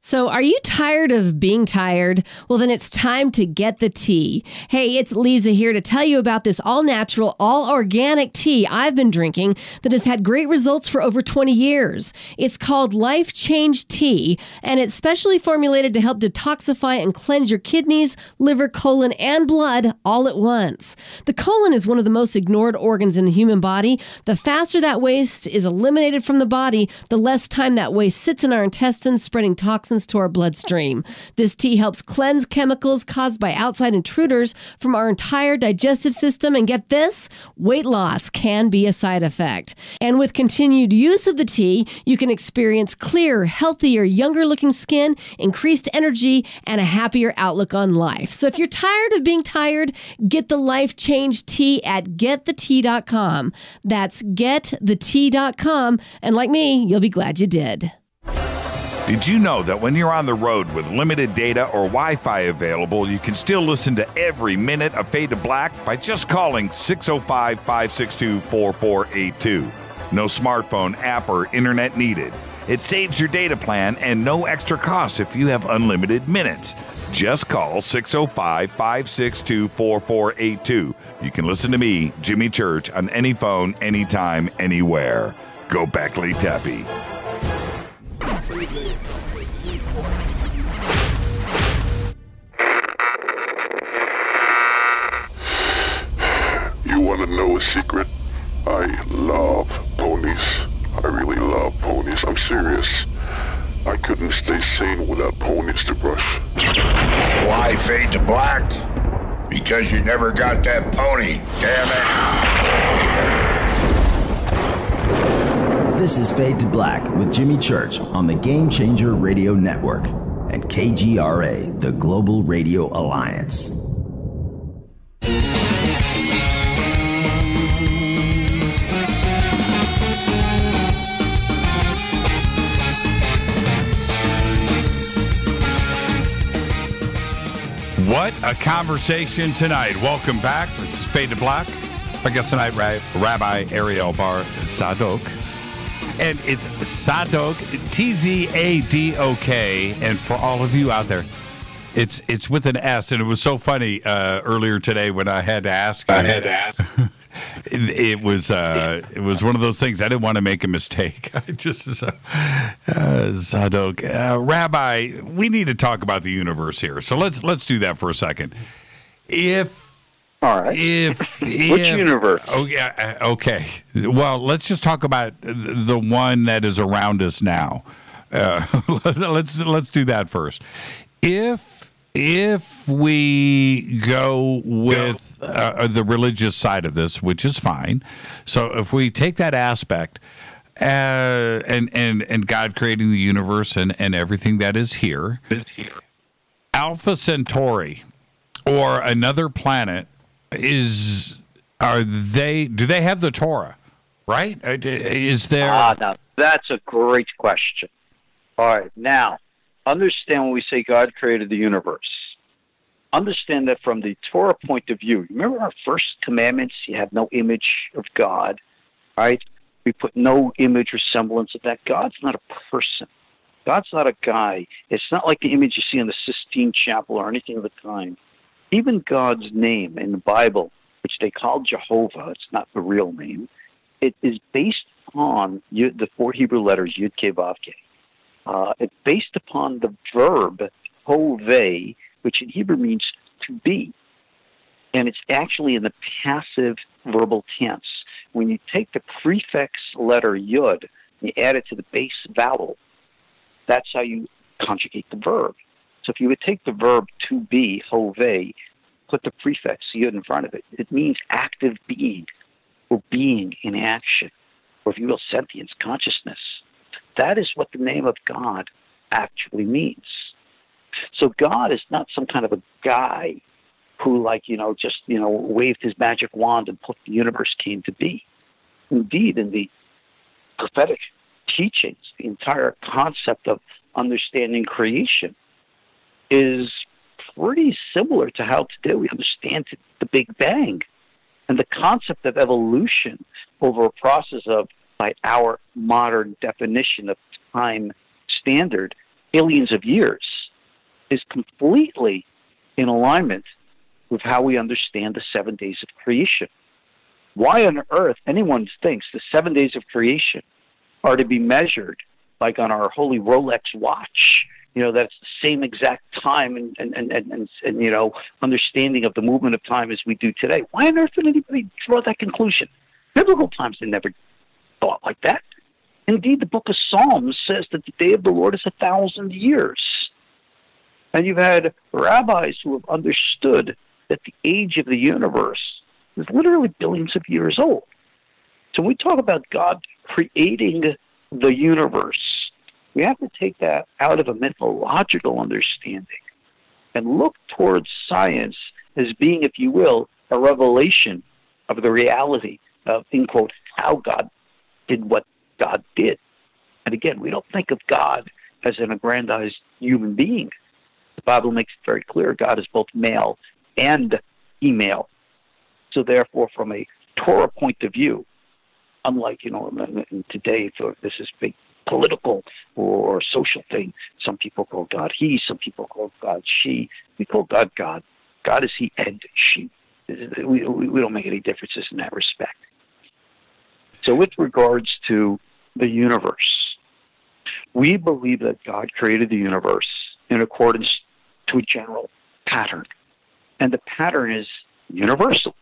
So are you tired of being tired? Well, then it's time to get the tea. Hey, it's Lisa here to tell you about this all-natural, all-organic tea I've been drinking that has had great results for over 20 years. It's called Life Change Tea, and it's specially formulated to help detoxify and cleanse your kidneys, liver, colon, and blood all at once. The colon is one of the most ignored organs in the human body. The faster that waste is eliminated from the body, the less time that waste sits in our intestines, spreading toxins to our bloodstream. This tea helps cleanse chemicals caused by outside intruders from our entire digestive system. And get this, weight loss can be a side effect. And with continued use of the tea, you can experience clearer, healthier, younger looking skin, increased energy, and a happier outlook on life. So if you're tired of being tired, get the Life Change Tea at getthetea.com. That's getthetea.com. And like me, you'll be glad you did. Did you know that when you're on the road with limited data or Wi-Fi available, you can still listen to every minute of Fade to Black by just calling 605-562-4482. No smartphone, app, or internet needed. It saves your data plan and no extra cost if you have unlimited minutes. Just call 605-562-4482. You can listen to me, Jimmy Church, on any phone, anytime, anywhere. Go Beckley Tappy. You want to know a secret? I love ponies. I really love ponies. I'm serious. I couldn't stay sane without ponies to brush. Why fade to black? Because you never got that pony, damn it. This is Fade to Black with Jimmy Church on the Game Changer Radio Network and KGRA, the Global Radio Alliance. What a conversation tonight. Welcome back. This is Fade to Black. Our guest tonight, Rabbi Ariel Bar Tzadok. And it's Tzadok, Tzadok. And for all of you out there, it's with an S. And it was so funny earlier today when I had to ask you. it was one of those things. I didn't want to make a mistake. I just Tzadok, Rabbi, we need to talk about the universe here. So let's do that for a second. All right. Which universe? Oh yeah. Okay. Well, let's just talk about the one that is around us now. Let's do that first. If we go with the religious side of this, which is fine, so if we take that aspect and God creating the universe and everything that is here, Alpha Centauri or another planet do they have the Torah, right? Is there? Now, that's a great question. All right, now, understand when we say God created the universe. Understand that from the Torah point of view. Remember our first commandments? You have no image of God, right? We put no image or semblance of that. God's not a person. God's not a guy. It's not like the image you see in the Sistine Chapel or anything of the kind. Even God's name in the Bible, which they call Jehovah, it's not the real name, it is based on the 4 Hebrew letters, Yud Kei Vav Kei. It's based upon the verb hoveh, which in Hebrew means to be. And it's actually in the passive verbal tense. When you take the prefix letter Yud, and you add it to the base vowel, that's how you conjugate the verb. So if you would take the verb to be, hoveh, put the prefix Yud in front of it, it means active being, or being in action, or if you will, sentience, consciousness. That is what the name of God actually means. So God is not some kind of a guy who, just waved his magic wand and the universe came to be. Indeed, in the prophetic teachings, the entire concept of understanding creation is pretty similar to how today we understand the Big Bang. And the concept of evolution over a process of, by our modern definition of time standard, billions of years, is completely in alignment with how we understand the 7 days of creation. Why on earth anyone thinks the 7 days of creation are to be measured like on our holy Rolex watch, that's the same exact time and understanding of the movement of time as we do today. Why on earth did anybody draw that conclusion? Biblical times, they never thought like that. Indeed, the book of Psalms says that the day of the Lord is 1,000 years. And you've had rabbis who have understood that the age of the universe is literally billions of years old. So when we talk about God creating the universe, we have to take that out of a mythological understanding and look towards science as being, if you will, a revelation of the reality of, in quote, how God did what God did. And again, we don't think of God as an aggrandized human being. The Bible makes it very clear God is both male and female. So therefore, from a Torah point of view, unlike, today, this is big political or social thing. Some people call God he, some people call God she. We call God God. God is he and she. We don't make any differences in that respect. So with regards to the universe, we believe that God created the universe in accordance to a general pattern. And the pattern is universal.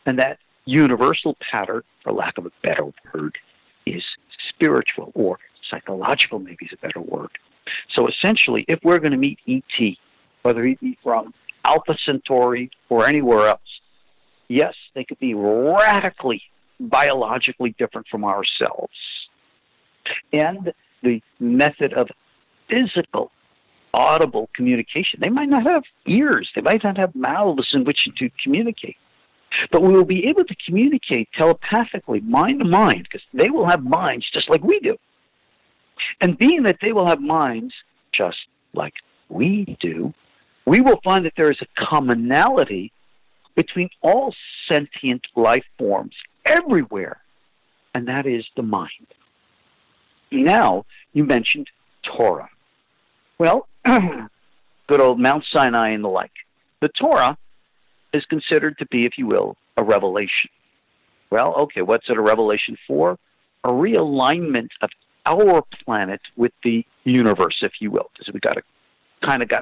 And that universal pattern, for lack of a better word, is spiritual, or psychological maybe is a better word. So essentially, if we're going to meet ET, whether he be from Alpha Centauri or anywhere else, yes, they could be radically biologically different from ourselves. And the method of physical, audible communication, they might not have ears, they might not have mouths in which to communicate. But we will be able to communicate telepathically, mind to mind, because they will have minds just like we do. And being that they will have minds just like we do, we will find that there is a commonality between all sentient life forms everywhere, and that is the mind. Now, you mentioned Torah. Well, good old Mount Sinai and the like. The Torah is considered to be, if you will, a revelation. Well, okay, what's it a revelation for? A realignment of our planet with the universe, if you will, because we got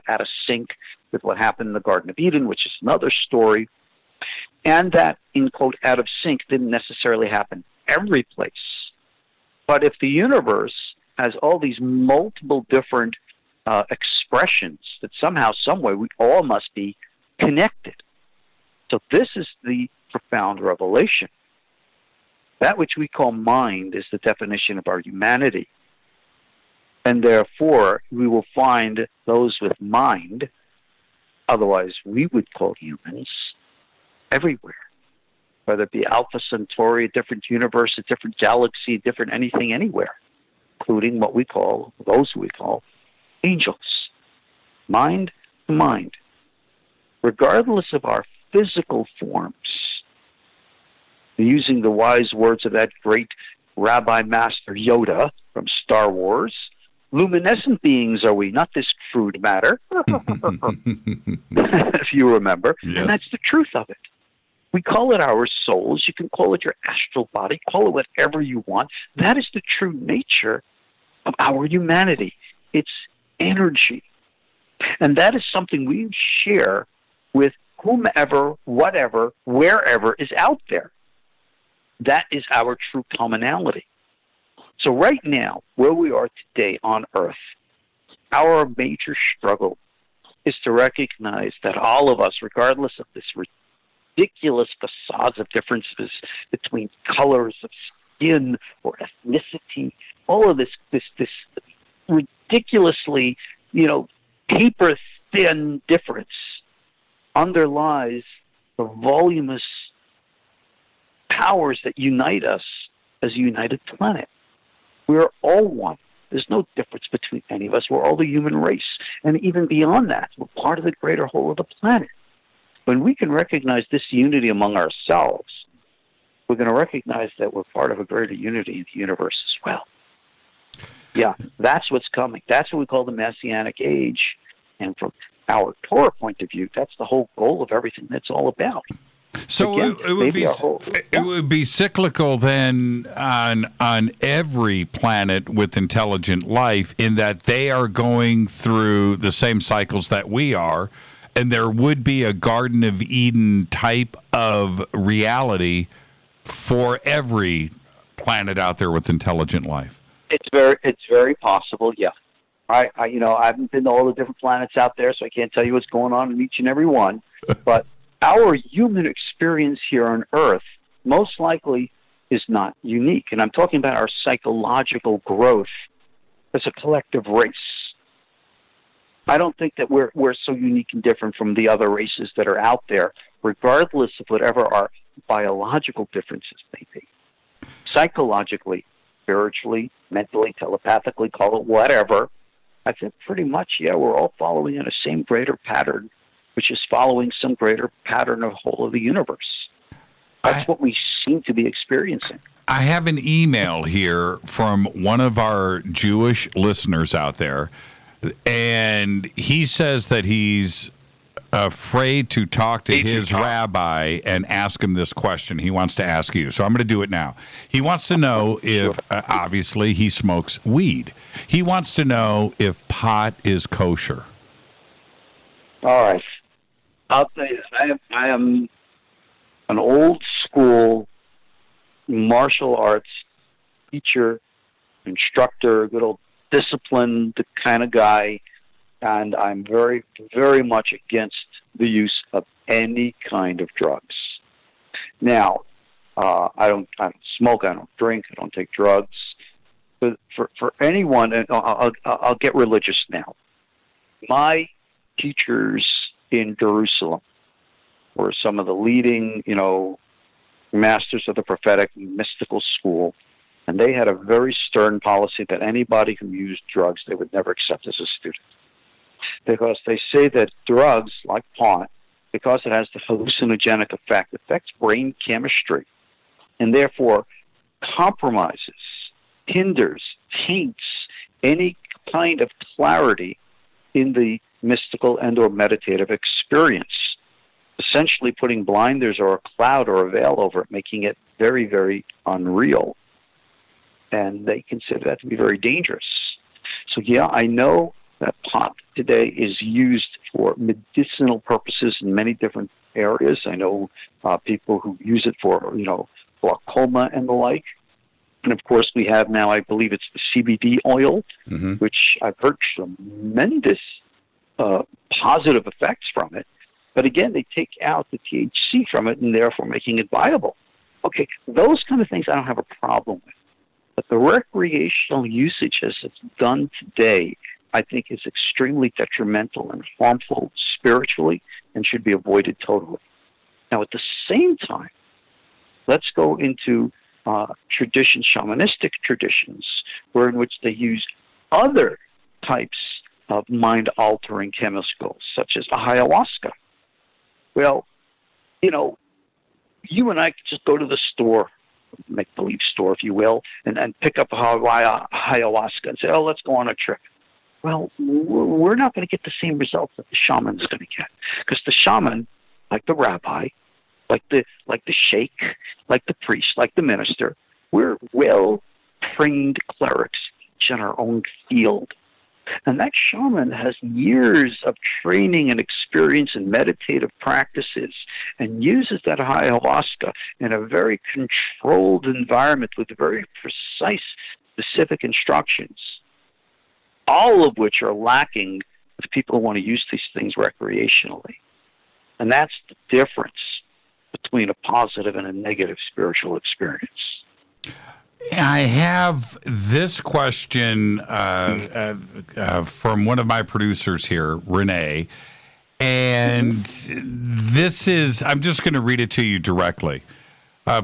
out of sync with what happened in the Garden of Eden, which is another story. And that, in quote, out of sync didn't necessarily happen every place. But if the universe has all these multiple different expressions, that somehow, some way, we all must be connected. So this is the profound revelation. That which we call mind is the definition of our humanity. And therefore, we will find those with mind, otherwise we would call humans, everywhere. Whether it be Alpha Centauri, a different universe, a different galaxy, different anything, anywhere, including what we call, those we call, angels. Mind to mind. Regardless of our physical forms, using the wise words of that great Rabbi Master Yoda from Star Wars, luminescent beings are we, not this crude matter, if you remember. Yes. And that's the truth of it. We call it our souls. You can call it your astral body. Call it whatever you want. That is the true nature of our humanity. It's energy. And that is something we share with whomever, whatever, wherever is out there. That is our true commonality. So right now, where we are today on Earth, our major struggle is to recognize that all of us, regardless of this ridiculous facades of differences between colors of skin or ethnicity, all of this ridiculously, paper-thin difference underlies the voluminous powers that unite us as a united planet. We're all one. There's no difference between any of us. We're all the human race. And even beyond that, we're part of the greater whole of the planet. When we can recognize this unity among ourselves, we're going to recognize that we're part of a greater unity in the universe as well. Yeah, that's what's coming. That's what we call the Messianic Age. And from our Torah point of view, that's the whole goal of everything that's all about. So again, it would be cyclical then on every planet with intelligent life, in that they are going through the same cycles that we are, and there would be a Garden of Eden type of reality for every planet out there with intelligent life. It's very possible, yeah. I haven't been to all the different planets out there, so I can't tell you what's going on in each and every one, but our human experience here on Earth most likely is not unique. And I'm talking about our psychological growth as a collective race. I don't think that we're so unique and different from the other races that are out there, regardless of whatever our biological differences may be. Psychologically, spiritually, mentally, telepathically, call it whatever, I think pretty much, yeah, we're all following in a same greater pattern, which is following some greater pattern of whole of the universe. That's what we seem to be experiencing. I have an email here from one of our Jewish listeners out there, and he says that he's afraid to talk to his rabbi and ask him this question. He wants to ask you, so I'm going to do it now. He wants to know if, obviously, he smokes weed. He wants to know if pot is kosher. All right. I'll tell you this. I am an old school martial arts teacher, instructor, good old disciplined kind of guy, and I'm very, very much against the use of any kind of drugs. Now, I don't smoke, I don't drink, I don't take drugs. But for anyone, and I'll get religious now. My teachers in Jerusalem were some of the leading, masters of the prophetic mystical school, and they had a very stern policy that anybody who used drugs they would never accept as a student, because they say that drugs like pot, because it has the hallucinogenic effect, affects brain chemistry, and therefore compromises, hinders, taints any kind of clarity in the mystical and or meditative experience. essentially putting blinders or a cloud or a veil over it, making it very, very unreal. And they consider that to be very dangerous. So, yeah, I know that pot today is used for medicinal purposes in many different areas. I know people who use it for, glaucoma and the like. And, of course, we have now, I believe it's the CBD oil, which I've heard tremendous positive effects from it. But, again, they take out the THC from it and therefore making it viable. Okay, those kind of things I don't have a problem with. But the recreational usage as it's done today, I think, is extremely detrimental and harmful spiritually and should be avoided totally. Now, at the same time, let's go into shamanistic traditions, in which they use other types of mind-altering chemicals, such as ayahuasca. Well, you and I could just go to the store, make-believe store, if you will, and pick up ayahuasca and say, oh, let's go on a trip. Well, we're not going to get the same results that the shaman's going to get, because the shaman, like the rabbi, like the sheikh, like the priest, like the minister, we're well-trained clerics, each in our own field. And that shaman has years of training and experience in meditative practices and uses that ayahuasca in a very controlled environment with very precise, specific instructions, all of which are lacking with people who want to use these things recreationally. And that's the difference between a positive and a negative spiritual experience. I have this question from one of my producers here, Renee, and this is, I'm just going to read it to you directly.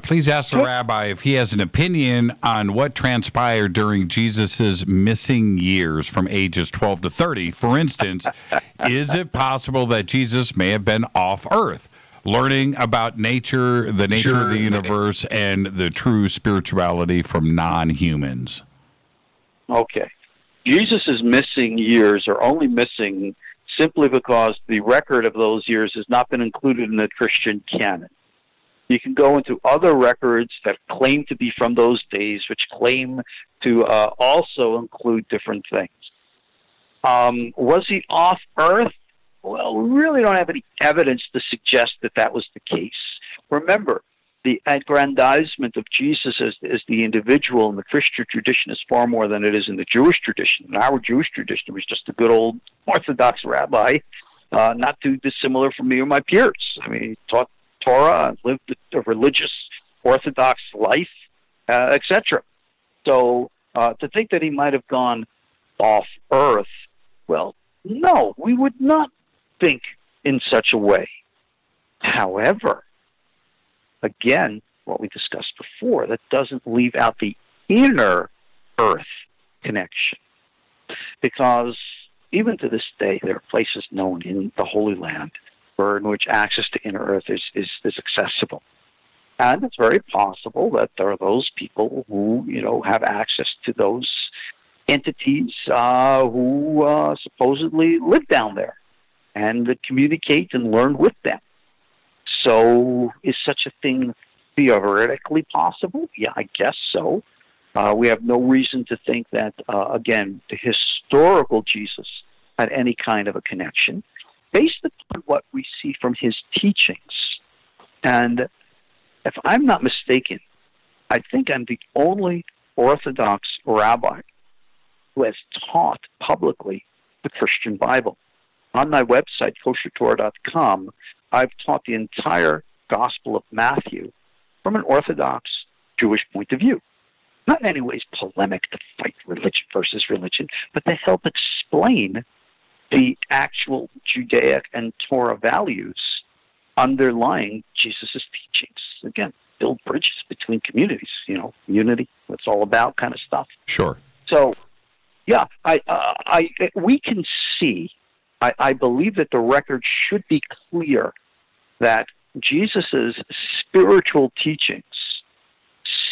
Please ask the rabbi if he has an opinion on what transpired during Jesus's missing years from ages 12 to 30. For instance, is it possible that Jesus may have been off Earth, learning about nature, the nature of the universe, and the true spirituality from non-humans? Okay. Jesus' missing years are only missing simply because the record of those years has not been included in the Christian canon. You can go into other records that claim to be from those days, which claim to also include different things. Was he off Earth? Well, we really don't have any evidence to suggest that that was the case. Remember, the aggrandizement of Jesus as the individual in the Christian tradition is far more than it is in the Jewish tradition. In our Jewish tradition, was just a good old Orthodox rabbi, not too dissimilar from me or my peers. I mean, he taught Torah, lived a religious Orthodox life, etc. So to think that he might have gone off Earth, well, no, we would not think in such a way. However, again, what we discussed before, that doesn't leave out the inner Earth connection. Because even to this day, there are places known in the Holy Land in which access to inner Earth is accessible. And it's very possible that there are those people who, have access to those entities who supposedly live down there and communicate and learn with them. So is such a thing theoretically possible? Yeah, I guess so. We have no reason to think that, again, the historical Jesus had any kind of a connection, based upon what we see from his teachings. And if I'm not mistaken, I think I'm the only Orthodox rabbi who has taught publicly the Christian Bible. On my website, koshertorah.com, I've taught the entire Gospel of Matthew from an Orthodox Jewish point of view. Not in any ways polemic to fight religion versus religion, but to help explain the actual Judaic and Torah values underlying Jesus' teachings. Again, build bridges between communities, unity, what it's all about kind of stuff. Sure. So, yeah, we can see, I believe that the record should be clear that Jesus' spiritual teachings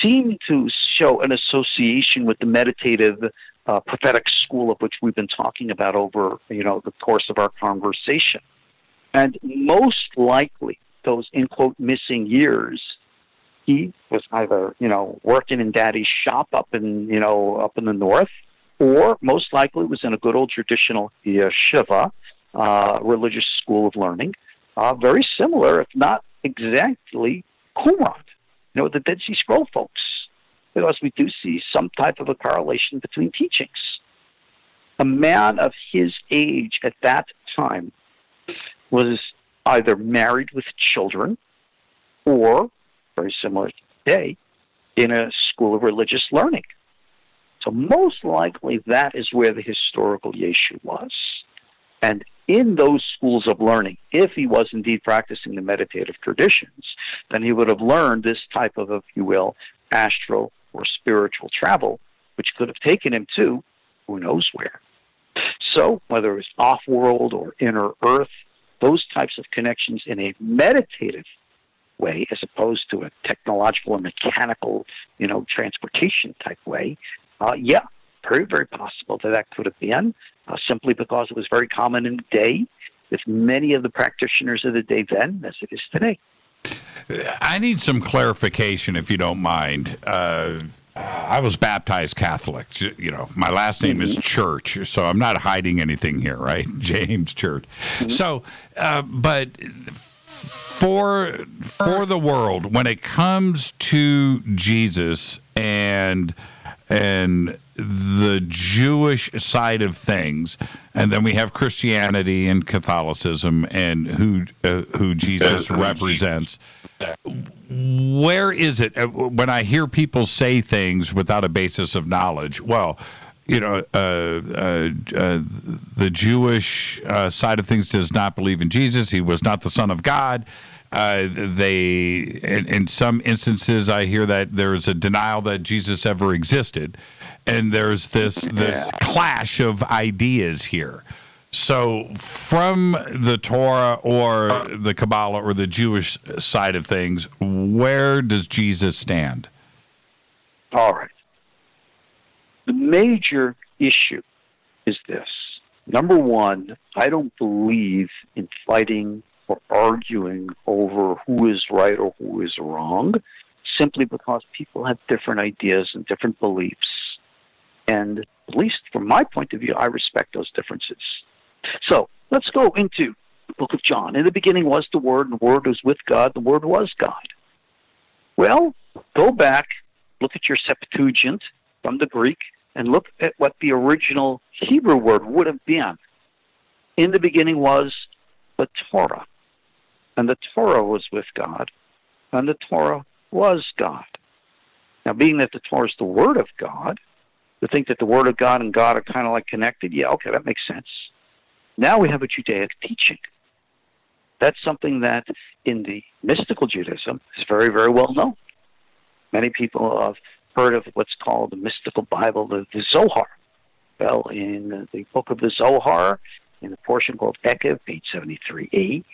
seem to show an association with the meditative prophetic school of which we've been talking about over the course of our conversation. And most likely, those, in quote, missing years, he was either, working in daddy's shop up in the north, or most likely was in a good old traditional yeshiva, religious school of learning, very similar, if not exactly, Qumran, the Dead Sea Scroll folks, because we do see some type of a correlation between teachings. A man of his age at that time was either married with children or, very similar to today, in a school of religious learning. So most likely that is where the historical Yeshu was. And in those schools of learning, if he was indeed practicing the meditative traditions, then he would have learned this type of, if you will, astral or spiritual travel, which could have taken him to who knows where. So whether it was off-world or inner earth, those types of connections in a meditative way, as opposed to a technological or mechanical, transportation type way, very, very possible that could have been, simply because it was very common in the day with many of the practitioners of the day then as it is today. I need some clarification, if you don't mind. I was baptized Catholic. My last name is Church, so I'm not hiding anything here, right? James Church. So, but for the world, when it comes to Jesus and the Jewish side of things, and then we have Christianity and Catholicism and who Jesus represents. Where is it when I hear people say things without a basis of knowledge? Well, the Jewish side of things does not believe in Jesus. He was not the Son of God. In some instances, I hear that there is a denial that Jesus ever existed, and there's this clash of ideas here. So from the Torah or the Kabbalah or the Jewish side of things, where does Jesus stand? All right. The major issue is this. Number one, I don't believe in fighting or arguing over who is right or who is wrong, simply because people have different ideas and different beliefs. And at least from my point of view, I respect those differences. So let's go into the book of John. In the beginning was the Word, and the Word was with God, the Word was God. Well, go back, look at your Septuagint from the Greek, and look at what the original Hebrew word would have been. In the beginning was the Torah, and the Torah was with God, and the Torah was God. Now, being that the Torah is the Word of God, to think that the Word of God and God are kind of like connected, okay, that makes sense. Now we have a Judaic teaching. That's something that in the mystical Judaism is very, very well known. Many people have heard of what's called the mystical Bible, the Zohar. Well, in the book of the Zohar, in the portion called Ekev, page 73a,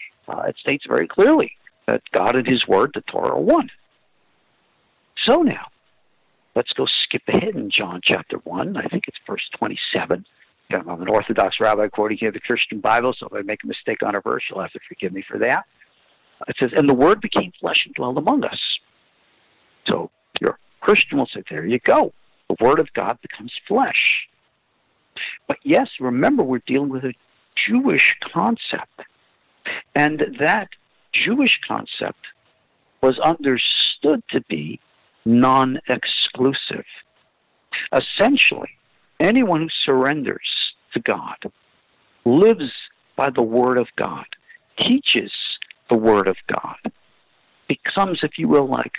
it states very clearly that God and His Word, the Torah, are one. So now, let's go skip ahead in John chapter 1. I think it's verse 27. I'm an Orthodox rabbi quoting here the Christian Bible, so if I make a mistake on a verse, you'll have to forgive me for that. It says, and the Word became flesh and dwelled among us. So your Christian will say, there you go. The Word of God becomes flesh. But yes, remember, we're dealing with a Jewish concept. And that Jewish concept was understood to be non-exclusive. Essentially, anyone who surrenders to God, lives by the Word of God, teaches the Word of God, becomes, if you will, like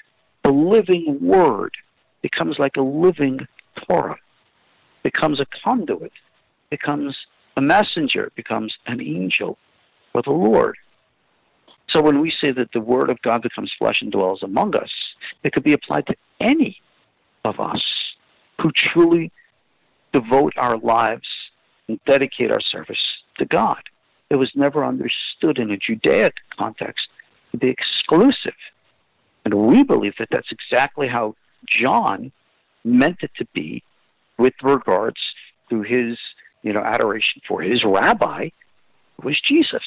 the living Word, becomes like a living Torah, becomes a conduit, becomes a messenger, becomes an angel for the Lord. So when we say that the Word of God becomes flesh and dwells among us, it could be applied to any of us who truly devote our lives and dedicate our service to God. It was never understood in a Judaic context to be exclusive. And we believe that that's exactly how John meant it to be with regards to his, adoration for his rabbi, who was Jesus.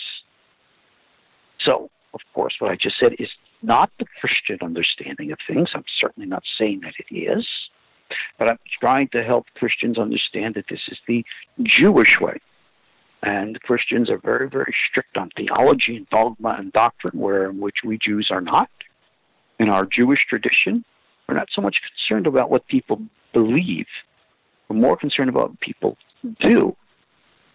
So of course, what I just said is not the Christian understanding of things. I'm certainly not saying that it is. But I'm trying to help Christians understand that this is the Jewish way. And Christians are very, very strict on theology and dogma and doctrine, in which we Jews are not. In our Jewish tradition, we're not so much concerned about what people believe. We're more concerned about what people do.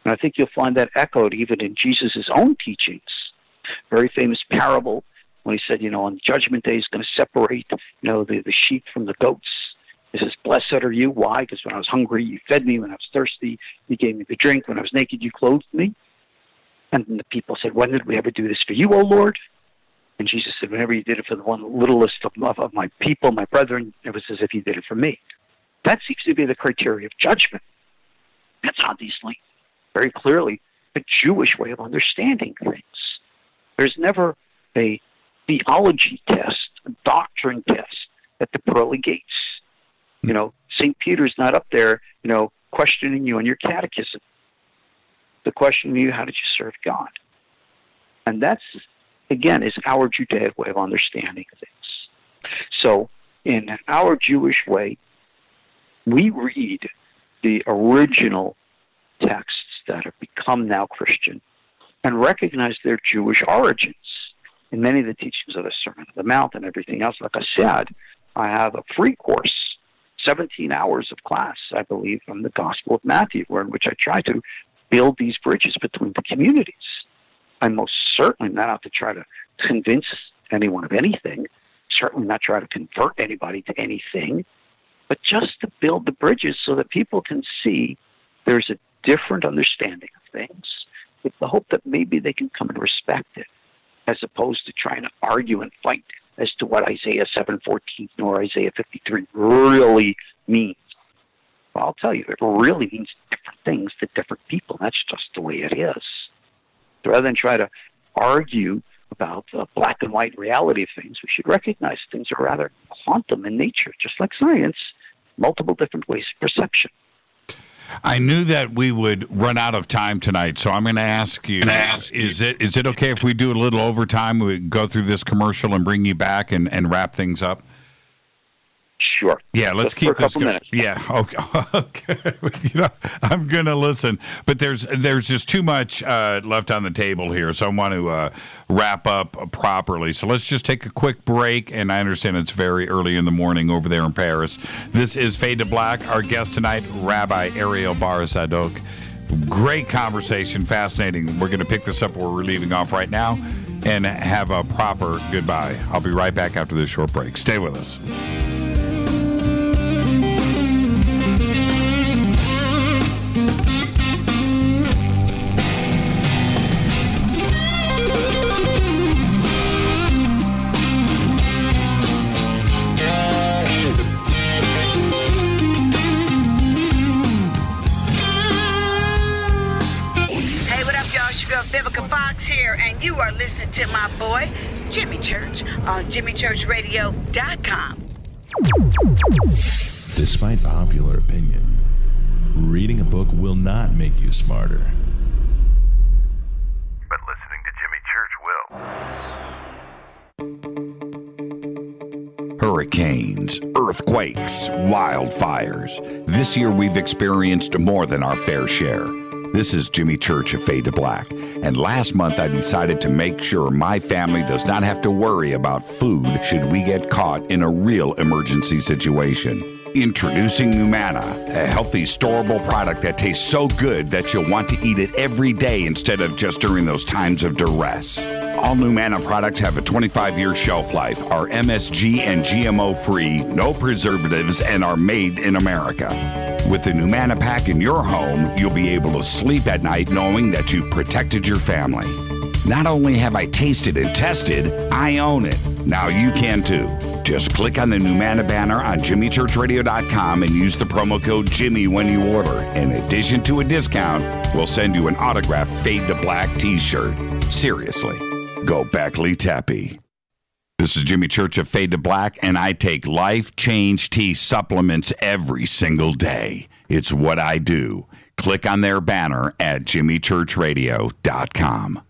And I think you'll find that echoed even in Jesus' own teachings. Very famous parable when he said, on Judgment Day, he's going to separate, the sheep from the goats. He says, blessed are you. Why? Because when I was hungry, you fed me. When I was thirsty, you gave me the drink. When I was naked, you clothed me. And the people said, when did we ever do this for you, O Lord? And Jesus said, whenever you did it for the one littlest of my people, my brethren, it was as if you did it for me. That seems to be the criteria of judgment. That's obviously, very clearly, the Jewish way of understanding things. There's never a theology test, a doctrine test at the pearly gates. St. Peter's not up there, questioning you on your catechism. The question you, how did you serve God? And that's, again, is our Judaic way of understanding things. So, in our Jewish way, we read the original texts that have become now Christian and recognize their Jewish origins. In many of the teachings of the Sermon on the Mount and everything else, like I said, I have a free course, 17 hours of class, I believe, from the Gospel of Matthew, in which I try to build these bridges between the communities. I'm most certainly not out to try to convince anyone of anything, certainly not try to convert anybody to anything, but just to build the bridges so that people can see there's a different understanding of things, with the hope that maybe they can come and respect it, as opposed to trying to argue and fight as to what Isaiah 7:14 or Isaiah 53 really means. Well, I'll tell you, it really means different things to different people. That's just the way it is. Rather than try to argue about the black and white reality of things, we should recognize things are rather quantum in nature, just like science, multiple different ways of perception. I knew that we would run out of time tonight, so I'm going to ask you, is it okay if we do a little overtime? We go through this commercial and bring you back and wrap things up? Sure. Yeah, let's keep this going. Yeah, okay. I'm going to listen, but there's just too much left on the table here, so I want to wrap up properly. So let's just take a quick break, and I understand it's very early in the morning over there in Paris. This is Fade to Black. Our guest tonight, Rabbi Ariel Tzadok. Great conversation, fascinating. We're going to pick this up where we're leaving off right now and have a proper goodbye. I'll be right back after this short break. Stay with us. Here, and you are listening to my boy Jimmy Church on JimmyChurchRadio.com. Despite popular opinion, reading a book will not make you smarter, but listening to Jimmy Church will. Hurricanes, earthquakes, wildfires. This year we've experienced more than our fair share. This is Jimmy Church of Fade to Black, and last month I decided to make sure my family does not have to worry about food should we get caught in a real emergency situation. Introducing Numana, a healthy, storable product that tastes so good that you'll want to eat it every day instead of just during those times of duress. All Numana products have a 25-year shelf life, are MSG and GMO-free, no preservatives, and are made in America. With the Numana pack in your home, you'll be able to sleep at night knowing that you've protected your family. Not only have I tasted and tested, I own it. Now you can too. Just click on the Numana banner on JimmyChurchRadio.com and use the promo code Jimmy when you order. In addition to a discount, we'll send you an autographed Fade to Black t-shirt. Seriously, go Beckley Tappy. This is Jimmy Church of Fade to Black, and I take Life Change Tea supplements every single day. It's what I do. Click on their banner at JimmyChurchRadio.com.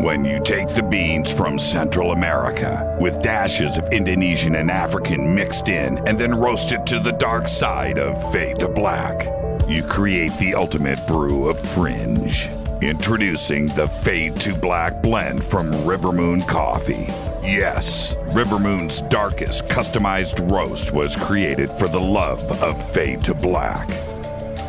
When you take the beans from Central America with dashes of Indonesian and African mixed in and then roast it to the dark side of fade to black, you create the ultimate brew of fringe. Introducing the Fade to Black blend from Rivermoon Coffee. Yes, Rivermoon's darkest customized roast was created for the love of Fade to Black.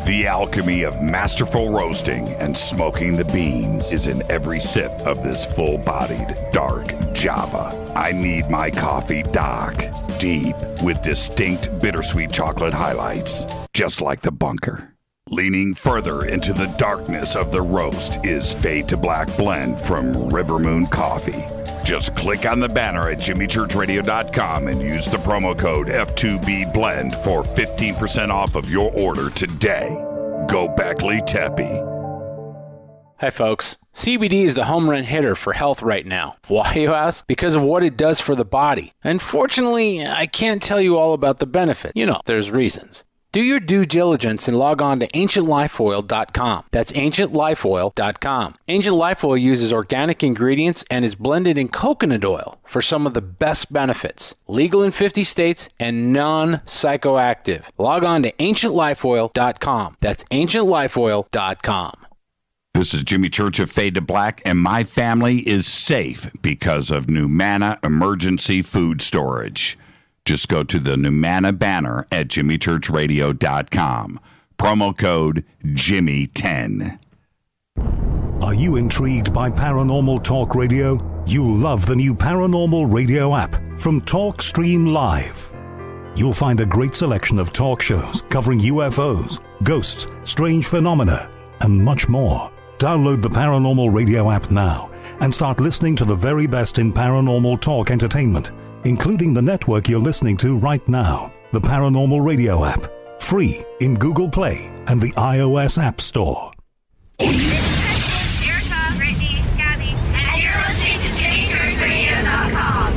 The alchemy of masterful roasting and smoking the beans is in every sip of this full-bodied, dark Java. I need my coffee dark, deep, with distinct bittersweet chocolate highlights, just like the bunker. Leaning further into the darkness of the roast is Fade to Black blend from Rivermoon Coffee. Just click on the banner at jimmychurchradio.com and use the promo code F2BBLEND for 15% off of your order today. Go Beckley Teppy. Hi, folks. CBD is the home run hitter for health right now. Why, you ask? Because of what it does for the body. Unfortunately, I can't tell you all about the benefit. You know, there's reasons. Do your due diligence and log on to ancientlifeoil.com. That's ancientlifeoil.com. Ancient Life Oil uses organic ingredients and is blended in coconut oil for some of the best benefits. Legal in 50 states and non-psychoactive. Log on to ancientlifeoil.com. That's ancientlifeoil.com. This is Jimmy Church of Fade to Black, and my family is safe because of Numana Emergency Food Storage. Just go to the Numana banner at jimmychurchradio.com. Promo code Jimmy10. Are you intrigued by Paranormal Talk Radio? You'll love the new Paranormal Radio app from TalkStream Live. You'll find a great selection of talk shows covering UFOs, ghosts, strange phenomena, and much more. Download the Paranormal Radio app now and start listening to the very best in paranormal talk entertainment, including the network you're listening to right now, the Paranormal Radio app, free in Google Play and the iOS App Store. This is Kristen, Erica, Brittany, Gabby, and you're listening to JimmyChurchRadio.com.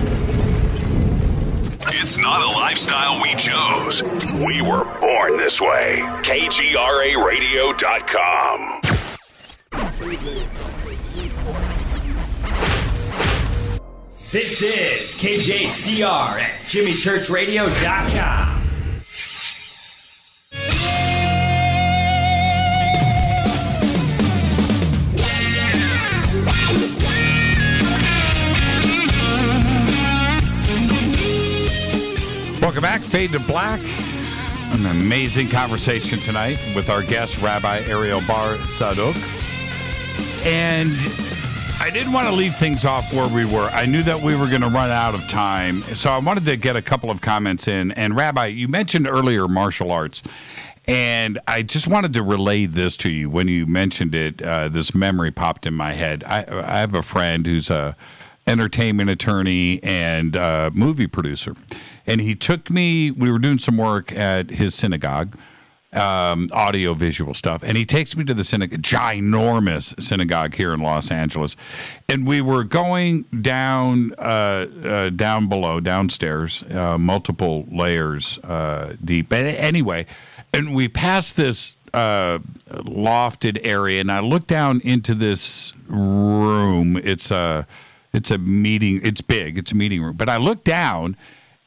It's not a lifestyle we chose. We were born this way. KGRARadio.com. This is KJCR at JimmyChurchRadio.com. Welcome back, Fade to Black. An amazing conversation tonight with our guest, Rabbi Ariel Bar Tzadok. And I didn't want to leave things off where we were. I knew that we were going to run out of time, so I wanted to get a couple of comments in. And Rabbi, you mentioned earlier martial arts, and I just wanted to relay this to you. When you mentioned it, this memory popped in my head. I have a friend who's a entertainment attorney and movie producer, and he took me. We were doing some work at his synagogue. Audio visual stuff, and he takes me to the ginormous synagogue here in Los Angeles, and we were going down downstairs, multiple layers deep. But anyway, and we passed this lofted area, and I looked down into this room. It's a meeting. It's big. It's a meeting room. But I looked down,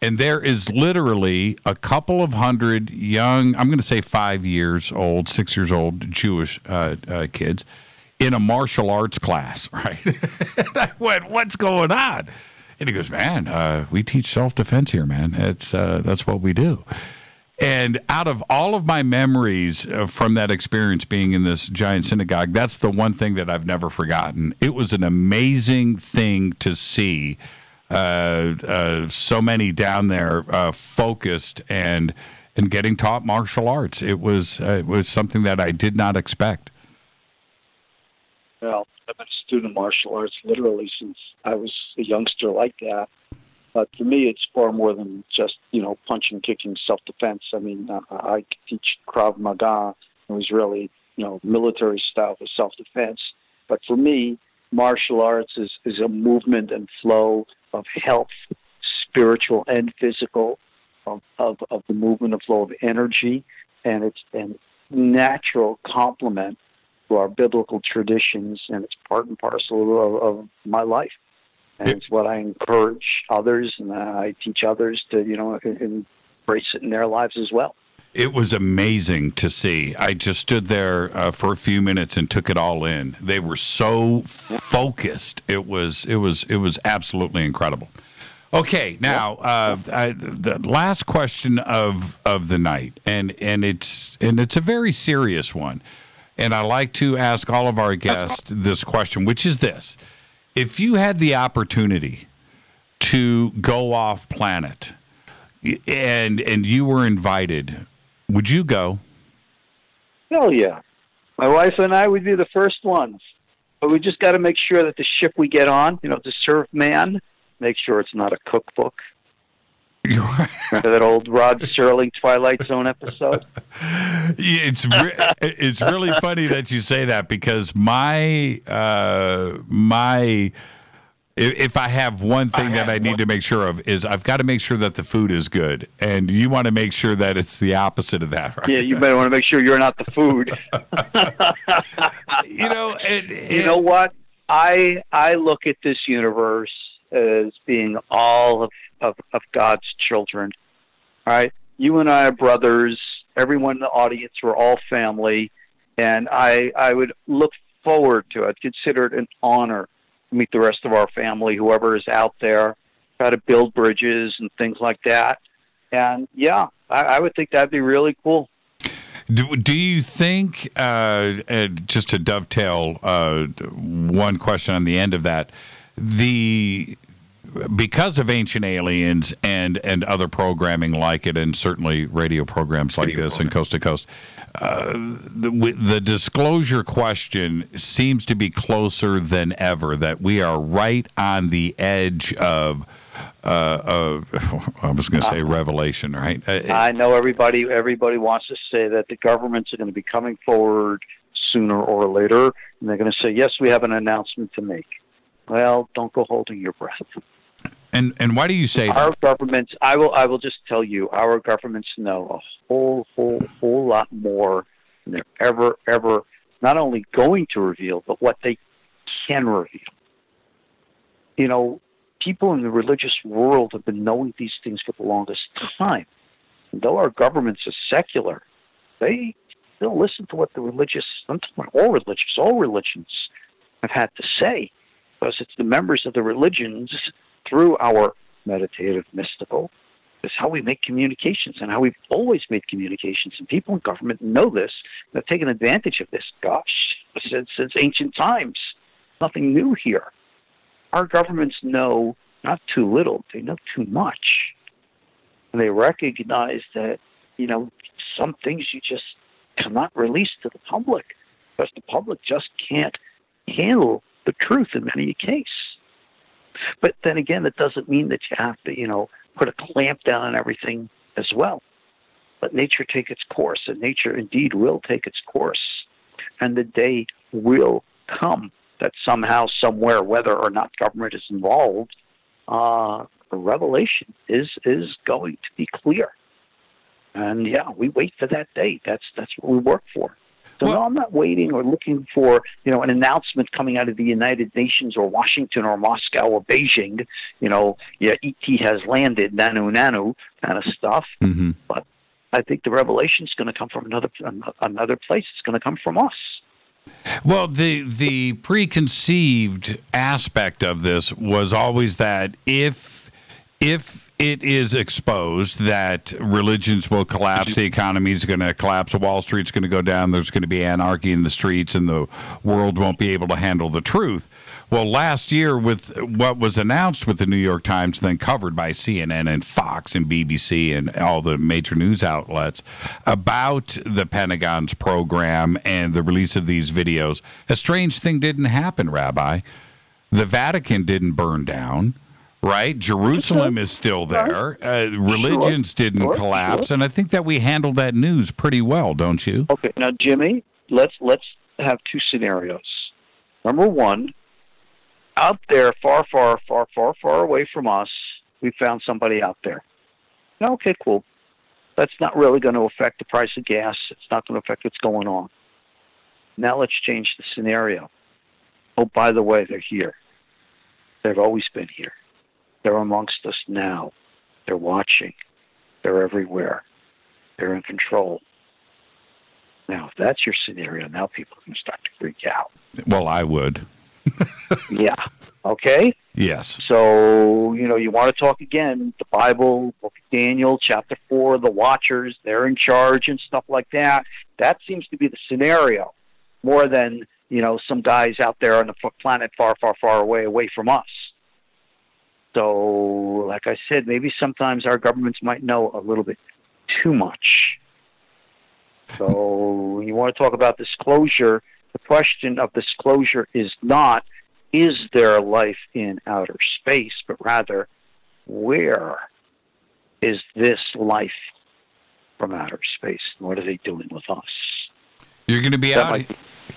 and there is literally a couple of hundred young, I'm going to say 5 years old, 6 years old Jewish kids in a martial arts class, right? And I went, what's going on? And he goes, man, we teach self-defense here, man. That's what we do. And out of all of my memories from that experience being in this giant synagogue, that's the one thing that I've never forgotten. It was an amazing thing to see. So many down there focused and getting taught martial arts. It was something that I did not expect. Well, I've been a student of martial arts literally since I was a youngster like that. But for me, it's far more than just, punching, kicking, self-defense. I mean, I teach Krav Maga. It was really, military style of self-defense. But for me, martial arts is a movement and flow of health, spiritual and physical, of the movement and flow of energy, and it's a natural complement to our biblical traditions, and it's part and parcel of my life. And it's what I encourage others, and I teach others to, embrace it in their lives as well. It was amazing to see. I just stood there for a few minutes and took it all in. They were so focused. It was absolutely incredible. Okay, now the last question of the night, and it's a very serious one, and I like to ask all of our guests this question, which is this: if you had the opportunity to go off planet, and you were invited, would you go? Hell yeah. My wife and I would be the first ones. But we just got to make sure that the ship we get on, to serve man, make sure it's not a cookbook. Remember that old Rod Serling Twilight Zone episode? It's really funny that you say that, because if I have one thing that I need to make sure of, is I've got to make sure that the food is good, and you want to make sure that it's the opposite of that, right? Yeah, you better want to make sure you're not the food. You know what? I look at this universe as being all of God's children. All right? You and I are brothers. Everyone in the audience, we're all family. And I would look forward to it, consider it an honor to meet the rest of our family, whoever is out there, try to build bridges and things like that. And, yeah, I would think that'd be really cool. Do you think, just to dovetail one question on the end of that, because of Ancient Aliens and other programming like it, and certainly radio programs like this and Coast to Coast, the disclosure question seems to be closer than ever, that we are right on the edge of I was going to say revelation, right? I know everybody wants to say that the governments are going to be coming forward sooner or later, and they're going to say, yes, we have an announcement to make. Well, don't go holding your breath. And why do you say our governments? I will just tell you, our governments know a whole lot more than they're ever not only going to reveal, but what they can reveal. People in the religious world have been knowing these things for the longest time. And though our governments are secular, they still listen to what the religious, all religions have had to say, because it's the members of the religions, through our meditative, mystical, is how we make communications, and how we've always made communications. And people in government know this. They've taken advantage of this, since ancient times. Nothing new here. Our governments know not too little, they know too much. And they recognize that, some things you just cannot release to the public, because the public just can't handle the truth in many a case. But then again, it doesn't mean that you have to, put a clamp down on everything as well. Let nature take its course, and nature indeed will take its course. And the day will come that somehow, somewhere, whether or not government is involved, the revelation is going to be clear. And yeah, we wait for that day. That's what we work for. So no, I'm not waiting or looking for, an announcement coming out of the United Nations or Washington or Moscow or Beijing, ET has landed, nanu kind of stuff. Mm-hmm. But I think the revelation is going to come from another place. It's going to come from us. Well, the preconceived aspect of this was always that if it is exposed that religions will collapse, the economy is going to collapse, Wall Street's going to go down, there's going to be anarchy in the streets, and the world won't be able to handle the truth. Well, last year, with what was announced with the New York Times, then covered by CNN and Fox and BBC and all the major news outlets about the Pentagon's program and the release of these videos, a strange thing didn't happen, Rabbi. The Vatican didn't burn down. Right, Jerusalem is still there. Religions didn't collapse, and I think that we handled that news pretty well, don't you? Okay, now Jimmy, let's have two scenarios. Number one, out there, far away from us, we found somebody out there. Okay, cool. That's not really going to affect the price of gas. It's not going to affect what's going on. Now let's change the scenario. Oh, by the way, they're here. They've always been here. They're amongst us now. They're watching. They're everywhere. They're in control. Now, if that's your scenario, now people can start to freak out. Well, I would. Yeah. Okay? Yes. So, you want to talk again, the Bible, Book of Daniel, chapter 4, the Watchers, they're in charge and stuff like that. That seems to be the scenario more than, some guys out there on the planet far, far, far away from us. So, like I said, maybe sometimes our governments might know a little bit too much. So, you want to talk about disclosure. The question of disclosure is not, is there life in outer space, but rather, where is this life from outer space? What are they doing with us? You're going to be out.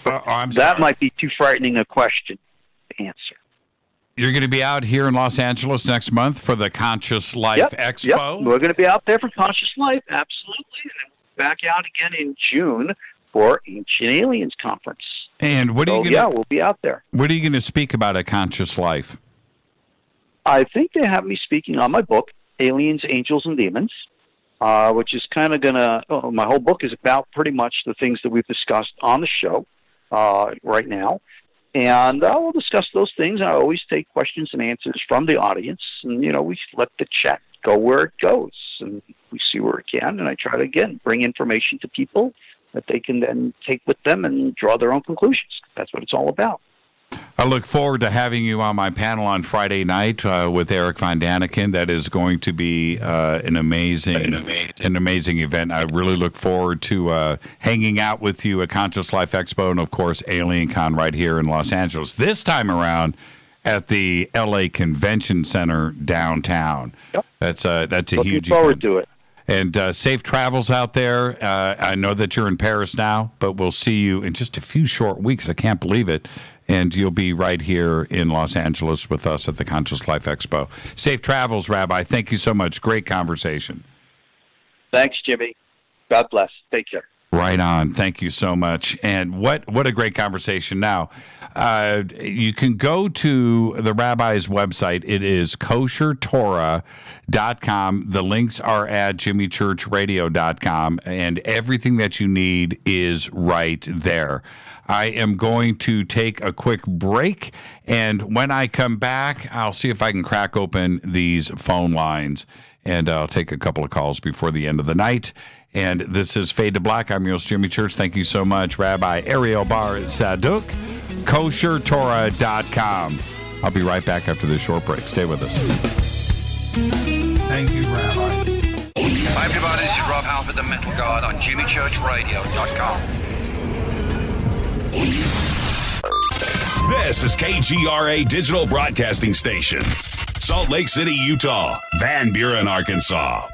That might be too frightening a question to answer. You're going to be out here in Los Angeles next month for the Conscious Life Expo? Yep. We're going to be out there for Conscious Life, absolutely. And back out again in June for Ancient Aliens Conference. And what are you going to... we'll be out there. What are you going to speak about at Conscious Life? I think they have me speaking on my book, Aliens, Angels, and Demons, which is kind of going to... my whole book is about pretty much the things that we've discussed on the show right now. And I will discuss those things. I always take questions and answers from the audience. And, we let the chat go where it goes. And we see where it can. And I try to, again, bring information to people that they can then take with them and draw their own conclusions. That's what it's all about. I look forward to having you on my panel on Friday night with Eric Von Daniken. That is going to be an amazing event. I really look forward to hanging out with you at Conscious Life Expo and, of course, Alien Con right here in Los Angeles. This time around at the LA Convention Center downtown. Yep. That's a huge event. Looking forward to it. And safe travels out there. I know that you're in Paris now, but we'll see you in just a few short weeks. I can't believe it. And you'll be right here in Los Angeles with us at the Conscious Life Expo. Safe travels, Rabbi. Thank you so much. Great conversation. Thanks, Jimmy. God bless. Take care. Right on. Thank you so much. And what a great conversation. Now, you can go to the Rabbi's website. It is koshertorah.com. The links are at jimmychurchradio.com, and everything that you need is right there. I am going to take a quick break, and when I come back, I'll see if I can crack open these phone lines, and I'll take a couple of calls before the end of the night. And this is Fade to Black. I'm your host, Jimmy Church. Thank you so much, Rabbi Ariel Bar Tzadok, koshertorah.com. I'll be right back after this short break. Stay with us. Thank you, Rabbi. Hi, everybody. This is Rob Halford, the Metal God, on jimmychurchradio.com. This is KGRA Digital Broadcasting Station, Salt Lake City, Utah, Van Buren, Arkansas.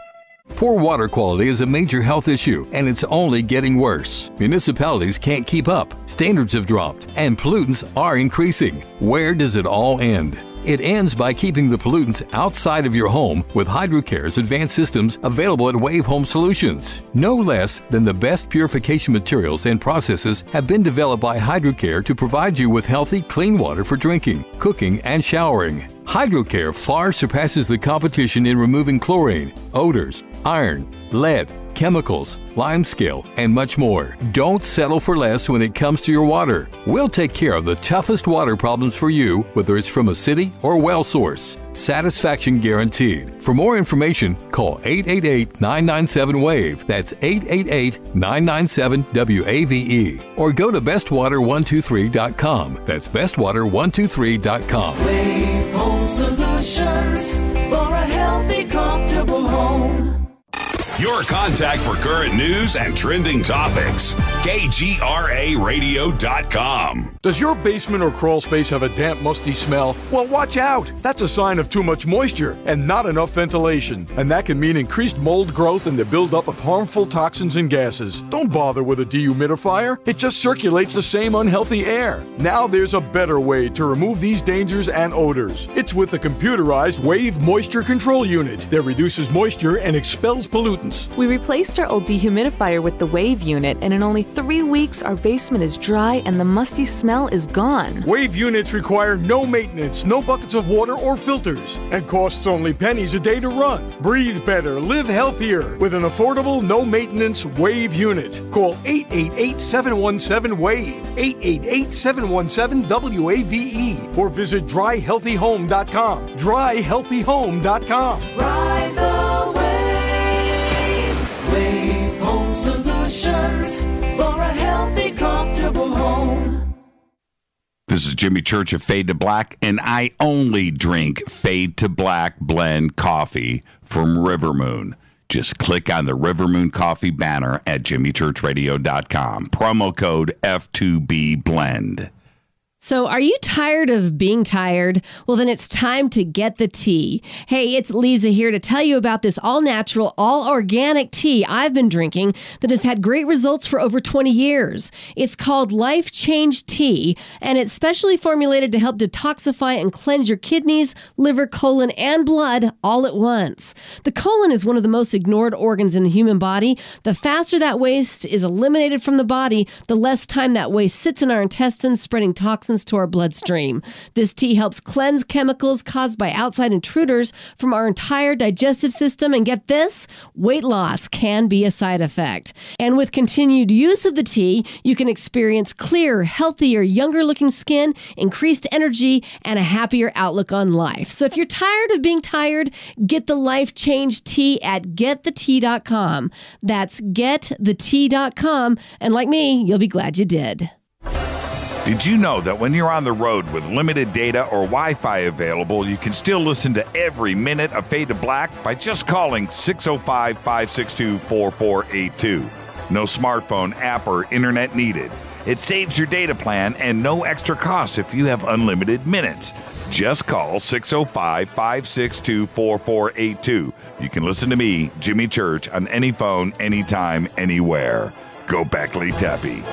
Poor water quality is a major health issue, and it's only getting worse. Municipalities can't keep up, standards have dropped, and pollutants are increasing. Where does it all end? It ends by keeping the pollutants outside of your home with HydroCare's advanced systems available at Wave Home Solutions. No less than the best purification materials and processes have been developed by HydroCare to provide you with healthy, clean water for drinking, cooking, and showering. HydroCare far surpasses the competition in removing chlorine, odors, iron, lead, chemicals, limescale, and much more. Don't settle for less when it comes to your water. We'll take care of the toughest water problems for you, whether it's from a city or well source. Satisfaction guaranteed. For more information, call 888-997-WAVE. That's 888-997-WAVE. Or go to bestwater123.com. That's bestwater123.com. Wave Home Solutions for a healthy, comfortable home. Your contact for current news and trending topics. KGRARadio.com. Does your basement or crawl space have a damp, musty smell? Well, watch out. That's a sign of too much moisture and not enough ventilation. And that can mean increased mold growth and the buildup of harmful toxins and gases. Don't bother with a dehumidifier. It just circulates the same unhealthy air. Now there's a better way to remove these dangers and odors. It's with the computerized Wave Moisture Control Unit that reduces moisture and expels pollutants pollutants. We replaced our old dehumidifier with the Wave unit, and in only 3 weeks, our basement is dry and the musty smell is gone. Wave units require no maintenance, no buckets of water or filters, and costs only pennies a day to run. Breathe better, live healthier with an affordable, no-maintenance Wave unit. Call 888-717-WAVE, 888-717-WAVE, or visit dryhealthyhome.com. dryhealthyhome.com. Ride the wave. Wave Home Solutions for a healthy, comfortable home. This is Jimmy Church of Fade to Black, and I only drink Fade to Black blend coffee from River Moon. Just click on the River Moon Coffee banner at jimmychurchradio.com. Promo code F2B Blend. So, are you tired of being tired? Well, then it's time to get the tea. Hey, it's Lisa here to tell you about this all-natural, all-organic tea I've been drinking that has had great results for over 20 years. It's called Life Change Tea, and it's specially formulated to help detoxify and cleanse your kidneys, liver, colon, and blood all at once. The colon is one of the most ignored organs in the human body. The faster that waste is eliminated from the body, the less time that waste sits in our intestines, spreading toxins to our bloodstream. This tea helps cleanse chemicals caused by outside intruders from our entire digestive system. And get this, weight loss can be a side effect. And with continued use of the tea, you can experience clearer, healthier, younger looking skin, increased energy, and a happier outlook on life. So if you're tired of being tired, get the Life Change Tea at getthetea.com. That's getthetea.com. And like me, you'll be glad you did. Did you know that when you're on the road with limited data or Wi-Fi available, you can still listen to every minute of Fade to Black by just calling 605-562-4482? No smartphone, app, or internet needed. It saves your data plan and no extra cost if you have unlimited minutes. Just call 605-562-4482. You can listen to me, Jimmy Church, on any phone, anytime, anywhere. Go Beckley Tappy.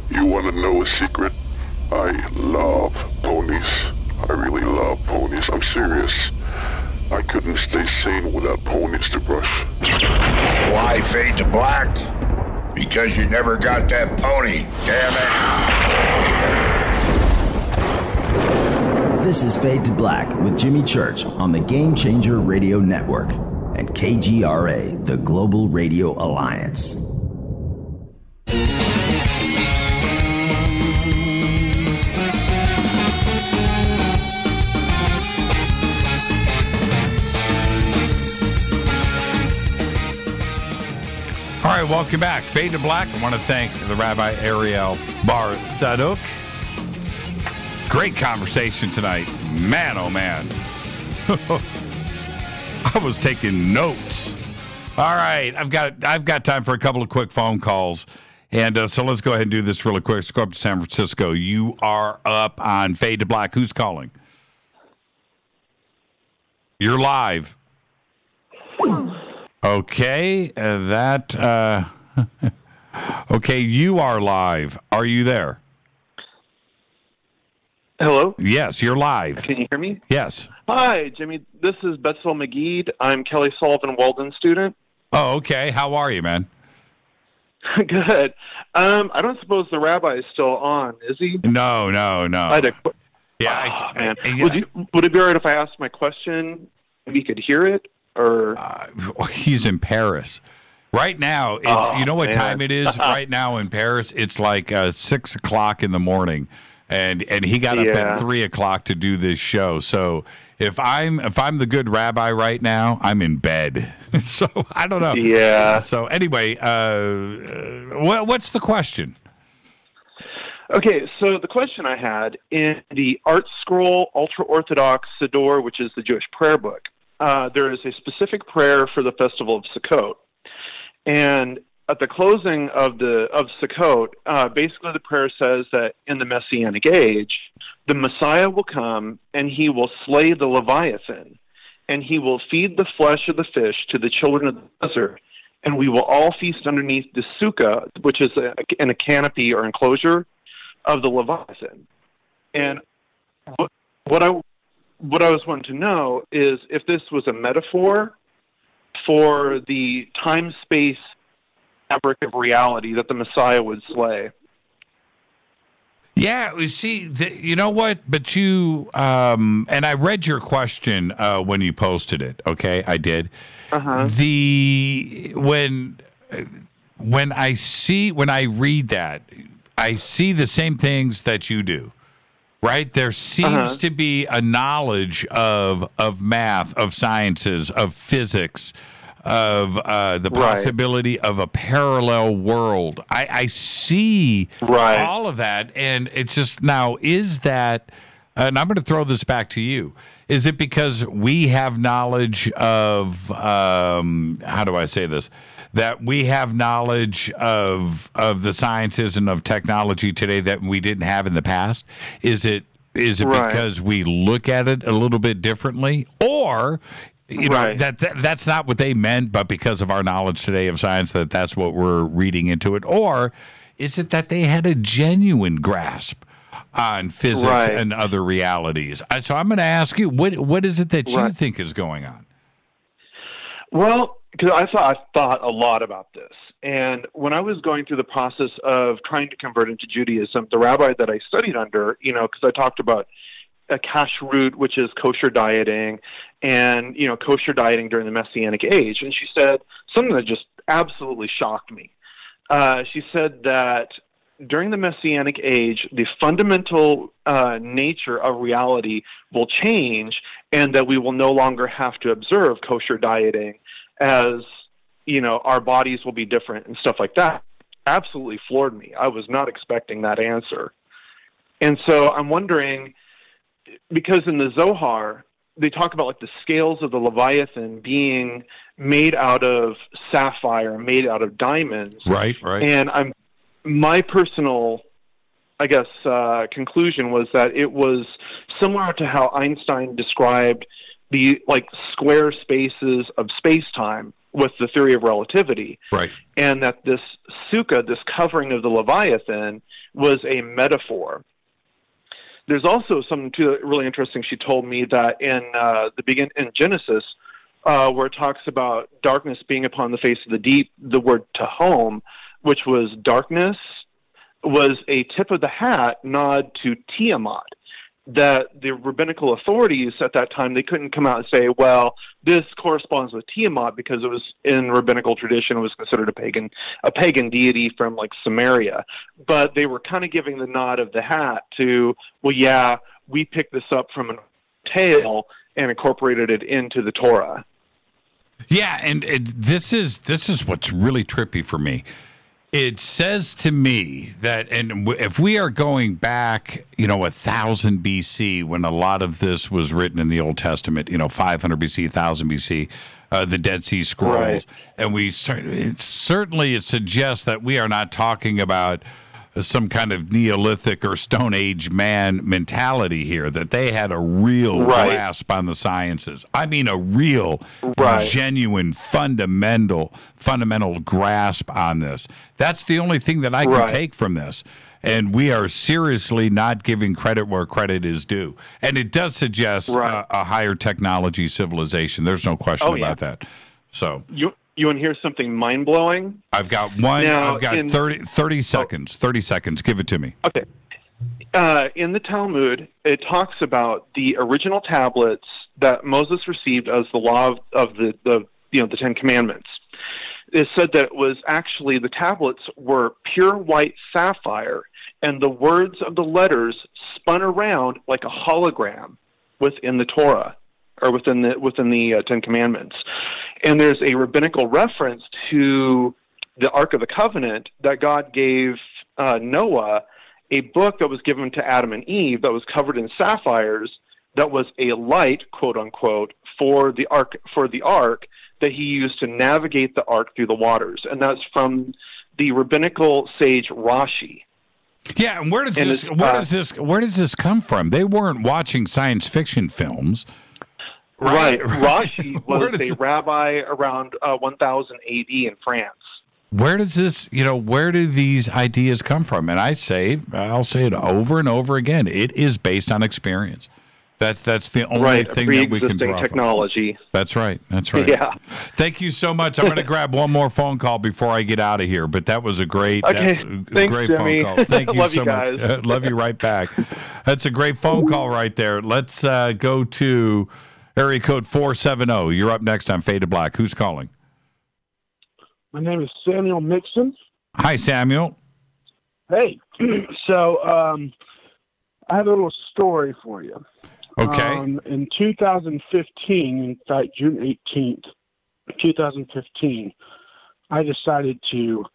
You want to know a secret? I love ponies. I really love ponies. I'm serious. I couldn't stay sane without ponies to brush. Why Fade to Black? Because you never got that pony. Damn it. This is Fade to Black with Jimmy Church on the Game Changer Radio Network and KGRA, the Global Radio Alliance. All right, welcome back. Fade to Black. I want to thank the Rabbi Ariel Bar Tzadok. Great conversation tonight. Man, oh man. I was taking notes. All right, I've got time for a couple of quick phone calls. And so let's go ahead and do this really quick. Let's go up to San Francisco. You are up on Fade to Black. Who's calling? You're live. Okay, okay, you are live. Are you there? Hello? Yes, you're live. Can you hear me? Yes. Hi, Jimmy. This is Betzel McGee. I'm Kelly Sullivan Walden student. Oh, okay. How are you, man? Good. I don't suppose the rabbi is still on, is he? No. Yeah. Man. Would it be all right if I asked my question? Maybe you could hear it? Or he's in Paris right now. You know what time it is right now in Paris? It's like 6 o'clock in the morning, and he got up at 3 o'clock to do this show. So if I'm the good rabbi right now, I'm in bed. So I don't know. Yeah. So anyway, what's the question? Okay, so the question I had in the Art Scroll Ultra Orthodox Siddur, which is the Jewish prayer book. There is a specific prayer for the festival of Sukkot, and at the closing of Sukkot, basically the prayer says that in the Messianic age, the Messiah will come and he will slay the Leviathan, and he will feed the flesh of the fish to the children of the desert, and we will all feast underneath the sukkah, which is in a canopy or enclosure of the Leviathan. And what I was wanting to know is if this was a metaphor for the time-space fabric of reality that the Messiah would slay. Yeah, you see, you know what? But you, and I read your question when you posted it. Okay, I did. Uh-huh. When I read that, I see the same things that you do. Right? There seems to be a knowledge of math, of sciences, of physics, of the possibility of a parallel world. I see all of that, and it's just now, is that, and I'm going to throw this back to you, is it because we have knowledge of, how do I say this, that we have knowledge of the sciences and of technology today that we didn't have in the past? Is it because we look at it a little bit differently, or you know that's not what they meant, but because of our knowledge today of science, that's what we're reading into it? Or is it that they had a genuine grasp on physics and other realities? So I'm going to ask you, what is it that you think is going on? Well, because I thought a lot about this. And when I was going through the process of trying to convert into Judaism, the rabbi that I studied under, you know, because I talked about a kashrut, which is kosher dieting, and, you know, kosher dieting during the Messianic age. And she said something that just absolutely shocked me. She said that during the Messianic age, the fundamental nature of reality will change, and that we will no longer have to observe kosher dieting, as, you know, our bodies will be different and stuff like that. Absolutely floored me. I was not expecting that answer. And so I'm wondering, because in the Zohar, they talk about like the scales of the Leviathan being made out of sapphire, made out of diamonds. Right. And my personal, I guess, conclusion was that it was similar to how Einstein described the like square spaces of space-time with the theory of relativity. Right. And that this sukkah, this covering of the Leviathan, was a metaphor. There's also something too really interesting. She told me that in in Genesis, where it talks about darkness being upon the face of the deep, the word tahom, which was darkness, was a tip of the hat nod to Tiamat. That the rabbinical authorities at that time, they couldn't come out and say, well, this corresponds with Tiamat because it was in rabbinical tradition, it was considered a pagan deity from like Samaria. But they were kind of giving the nod of the hat to, well, yeah, we picked this up from a tale and incorporated it into the Torah. Yeah, and this is what's really trippy for me. It says to me that, and if we are going back, 1000 BC, when a lot of this was written in the Old Testament, 500 BC, 1000 BC, the Dead Sea Scrolls, and it suggests that we are not talking about some kind of Neolithic or Stone Age man mentality here, that they had a real grasp on the sciences. I mean, a real, genuine, fundamental grasp on this. That's the only thing that I can take from this. And we are seriously not giving credit where credit is due. And it does suggest a higher technology civilization. There's no question about that. So You want to hear something mind-blowing? I've got one. Now, I've got 30 seconds. 30 seconds. Give it to me. Okay. In the Talmud, it talks about the original tablets that Moses received as the law of the 10 Commandments. It said that it was actually, the tablets were pure white sapphire, and the words of the letters spun around like a hologram within the Torah, or within the 10 Commandments. And there's a rabbinical reference to the Ark of the Covenant that God gave Noah, a book that was given to Adam and Eve that was covered in sapphires, that was a light, quote unquote, for the ark that he used to navigate the ark through the waters. And that's from the rabbinical sage Rashi. Yeah, and where does this come from? They weren't watching science fiction films. Right. Rashi was a rabbi around 1000 AD in France. where does this, where do these ideas come from? And I'll say it over and over again. It is based on experience. That's the only thing that we can draw technology. from. That's right. Yeah. Thank you so much. I'm going to grab one more phone call before I get out of here. But that was a great, Thanks, great Jimmy. phone call. Thank you Love so you guys. much. Love you right back. That's a great phone call right there. Let's go to area code 470. You're up next on Fade to Black. Who's calling? My name is Samuel Mixon. Hi, Samuel. Hey. So I have a little story for you. Okay. In 2015, in fact, June 18th, 2015, I decided to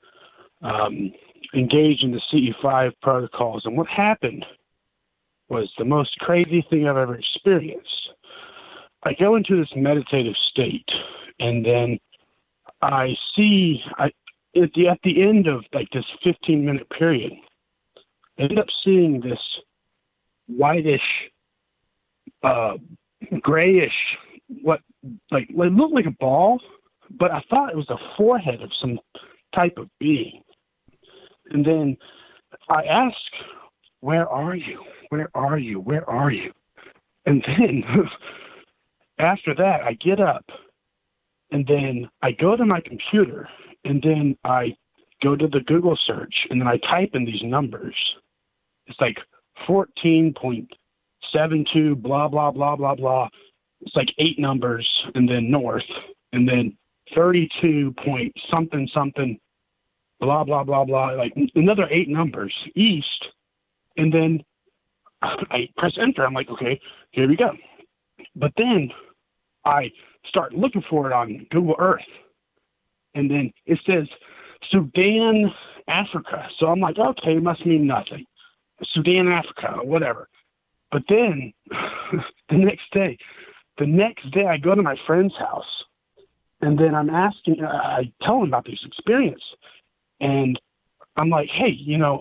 engage in the CE5 protocols. And what happened was the most crazy thing I've ever experienced. I go into this meditative state, and then I see, at the end of like this 15-minute period, I end up seeing this whitish, grayish, it looked like a ball, but I thought it was the forehead of some type of being. And then I ask, "Where are you? Where are you? Where are you?" And then after that, I get up, and then I go to my computer, and then I go to the Google search, and then I type in these numbers. It's like 14.72, blah, blah, blah, blah, blah. It's like 8 numbers, and then north, and then 32 point something, something, blah, blah, blah, blah, like another 8 numbers east. And then I press enter. I'm like, okay, here we go. But then I start looking for it on Google Earth, and then it says Sudan, Africa. So I'm like, okay, it must mean nothing. Sudan, Africa, or whatever. But then the next day I go to my friend's house, and then I'm asking, I tell him about this experience, and I'm like, hey,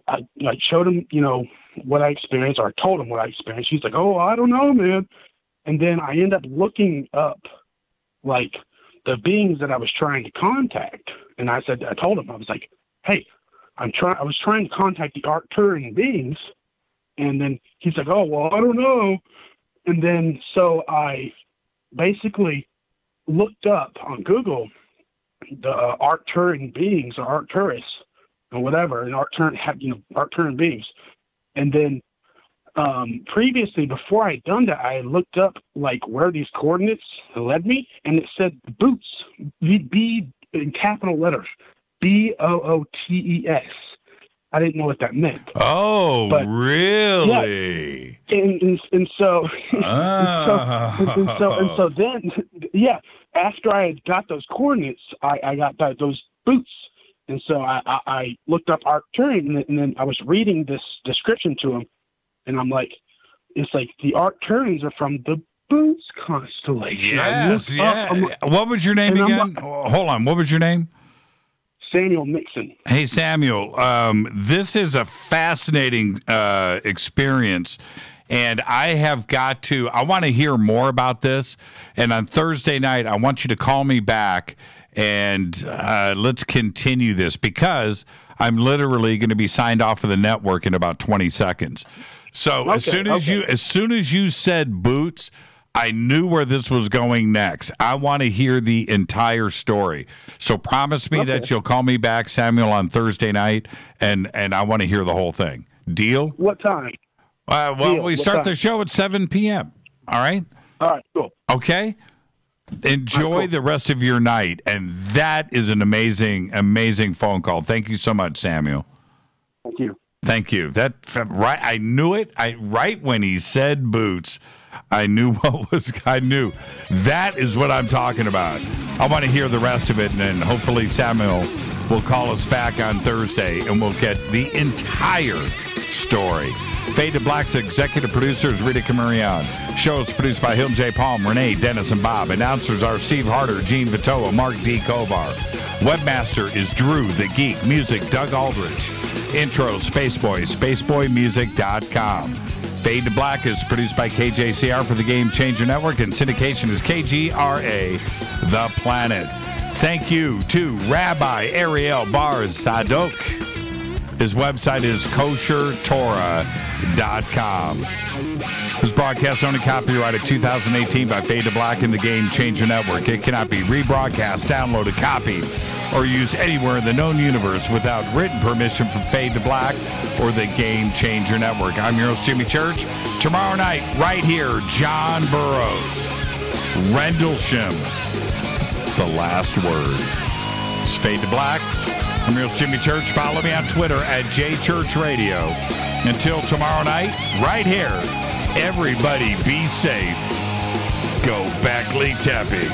I showed him, what I experienced, or I told him what I experienced. He's like, oh, I don't know, man. And then I end up looking up, like, the beings that I was trying to contact. And I told him, I was like, hey, I was trying to contact the Arcturian beings. And then he's like, oh, well, I don't know. And then so I basically looked up on Google the Arcturian beings, or Arcturus, or whatever, and Arcturian beings. And then previously, before I had done that, I looked up like where these coordinates led me, and it said boots, B in capital letters, BOOTES. I didn't know what that meant. Oh, but, really? Yeah. And so then, yeah, after I had got those coordinates, I got those boots. And so I looked up Arcturian, and then I was reading this description to him, and I'm like, it's like the Arcturians are from the Boots constellation. Yes, yeah. What was your name again? Hold on. What was your name? Samuel Mixon. Hey, Samuel, this is a fascinating experience, and I want to hear more about this. And on Thursday night, I want you to call me back, and let's continue this, because I'm literally going to be signed off of the network in about 20 seconds. So okay, as soon as you said boots, I knew where this was going next. I want to hear the entire story. So promise me that you'll call me back, Samuel, on Thursday night, and I want to hear the whole thing. Deal? What time? We start the show at 7 p.m. All right? All right, cool. Okay? Enjoy the rest of your night. And that is an amazing, amazing phone call. Thank you so much, Samuel. Thank you. Thank you. I knew it. Right when he said boots, I knew I knew. That is what I'm talking about. I want to hear the rest of it, and then hopefully Samuel will call us back on Thursday, and we'll get the entire story. Fade to Black's executive producer is Rita Camarion. Show is produced by Hilton J. Palm, Renee, Dennis, and Bob. Announcers are Steve Harder, Gene Vitoa, Mark D. Kovar. Webmaster is Drew the Geek. Music, Doug Aldrich. Intro, Spaceboy, spaceboymusic.com. Fade to Black is produced by KJCR for the Game Changer Network, and syndication is KGRA, The Planet. Thank you to Rabbi Ariel Bar Tzadok. His website is koshertorah.com. This broadcast only copyrighted 2018 by Fade to Black and the Game Changer Network. It cannot be rebroadcast, downloaded, copied, or used anywhere in the known universe without written permission from Fade to Black or the Game Changer Network. I'm your host, Jimmy Church. Tomorrow night, right here, John Burroughs, Rendlesham, The Last Word. It's Fade to Black. I'm your host, Jimmy Church. Follow me on Twitter at JChurchRadio. Until tomorrow night, right here, everybody be safe. Go Beckley Tepe.